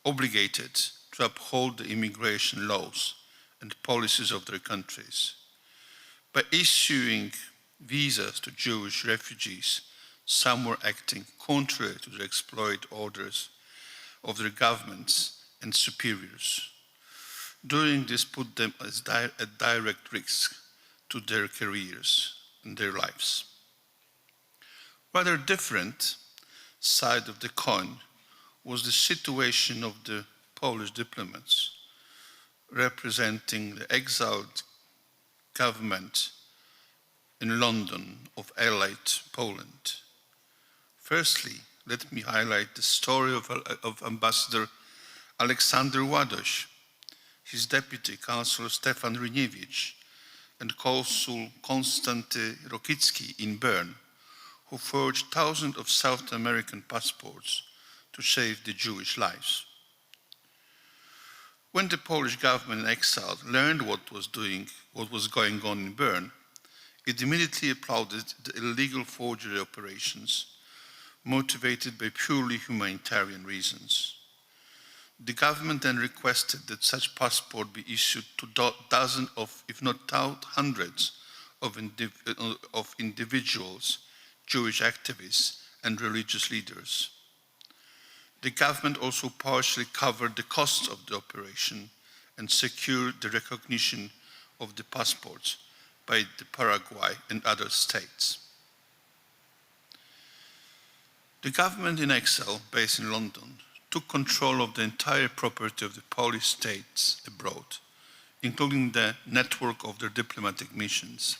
obligated to uphold the immigration laws and policies of their countries. By issuing visas to Jewish refugees, some were acting contrary to the explicit orders of their governments and superiors. Doing this put them at direct risk to their careers and their lives. Rather different side of the coin was the situation of the Polish diplomats representing the exiled government in London of Allied Poland. Firstly, let me highlight the story of Ambassador Aleksander Ładoś, his deputy, Consul Stefan Ryniewicz, and Consul Konstanty Rokicki in Bern, who forged thousands of South American passports to save the Jewish lives. When the Polish government in exile learned what was going on in Bern, it immediately applauded the illegal forgery operations motivated by purely humanitarian reasons. The government then requested that such passport be issued to dozens of, if not hundreds, of individuals, Jewish activists, and religious leaders. The government also partially covered the costs of the operation and secured the recognition of the passports by the Paraguay and other states. The government in exile, based in London, took control of the entire property of the Polish states abroad, including the network of their diplomatic missions.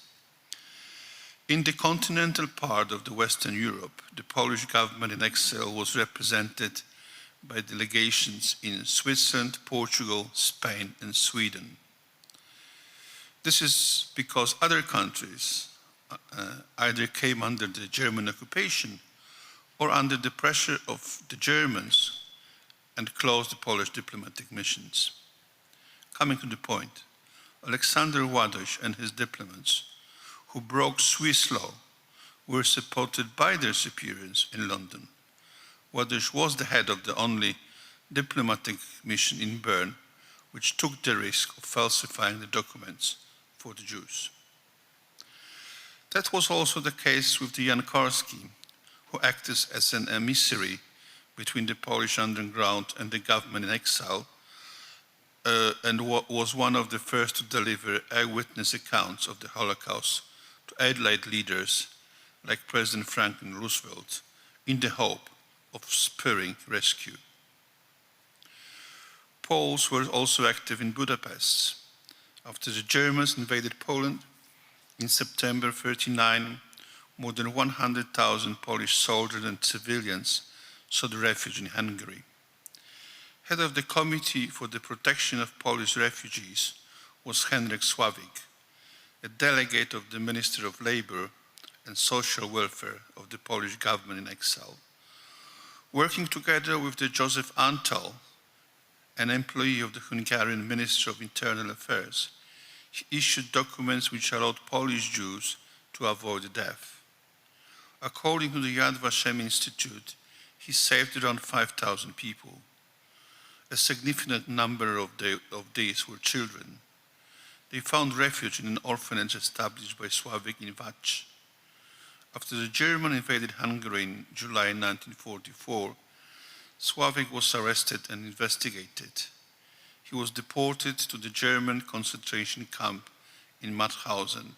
In the continental part of the Western Europe, the Polish government in exile was represented by delegations in Switzerland, Portugal, Spain, and Sweden. This is because other countries either came under the German occupation or under the pressure of the Germans and closed the Polish diplomatic missions. Coming to the point, Aleksander Ładoś and his diplomats, who broke Swiss law, were supported by their superiors in London. Ładoś was the head of the only diplomatic mission in Bern, which took the risk of falsifying the documents for the Jews. That was also the case with the Jan Karski, who acted as an emissary between the Polish underground and the government in exile, and was one of the first to deliver eyewitness accounts of the Holocaust to Allied leaders like President Franklin Roosevelt in the hope of spurring rescue. Poles were also active in Budapest. After the Germans invaded Poland in September 1939, more than 100,000 Polish soldiers and civilians sought refuge in Hungary. Head of the Committee for the Protection of Polish Refugees was Henryk Sławik, a delegate of the Minister of Labor and Social Welfare of the Polish government in exile. Working together with the Joseph Antal, an employee of the Hungarian Ministry of Internal Affairs, he issued documents which allowed Polish Jews to avoid death. According to the Yad Vashem Institute, he saved around 5,000 people. A significant number of these were children. They found refuge in an orphanage established by Sławik in Vach. After the Germans invaded Hungary in July 1944, Sławik was arrested and investigated. He was deported to the German concentration camp in Mauthausen.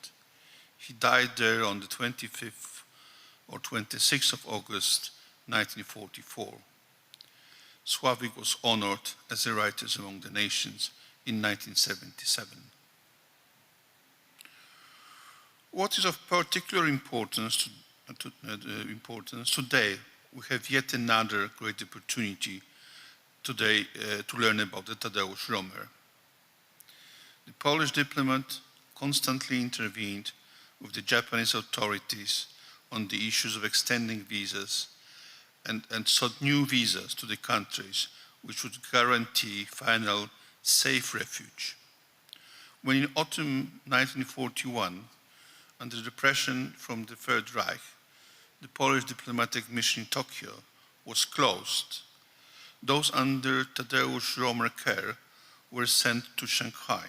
He died there on the 25th or 26th of August 1944. Sławik was honored as a writer among the nations in 1977. What is of particular importance today, we have yet another great opportunity today to learn about the Tadeusz Romer. The Polish diplomat constantly intervened with the Japanese authorities on the issues of extending visas and sought new visas to the countries which would guarantee final safe refuge. When in autumn 1941, under the pressure from the Third Reich, the Polish diplomatic mission in Tokyo was closed, those under Tadeusz Romer care were sent to Shanghai.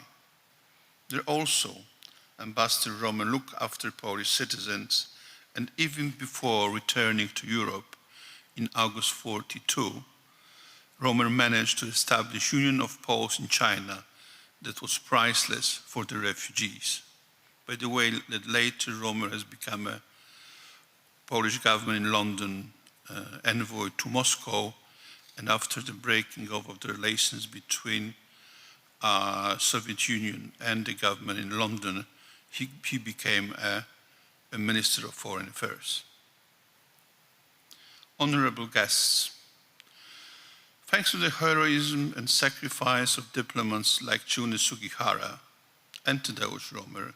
There also, Ambassador Romer looked after Polish citizens, and even before returning to Europe in August 1942, Romer managed to establish a Union of Poles in China that was priceless for the refugees. By the way, that later Romer has become a Polish government in London envoy to Moscow, and after the breaking of the relations between Soviet Union and the government in London, he became a Minister of Foreign Affairs. Honorable guests, thanks to the heroism and sacrifice of diplomats like Chiune Sugihara and Tadeusz Romer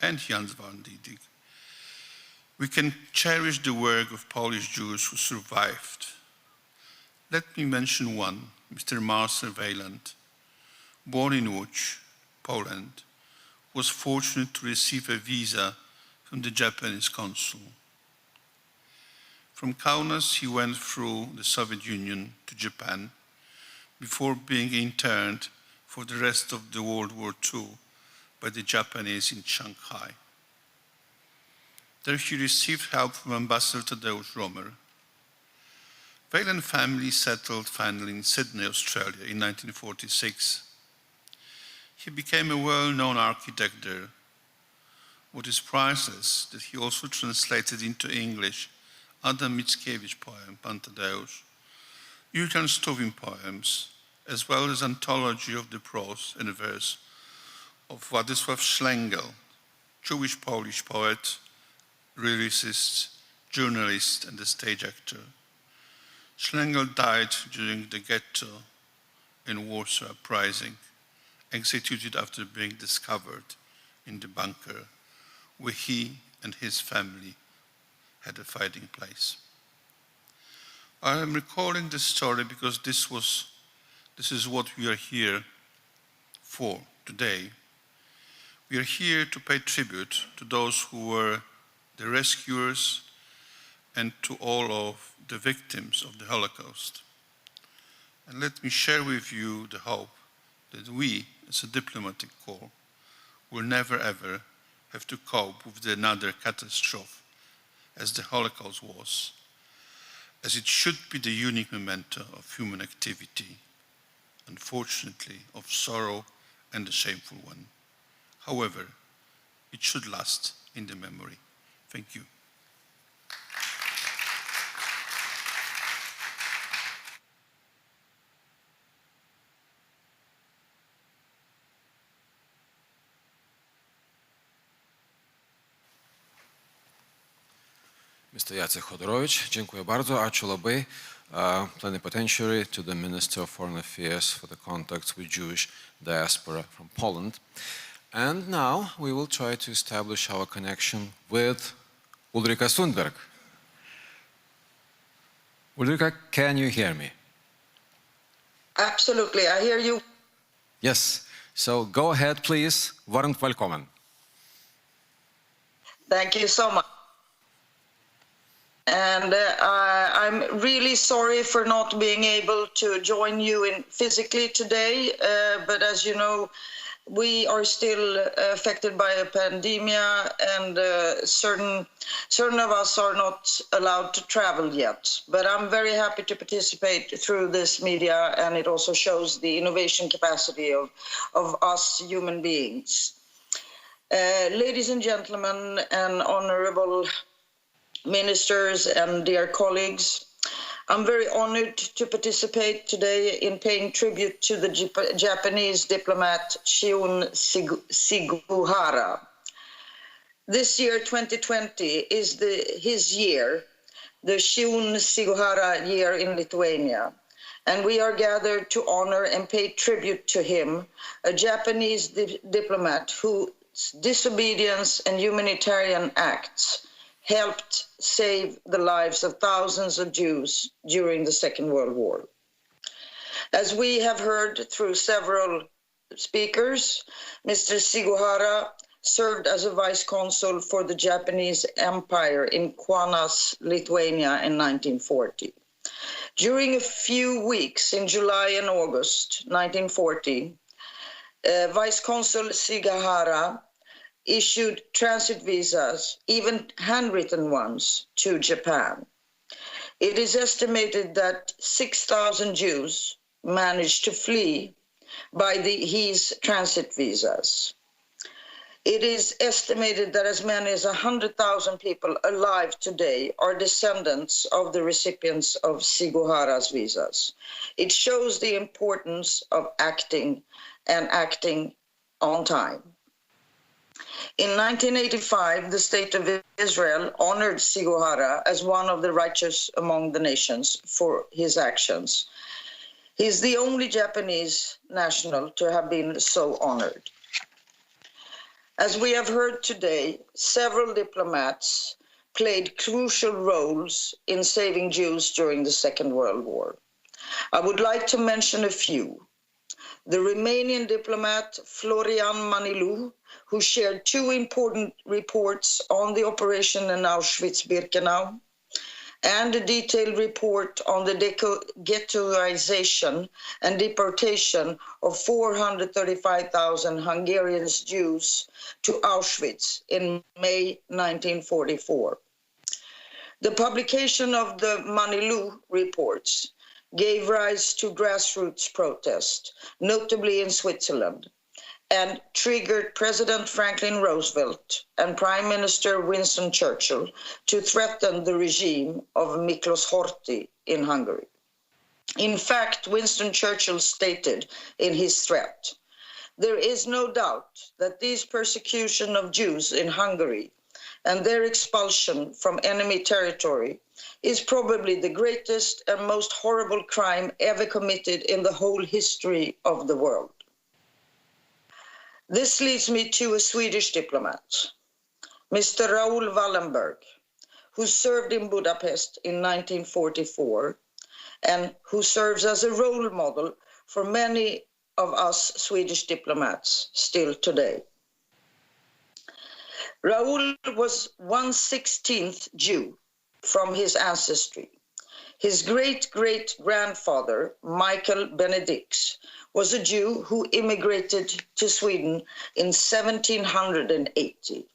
and Jan van Diedig, we can cherish the work of Polish Jews who survived. Let me mention one, Mr. Marcel Weyland, born in Łódź, Poland, was fortunate to receive a visa from the Japanese consul. From Kaunas, he went through the Soviet Union to Japan before being interned for the rest of the World War II by the Japanese in Shanghai. There he received help from Ambassador Tadeusz Romer. Weyland family settled finally in Sydney, Australia in 1946. He became a well-known architect there. What is priceless that he also translated into English Adam Mickiewicz poem, Pan Tadeusz, Julian Stowin poems, as well as anthology of the prose and verse of Władysław Szlengel, Jewish-Polish poet, lyricist, journalist, and a stage actor. Szlengel died during the ghetto in Warsaw Uprising, executed after being discovered in the bunker where he and his family had a fighting place. I am recalling this story because this is what we are here for today. We are here to pay tribute to those who were the rescuers and to all of the victims of the Holocaust. And let me share with you the hope that we, as a diplomatic corps, will never ever have to cope with another catastrophe as the Holocaust was, as it should be the unique memento of human activity unfortunately, of sorrow and a shameful one. However, it should last in the memory. Thank you. Mr. Jacek Chodorowicz, dziękuję bardzo. Ačiū labai, plenipotentiary to the Minister of Foreign Affairs for the contacts with Jewish diaspora from Poland. And now we will try to establish our connection with Ulrika Sundberg. Ulrika, can you hear me? Absolutely, I hear you. Yes, so go ahead, please. Varmt välkommen. Thank you so much. And I'm really sorry for not being able to join you physically today, but as you know, we are still affected by a pandemic, and certain of us are not allowed to travel yet. But I'm very happy to participate through this media, and it also shows the innovation capacity of us human beings. Ladies and gentlemen, and honorable ministers and dear colleagues, I'm very honored to participate today in paying tribute to the Japanese diplomat Chiune Sugihara. This year, 2020, is his year, the Chiune Sugihara year in Lithuania. And we are gathered to honor and pay tribute to him, a Japanese diplomat whose disobedience and humanitarian acts helped save the lives of thousands of Jews during the Second World War. As we have heard through several speakers, Mr. Sugihara served as a vice consul for the Japanese Empire in Kaunas, Lithuania in 1940. During a few weeks in July and August 1940, Vice Consul Sugihara issued transit visas, even handwritten ones, to Japan. It is estimated that 6,000 Jews managed to flee by his transit visas. It is estimated that as many as 100,000 people alive today are descendants of the recipients of Sugihara's visas. It shows the importance of acting on time. In 1985, the State of Israel honored Sugihara as one of the righteous among the nations for his actions. He is the only Japanese national to have been so honored. As we have heard today, several diplomats played crucial roles in saving Jews during the Second World War. I would like to mention a few. The Romanian diplomat Florian Manilu, who shared two important reports on the operation in Auschwitz-Birkenau, and a detailed report on the ghettoization and deportation of 435,000 Hungarian Jews to Auschwitz in May 1944. The publication of the Manilu reports gave rise to grassroots protest, notably in Switzerland, and triggered President Franklin Roosevelt and Prime Minister Winston Churchill to threaten the regime of Miklos Horthy in Hungary. In fact, Winston Churchill stated in his threat, "There is no doubt that these persecution of Jews in Hungary and their expulsion from enemy territory is probably the greatest and most horrible crime ever committed in the whole history of the world." This leads me to a Swedish diplomat, Mr. Raoul Wallenberg, who served in Budapest in 1944 and who serves as a role model for many of us Swedish diplomats still today. Raoul was 1/16th Jew from his ancestry. His great-great-grandfather, Michael Benedicts, was a Jew who immigrated to Sweden in 1780.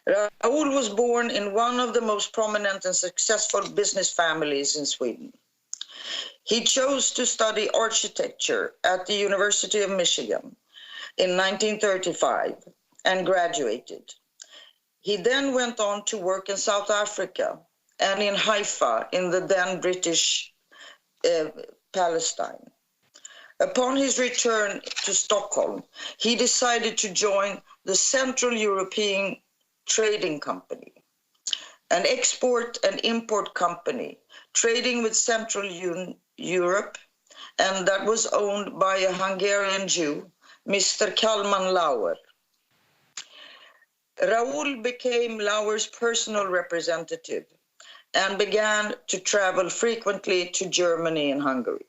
Raoul was born in one of the most prominent and successful business families in Sweden. He chose to study architecture at the University of Michigan in 1935 and graduated. He then went on to work in South Africa and in Haifa in the then British Palestine. Upon his return to Stockholm, he decided to join the Central European Trading Company, an export and import company trading with Central Europe, and that was owned by a Hungarian Jew, Mr. Kalman Lauer. Raoul became Lauer's personal representative and began to travel frequently to Germany and Hungary.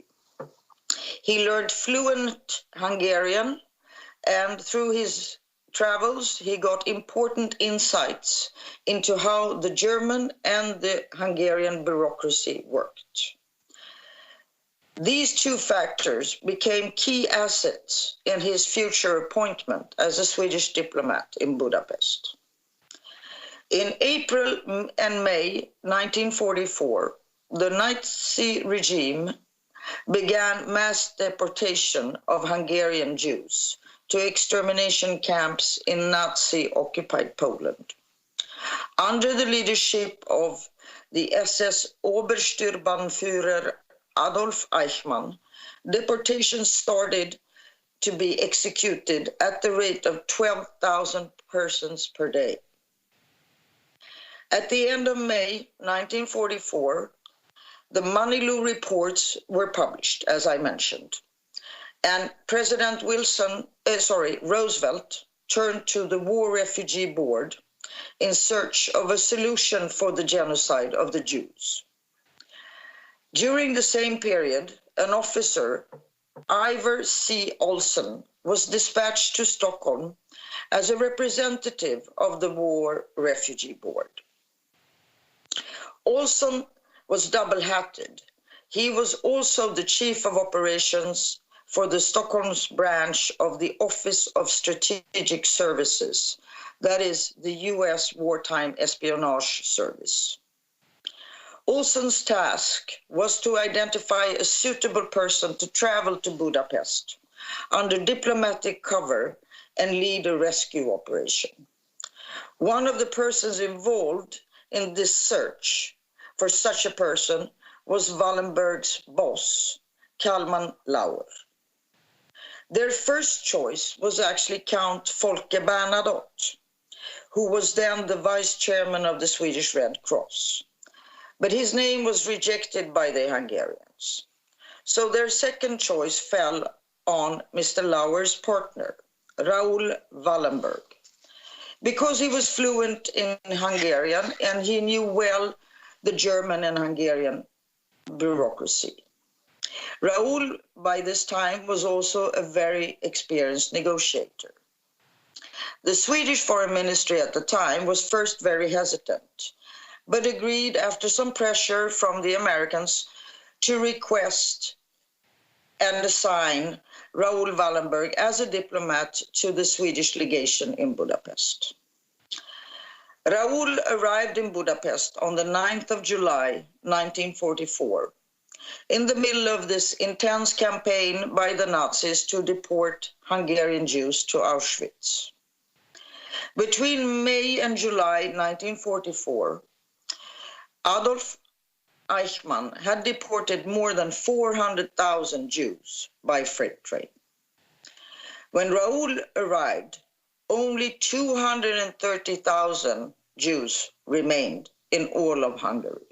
He learned fluent Hungarian, and through his travels, he got important insights into how the German and the Hungarian bureaucracy worked. These two factors became key assets in his future appointment as a Swedish diplomat in Budapest. In April and May 1944, the Nazi regime began mass deportation of Hungarian Jews to extermination camps in Nazi-occupied Poland. Under the leadership of the SS Obersturmbannführer Adolf Eichmann, deportations started to be executed at the rate of 12,000 persons per day. At the end of May 1944, the Manilow reports were published, as I mentioned, and President Roosevelt turned to the War Refugee Board in search of a solution for the genocide of the Jews. During the same period, an officer, Ivar C. Olsen, was dispatched to Stockholm as a representative of the War Refugee Board. Olsen was double-hatted. He was also the chief of operations for the Stockholm's branch of the Office of Strategic Services, that is the US Wartime Espionage Service. Olsen's task was to identify a suitable person to travel to Budapest under diplomatic cover and lead a rescue operation. One of the persons involved in this search for such a person was Wallenberg's boss, Kalman Lauer. Their first choice was actually Count Folke Bernadotte, who was then the vice chairman of the Swedish Red Cross. But his name was rejected by the Hungarians. So their second choice fell on Mr. Lauer's partner, Raoul Wallenberg, because he was fluent in Hungarian and he knew well the German and Hungarian bureaucracy. Raoul, by this time, was also a very experienced negotiator. The Swedish Foreign Ministry at the time was first very hesitant, but agreed after some pressure from the Americans to request and assign Raoul Wallenberg as a diplomat to the Swedish legation in Budapest. Raoul arrived in Budapest on the 9th of July, 1944, in the middle of this intense campaign by the Nazis to deport Hungarian Jews to Auschwitz. Between May and July 1944, Adolf Eichmann had deported more than 400,000 Jews by freight train. When Raoul arrived, only 230,000 Jews remained in all of Hungary.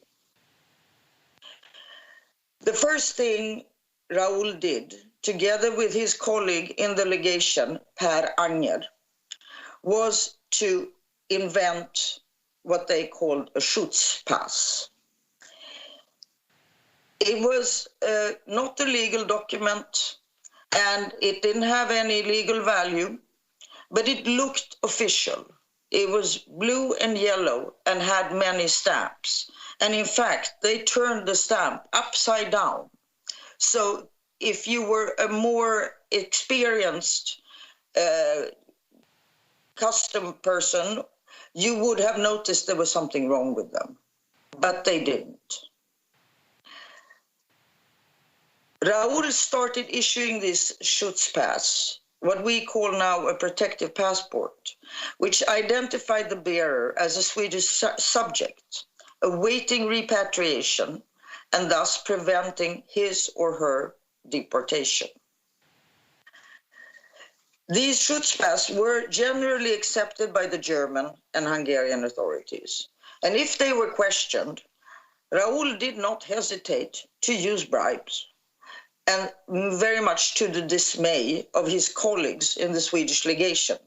The first thing Raoul did, together with his colleague in the legation, Per Anger, was to invent what they called a Schutzpass. It was not a legal document, and it didn't have any legal value, but it looked official. It was blue and yellow and had many stamps. And in fact, they turned the stamp upside down. So if you were a more experienced custom person, you would have noticed there was something wrong with them, but they didn't. Raoul started issuing this Schutzpass, what we call now a protective passport, which identified the bearer as a Swedish subject, awaiting repatriation, and thus preventing his or her deportation. These Schutzpass were generally accepted by the German and Hungarian authorities, and if they were questioned, Raoul did not hesitate to use bribes, and very much to the dismay of his colleagues in the Swedish legation.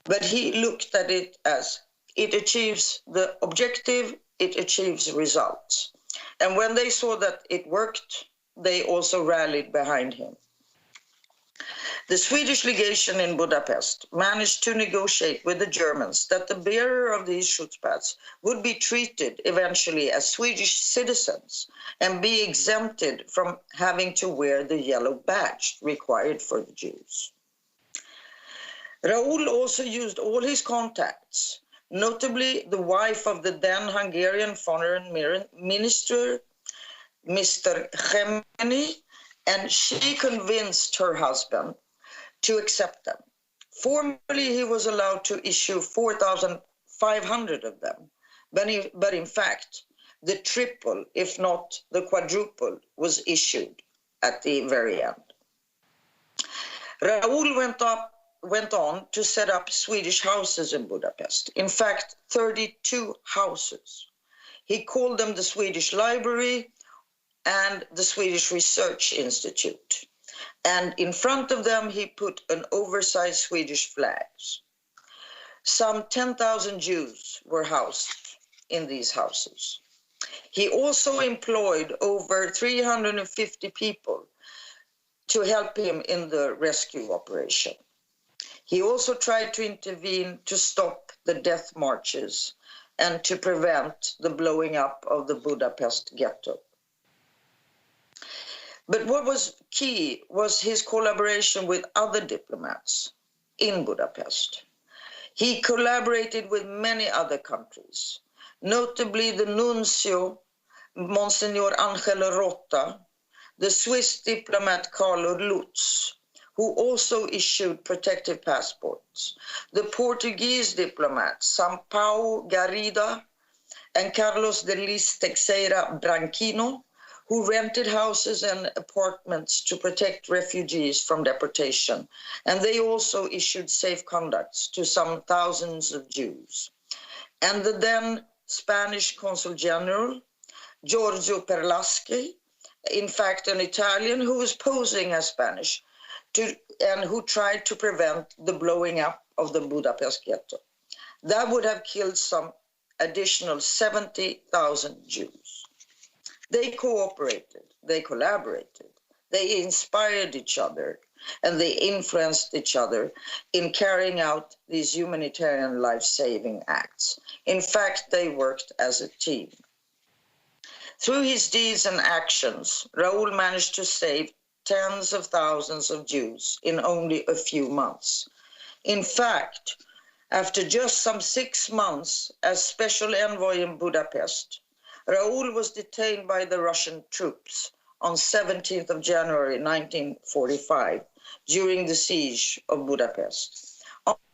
But he looked at it as it achieves the objective, it achieves results. And when they saw that it worked, they also rallied behind him. The Swedish legation in Budapest managed to negotiate with the Germans that the bearer of these Schutzpass would be treated eventually as Swedish citizens and be exempted from having to wear the yellow badge required for the Jews. Raoul also used all his contacts, notably the wife of the then Hungarian foreign minister, Mr. Chemeny, and she convinced her husband to accept them. Formally, he was allowed to issue 4,500 of them, but in fact, the triple, if not the quadruple, was issued at the very end. Raoul went on to set up Swedish houses in Budapest. In fact, 32 houses. He called them the Swedish Library and the Swedish Research Institute. And in front of them, he put an oversized Swedish flags. Some 10,000 Jews were housed in these houses. He also employed over 350 people to help him in the rescue operation. He also tried to intervene to stop the death marches and to prevent the blowing up of the Budapest ghetto. But what was key was his collaboration with other diplomats in Budapest. He collaborated with many other countries, notably the nuncio, Monsignor Angelo Rotta, the Swiss diplomat Carlo Lutz, who also issued protective passports, the Portuguese diplomat Sampaio Garrida, and Carlos de Lis Teixeira Branquinho, who rented houses and apartments to protect refugees from deportation. And they also issued safe conducts to some thousands of Jews. And the then Spanish Consul General, Giorgio Perlaschi, in fact an Italian who was posing as Spanish, and who tried to prevent the blowing up of the Budapest ghetto. That would have killed some additional 70,000 Jews. They cooperated, they collaborated, they inspired each other, and they influenced each other in carrying out these humanitarian life-saving acts. In fact, they worked as a team. Through his deeds and actions, Raoul managed to save tens of thousands of Jews in only a few months. In fact, after just some 6 months as special envoy in Budapest, Raoul was detained by the Russian troops on 17th of January 1945 during the siege of Budapest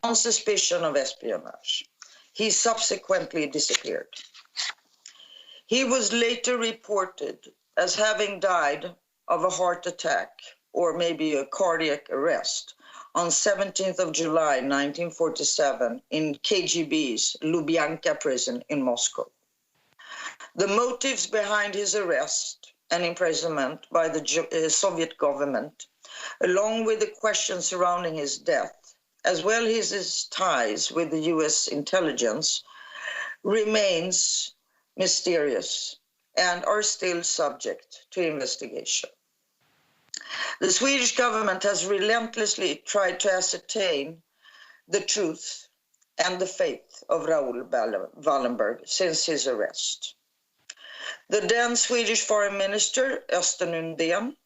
on suspicion of espionage. He subsequently disappeared. He was later reported as having died of a heart attack or maybe a cardiac arrest on 17th of July 1947 in KGB's Lubyanka prison in Moscow. The motives behind his arrest and imprisonment by the Soviet government, along with the questions surrounding his death, as well as his ties with the US intelligence, remains mysterious and are still subject to investigation. The Swedish government has relentlessly tried to ascertain the truth and the fate of Raoul Wallenberg since his arrest. The then Swedish Foreign Minister, Östen Undén,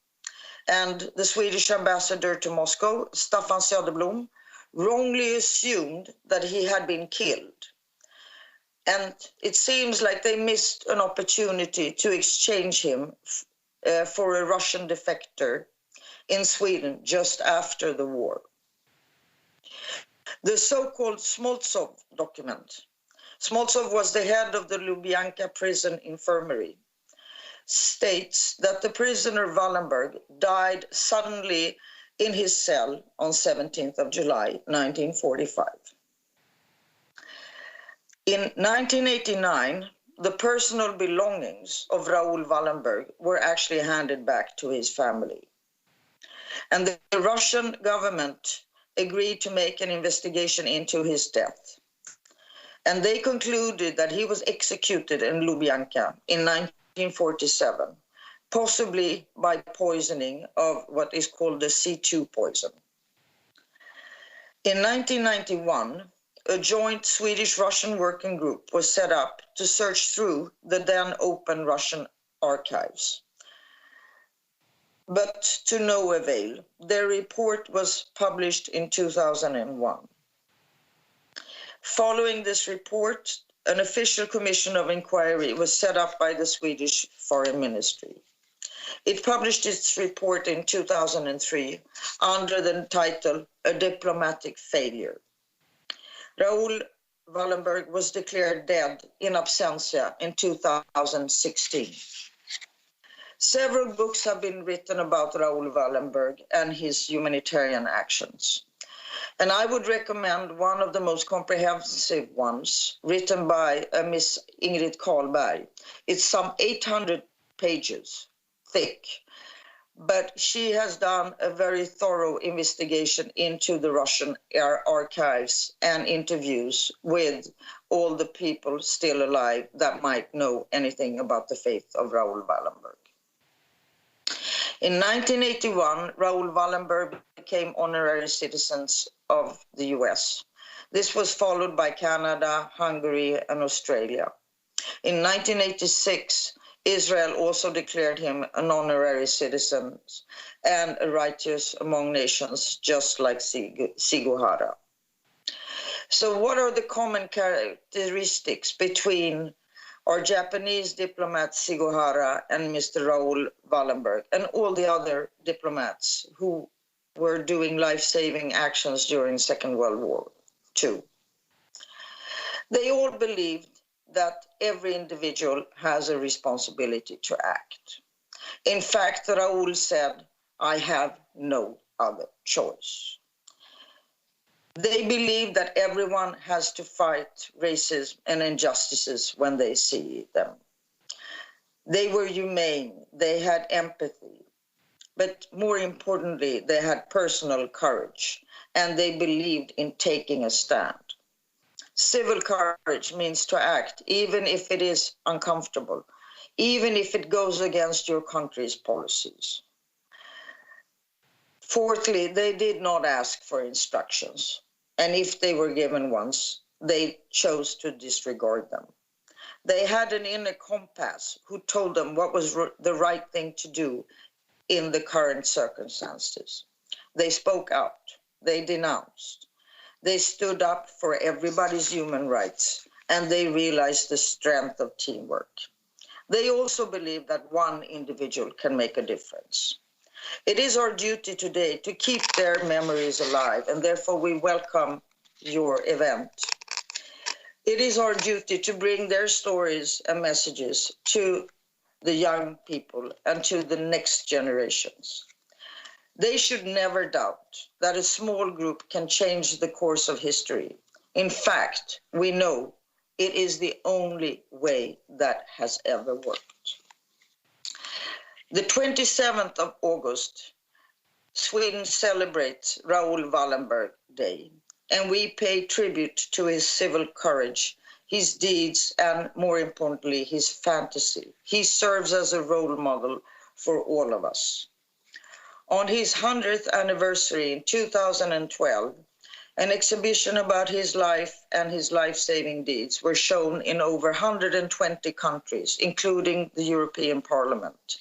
and the Swedish ambassador to Moscow, Staffan Söderblom, wrongly assumed that he had been killed. And it seems like they missed an opportunity to exchange him for a Russian defector in Sweden just after the war. The so-called Smoltsov document. Smoltsov was the head of the Lubyanka prison infirmary, states that the prisoner Wallenberg died suddenly in his cell on 17th of July, 1945. In 1989, the personal belongings of Raoul Wallenberg were actually handed back to his family. And the Russian government agreed to make an investigation into his death. And they concluded that he was executed in Lubyanka in 1947, possibly by poisoning of what is called the C2 poison. In 1991, a joint Swedish-Russian working group was set up to search through the then open Russian archives. But to no avail. Their report was published in 2001. Following this report, an official commission of inquiry was set up by the Swedish Foreign Ministry. It published its report in 2003 under the title, A Diplomatic Failure. Raoul Wallenberg was declared dead in absentia in 2016. Several books have been written about Raoul Wallenberg and his humanitarian actions. And I would recommend one of the most comprehensive ones, written by Miss Ingrid Karlberg. It's some 800 pages thick, but she has done a very thorough investigation into the Russian archives and interviews with all the people still alive that might know anything about the fate of Raoul Wallenberg. In 1981, Raoul Wallenberg became honorary citizens of the US. This was followed by Canada, Hungary, and Australia. In 1986, Israel also declared him an honorary citizen and a righteous among nations, just like Sugihara. So what are the common characteristics between our Japanese diplomat Sugihara and Mr. Raoul Wallenberg and all the other diplomats who were doing life-saving actions during Second World War II? They all believed that every individual has a responsibility to act. In fact, Raoul said, "I have no other choice." They believe that everyone has to fight racism and injustices when they see them. They were humane, they had empathy, but more importantly, they had personal courage, and they believed in taking a stand. Civil courage means to act, even if it is uncomfortable, even if it goes against your country's policies. Fourthly, they did not ask for instructions. And if they were given ones, they chose to disregard them. They had an inner compass who told them what was the right thing to do in the current circumstances. They spoke out, they denounced, they stood up for everybody's human rights, and they realized the strength of teamwork. They also believe that one individual can make a difference. It is our duty today to keep their memories alive, and therefore we welcome your event. It is our duty to bring their stories and messages to the young people and to the next generations. They should never doubt that a small group can change the course of history. In fact, we know it is the only way that has ever worked. The 27th of August, Sweden celebrates Raoul Wallenberg Day, and we pay tribute to his civil courage, his deeds, and more importantly, his fantasy. He serves as a role model for all of us. On his 100th anniversary in 2012, an exhibition about his life and his life-saving deeds were shown in over 120 countries, including the European Parliament.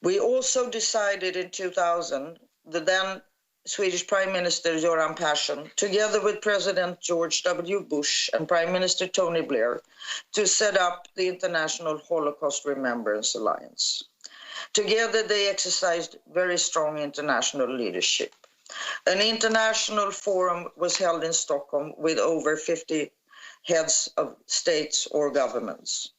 We also decided in 2000, the then Swedish Prime Minister Göran Persson, together with President George W. Bush and Prime Minister Tony Blair, to set up the International Holocaust Remembrance Alliance. Together, they exercised very strong international leadership. An international forum was held in Stockholm with over 50 heads of states or governments.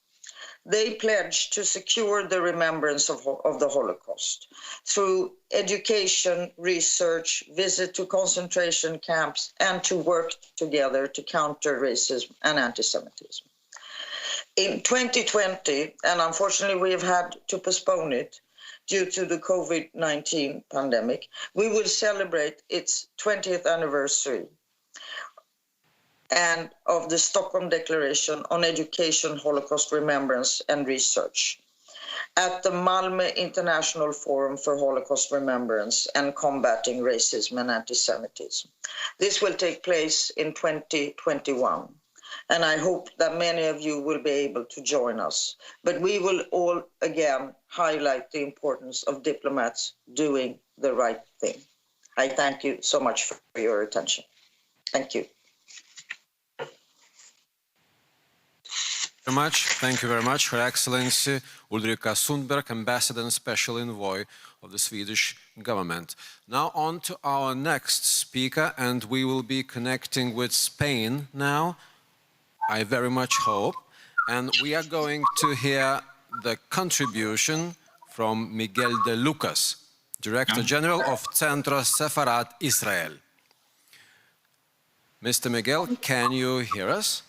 They pledged to secure the remembrance of the Holocaust through education, research, visit to concentration camps, and to work together to counter racism and anti-Semitism. In 2020, and unfortunately we have had to postpone it due to the COVID-19 pandemic, we will celebrate its 20th anniversary and of the Stockholm Declaration on Education, Holocaust Remembrance and Research at the Malmö International Forum for Holocaust Remembrance and Combating Racism and Anti-Semitism. This will take place in 2021, and I hope that many of you will be able to join us. But we will all again highlight the importance of diplomats doing the right thing. I thank you so much for your attention. Thank you. Thank you very much, Her Excellency Ulrika Sundberg, Ambassador and Special Envoy of the Swedish government. Now on to our next speaker, and we will be connecting with Spain now, I very much hope. And we are going to hear the contribution from Miguel de Lucas, Director General of Centro Sefarat Israel. Mr. Miguel, can you hear us?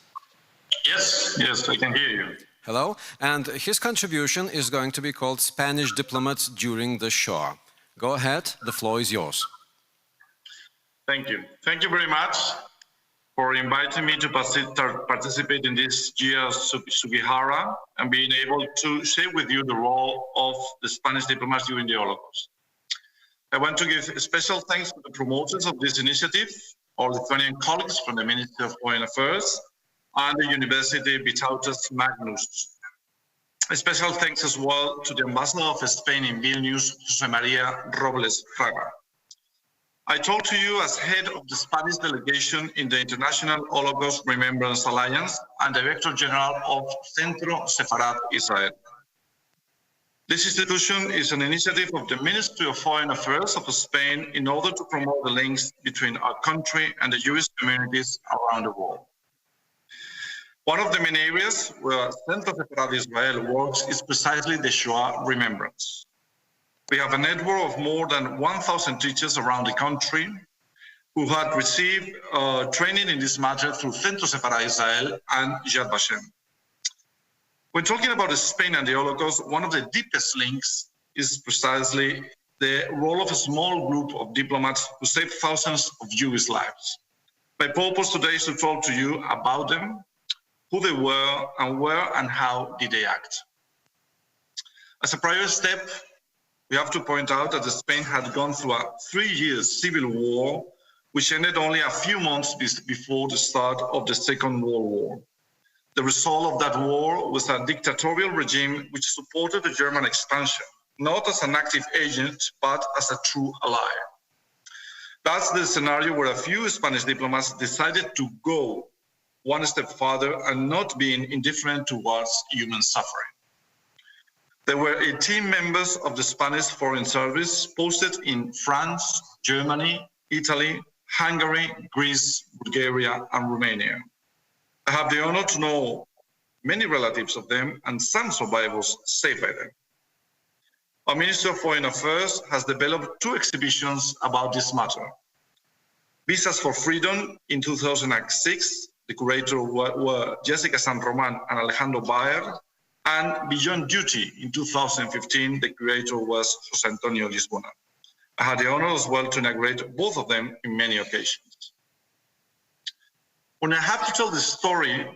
Yes, I can hear you. Hello, and his contribution is going to be called Spanish Diplomats During the Shoah. Go ahead, the floor is yours. Thank you. Thank you very much for inviting me to participate in this year's Sugihara and being able to share with you the role of the Spanish diplomats during the Holocaust. I want to give special thanks to the promoters of this initiative, our Lithuanian colleagues from the Ministry of Foreign Affairs, and the University Vytautas Magnus. A special thanks as well to the Ambassador of Spain in Vilnius, José María Robles Fraga. I talk to you as head of the Spanish delegation in the International Holocaust Remembrance Alliance and Director General of Centro Sefarat Israel. This institution is an initiative of the Ministry of Foreign Affairs of Spain in order to promote the links between our country and the Jewish communities around the world. One of the main areas where Centro Sefarat Israel works is precisely the Shoah remembrance. We have a network of more than 1,000 teachers around the country who had received training in this matter through Centro Sefarat Israel and Yad Vashem. When talking about Spain and the Holocaust, one of the deepest links is precisely the role of a small group of diplomats who saved thousands of Jewish lives. My purpose today is to talk to you about them, who they were, and where and how did they act. As a prior step, we have to point out that Spain had gone through a 3-year civil war, which ended only a few months before the start of the Second World War. The result of that war was a dictatorial regime which supported the German expansion, not as an active agent, but as a true ally. That's the scenario where a few Spanish diplomats decided to go one step further and not being indifferent towards human suffering. There were 18 members of the Spanish Foreign Service posted in France, Germany, Italy, Hungary, Greece, Bulgaria, and Romania. I have the honor to know many relatives of them and some survivors saved by them. Our Ministry of Foreign Affairs has developed 2 exhibitions about this matter. Visas for Freedom in 2006, the curators were Jessica San Roman and Alejandro Baer, and Beyond Duty in 2015, the curator was José Antonio Lisbona. I had the honor as well to inaugurate both of them in many occasions. When I have to tell this story,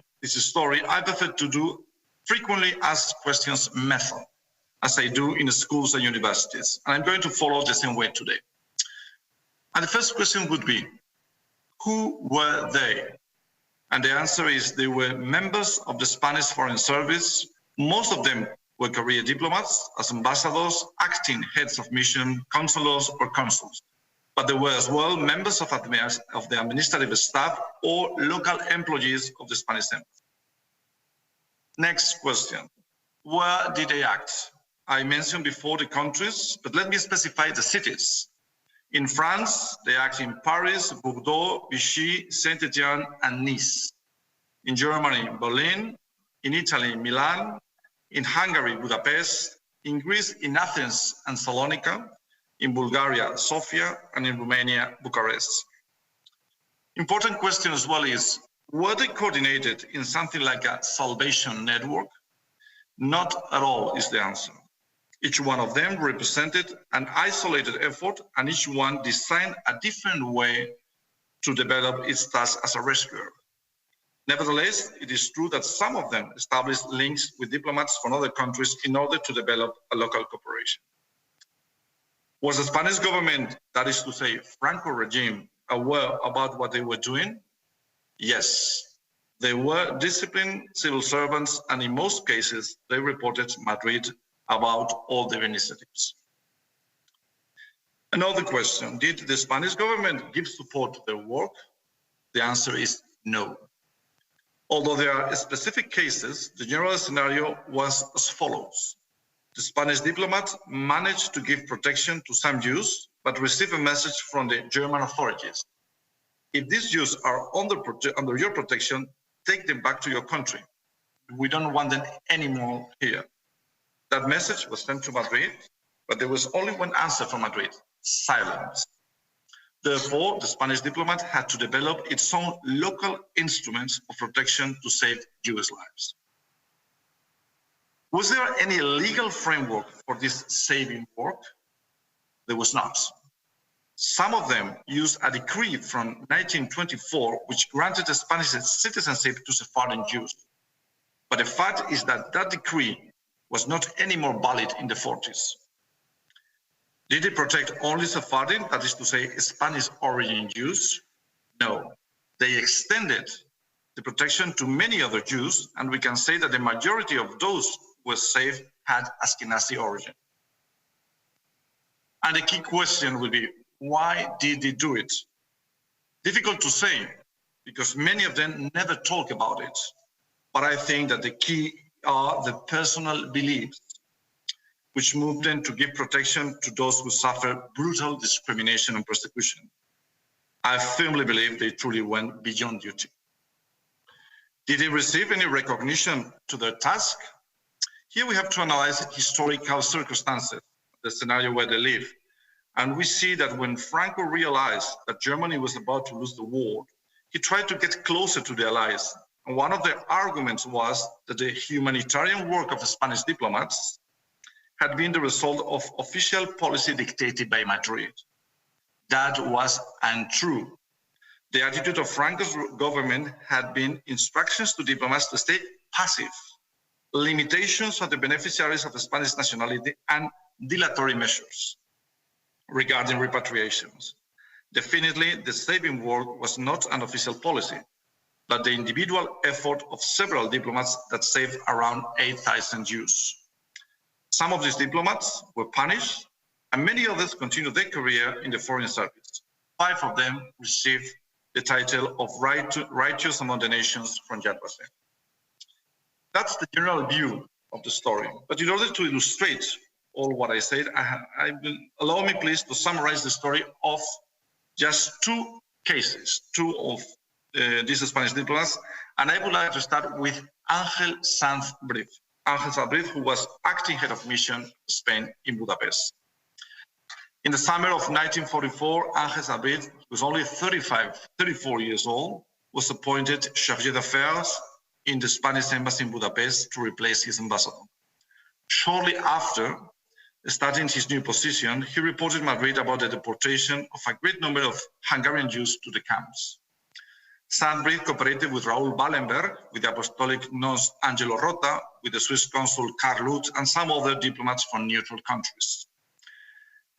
I prefer to do frequently asked questions method, as I do in schools and universities. And I'm going to follow the same way today. And the first question would be, who were they? And the answer is they were members of the Spanish Foreign Service. Most of them were career diplomats, as ambassadors, acting heads of mission, consuls, or consuls. but there were as well members of the administrative staff or local employees of the Spanish embassy. Next question, where did they act? I mentioned before the countries, but let me specify the cities. In France, they act in Paris, Bordeaux, Vichy, Saint-Étienne, and Nice. In Germany, Berlin. In Italy, Milan. In Hungary, Budapest. In Greece, in Athens and Salonika. In Bulgaria, Sofia. And in Romania, Bucharest. Important question as well is, were they coordinated in something like a salvation network? Not at all is the answer. Each one of them represented an isolated effort, and each one designed a different way to develop its task as a rescuer. Nevertheless, it is true that some of them established links with diplomats from other countries in order to develop a local cooperation. Was the Spanish government, that is to say, Franco regime, aware about what they were doing? Yes. They were disciplined civil servants, and in most cases, they reported Madrid about all their initiatives. Another question, did the Spanish government give support to their work? The answer is no. Although there are specific cases, the general scenario was as follows. The Spanish diplomat managed to give protection to some Jews, but received a message from the German authorities. If these Jews are under your protection, take them back to your country. We don't want them anymore here. That message was sent to Madrid, but there was only one answer from Madrid, silence. Therefore, the Spanish diplomat had to develop its own local instruments of protection to save Jewish lives. Was there any legal framework for this saving work? There was not. Some of them used a decree from 1924, which granted Spanish citizenship to Sephardic Jews. But the fact is that that decree was not any more valid in the 40s. Did it protect only Sephardic, that is to say, Spanish origin Jews? No. They extended the protection to many other Jews, and we can say that the majority of those who were saved had Ashkenazi origin. And the key question will be, why did they do it? Difficult to say, because many of them never talk about it. But I think that the key are the personal beliefs, which moved them to give protection to those who suffer brutal discrimination and persecution. I firmly believe they truly went beyond duty. Did they receive any recognition to their task? Here we have to analyze historical circumstances, the scenario where they live. And we see that when Franco realized that Germany was about to lose the war, he tried to get closer to the Allies. And one of the arguments was that the humanitarian work of the Spanish diplomats had been the result of official policy dictated by Madrid. That was untrue. The attitude of Franco's government had been instructions to diplomats to stay passive, limitations on the beneficiaries of the Spanish nationality, and dilatory measures regarding repatriations. Definitely, the saving work was not an official policy, but the individual effort of several diplomats that saved around 8,000 Jews. Some of these diplomats were punished, and many others continued their career in the foreign service. 5 of them received the title of Righteous Among the Nations from Yad Vashem. That's the general view of the story. But in order to illustrate all what I said, allow me please to summarize the story of just 2 cases, 2 of these Spanish diplomats, and I would like to start with Ángel Sanz Briz. Ángel Sanz Briz, who was acting head of mission to Spain in Budapest. In the summer of 1944, Ángel Sanz Briz, who was only 34 years old, was appointed chargé d'affaires in the Spanish embassy in Budapest to replace his ambassador. Shortly after starting his new position, he reported Madrid about the deportation of a great number of Hungarian Jews to the camps. Sanz Briz cooperated with Raoul Wallenberg, with the apostolic nunce Angelo Rota, with the Swiss consul Karl Lutz, and some other diplomats from neutral countries.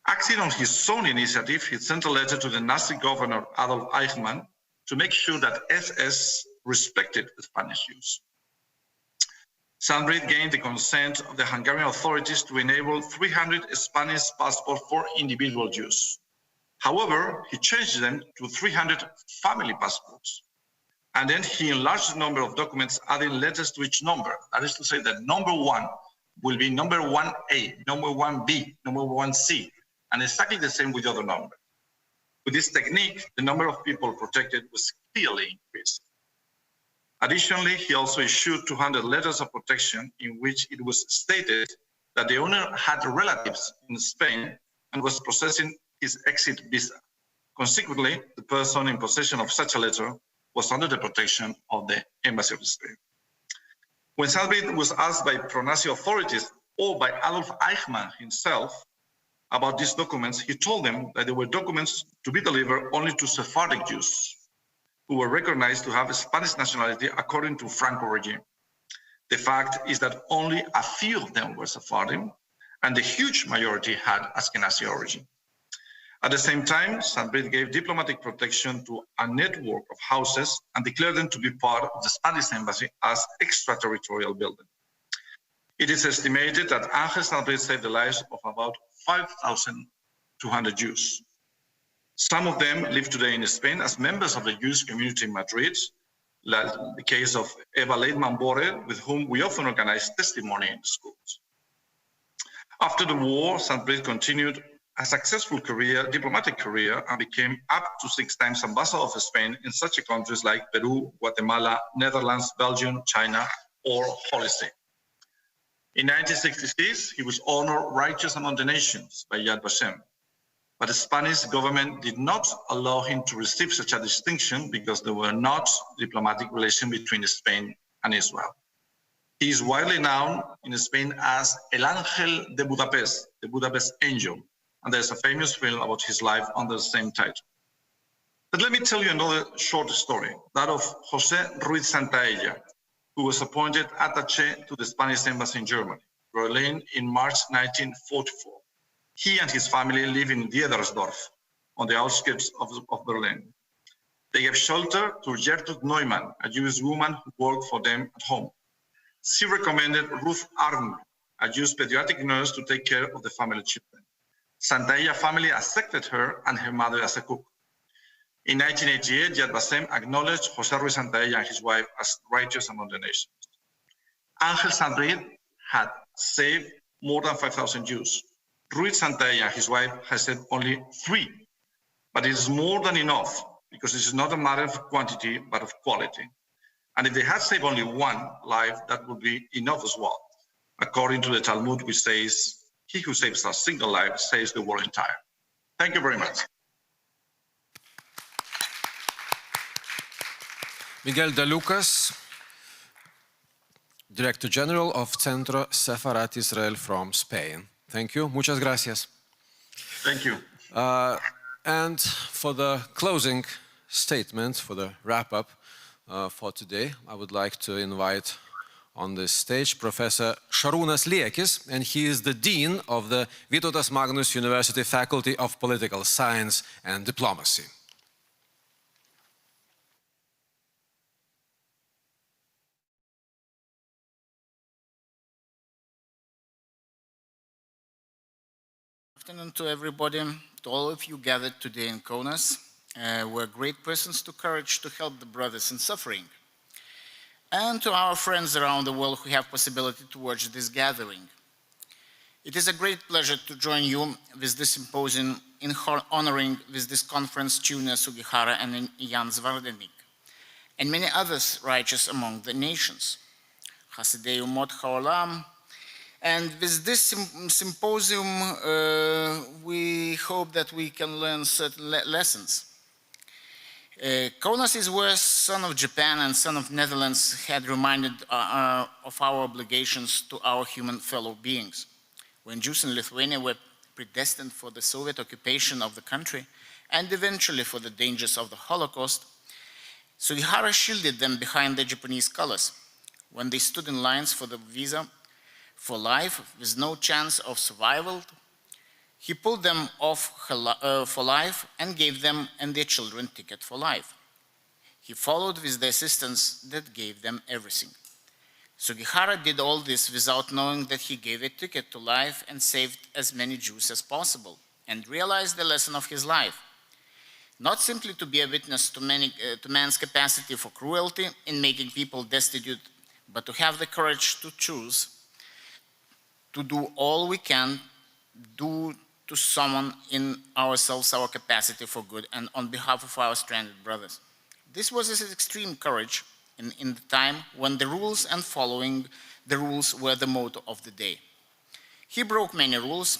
Acting on his own initiative, he sent a letter to the Nazi governor Adolf Eichmann to make sure that SS respected the Spanish Jews. Sanz Briz gained the consent of the Hungarian authorities to enable 300 Spanish passports for individual Jews. However, he changed them to 300 family passports. And then he enlarged the number of documents, adding letters to each number. That is to say that number 1 will be number 1A, number 1B, number 1C, and exactly the same with the other number. With this technique, the number of people protected was clearly increased. Additionally, he also issued 200 letters of protection in which it was stated that the owner had relatives in Spain and was processing his exit visa. Consequently, the person in possession of such a letter was under the protection of the Embassy of Spain. When Sanbrid was asked by pro-Nazi authorities or by Adolf Eichmann himself about these documents, he told them that they were documents to be delivered only to Sephardic Jews, who were recognized to have a Spanish nationality according to Franco regime. The fact is that only a few of them were Sephardim, and the huge majority had Ashkenazi origin. At the same time, Sanbrid gave diplomatic protection to a network of houses and declared them to be part of the Spanish embassy as extraterritorial building. It is estimated that Ángel Sanbrid saved the lives of about 5,200 Jews. Some of them live today in Spain as members of the Jewish community in Madrid, like the case of Eva Leitman-Borrell, with whom we often organize testimony in schools. After the war, Sanbrid continued a successful career, diplomatic career, and became up to 6 times ambassador of Spain in such countries like Peru, Guatemala, Netherlands, Belgium, China, or Holy See. In 1966, he was honored Righteous Among the Nations by Yad Vashem, but the Spanish government did not allow him to receive such a distinction because there were not diplomatic relations between Spain and Israel. He is widely known in Spain as El Ángel de Budapest, the Budapest Angel, and there's a famous film about his life under the same title. But let me tell you another short story, that of José Ruiz Santaella, who was appointed attaché to the Spanish embassy in Germany, Berlin, in March 1944. He and his family live in Diedersdorf, on the outskirts of Berlin. They gave shelter to Gertrude Neumann, a Jewish woman who worked for them at home. She recommended Ruth Arn, a Jewish pediatric nurse, to take care of the family children. Santaella family accepted her and her mother as a cook. In 1988, Yad Vashem acknowledged José Ruiz Santaella and his wife as righteous among the nations. Ángel Sanbrid had saved more than 5,000 Jews. Ruiz Santaella and his wife has saved only 3, but it is more than enough because this is not a matter of quantity, but of quality. And if they had saved only 1 life, that would be enough as well. According to the Talmud, which says, he who saves a single life saves the world entire. Thank you very much. Miguel de Lucas, Director General of Centro Sefarat Israel from Spain. Thank you. Muchas gracias. Thank you. And for the closing statement, for the wrap-up for today, I would like to invite on the stage Professor Šarūnas Liekis, and he is the Dean of the Vytautas Magnus University Faculty of Political Science and Diplomacy. Good afternoon to everybody, to all of you gathered today in Kaunas. We're great persons to courage to help the brothers in suffering. And to our friends around the world who have possibility to watch this gathering. It is a great pleasure to join you with this symposium in honoring with this conference Chiune Sugihara and Jan Zvardenik, and many others righteous among the nations. Hasidei Umot Haolam. And with this symposium, we hope that we can learn certain lessons. Kaunas is where son of Japan and son of Netherlands had reminded of our obligations to our human fellow beings. When Jews in Lithuania were predestined for the Soviet occupation of the country and eventually for the dangers of the Holocaust, Sugihara shielded them behind the Japanese colors. When they stood in lines for the visa for life with no chance of survival, he pulled them off for life and gave them and their children ticket for life. He followed with the assistance that gave them everything. Sugihara did all this without knowing that he gave a ticket to life and saved as many Jews as possible, and realized the lesson of his life. not simply to be a witness to man's capacity for cruelty in making people destitute, but to have the courage to choose to do all we can do to summon in ourselves our capacity for good and on behalf of our stranded brothers. This was his extreme courage in the time when the rules and following the rules were the motto of the day. He broke many rules.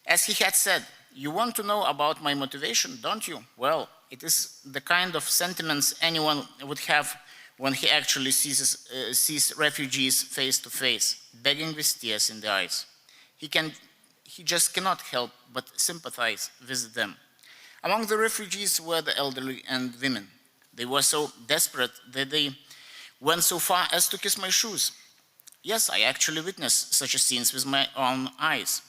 As he had said, "You want to know about my motivation, don't you? Well, it is the kind of sentiments anyone would have when he actually sees refugees face to face, begging with tears in the eyes. He just cannot help but sympathize with them. Among the refugees were the elderly and women. They were so desperate that they went so far as to kiss my shoes. Yes, I actually witnessed such scenes with my own eyes.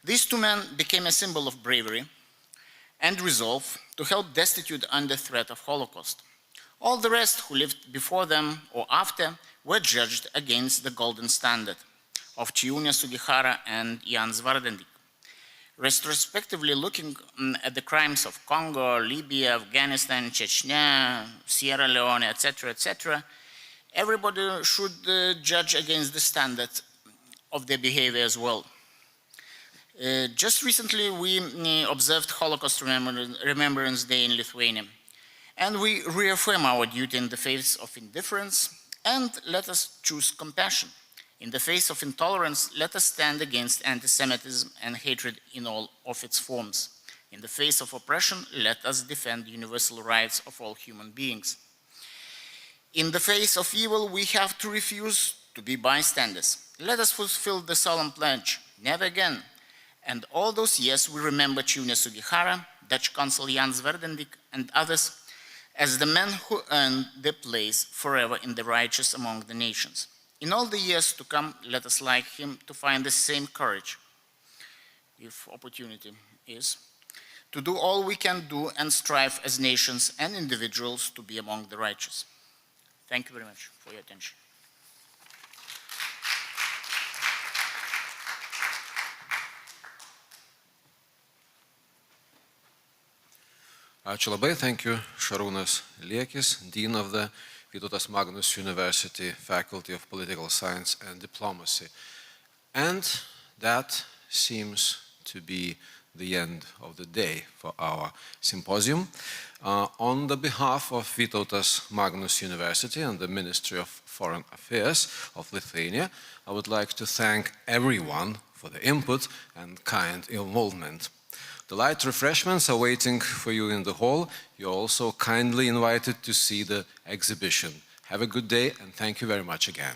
These two men became a symbol of bravery and resolve to help destitute under threat of Holocaust. All the rest who lived before them or after were judged against the golden standard of Chiune Sugihara and Jan Zvardendik. Retrospectively looking at the crimes of Congo, Libya, Afghanistan, Chechnya, Sierra Leone, etc., everybody should judge against the standard of their behavior as well. Just recently, we observed Holocaust Remembrance Day in Lithuania, and we reaffirm our duty in the face of indifference, and let us choose compassion. In the face of intolerance, let us stand against anti-Semitism and hatred in all of its forms. In the face of oppression, let us defend universal rights of all human beings. In the face of evil, we have to refuse to be bystanders. Let us fulfill the solemn pledge, never again. And all those years we remember Chiune Sugihara, Dutch Consul Jan Zvardendik, and others as the men who earned their place forever in the righteous among the nations. In all the years to come, let us, like him, to find the same courage, if opportunity is, to do all we can do and strive as nations and individuals to be among the righteous. Thank you very much for your attention. Ačiū labai, thank you, Šarūnas Liekis, Dean of the Vytautas Magnus University Faculty of Political Science and Diplomacy. And that seems to be the end of the day for our symposium. On the behalf of Vytautas Magnus University and the Ministry of Foreign Affairs of Lithuania, I would like to thank everyone for the input and kind involvement. The light refreshments are waiting for you in the hall. You're also kindly invited to see the exhibition. Have a good day and thank you very much again.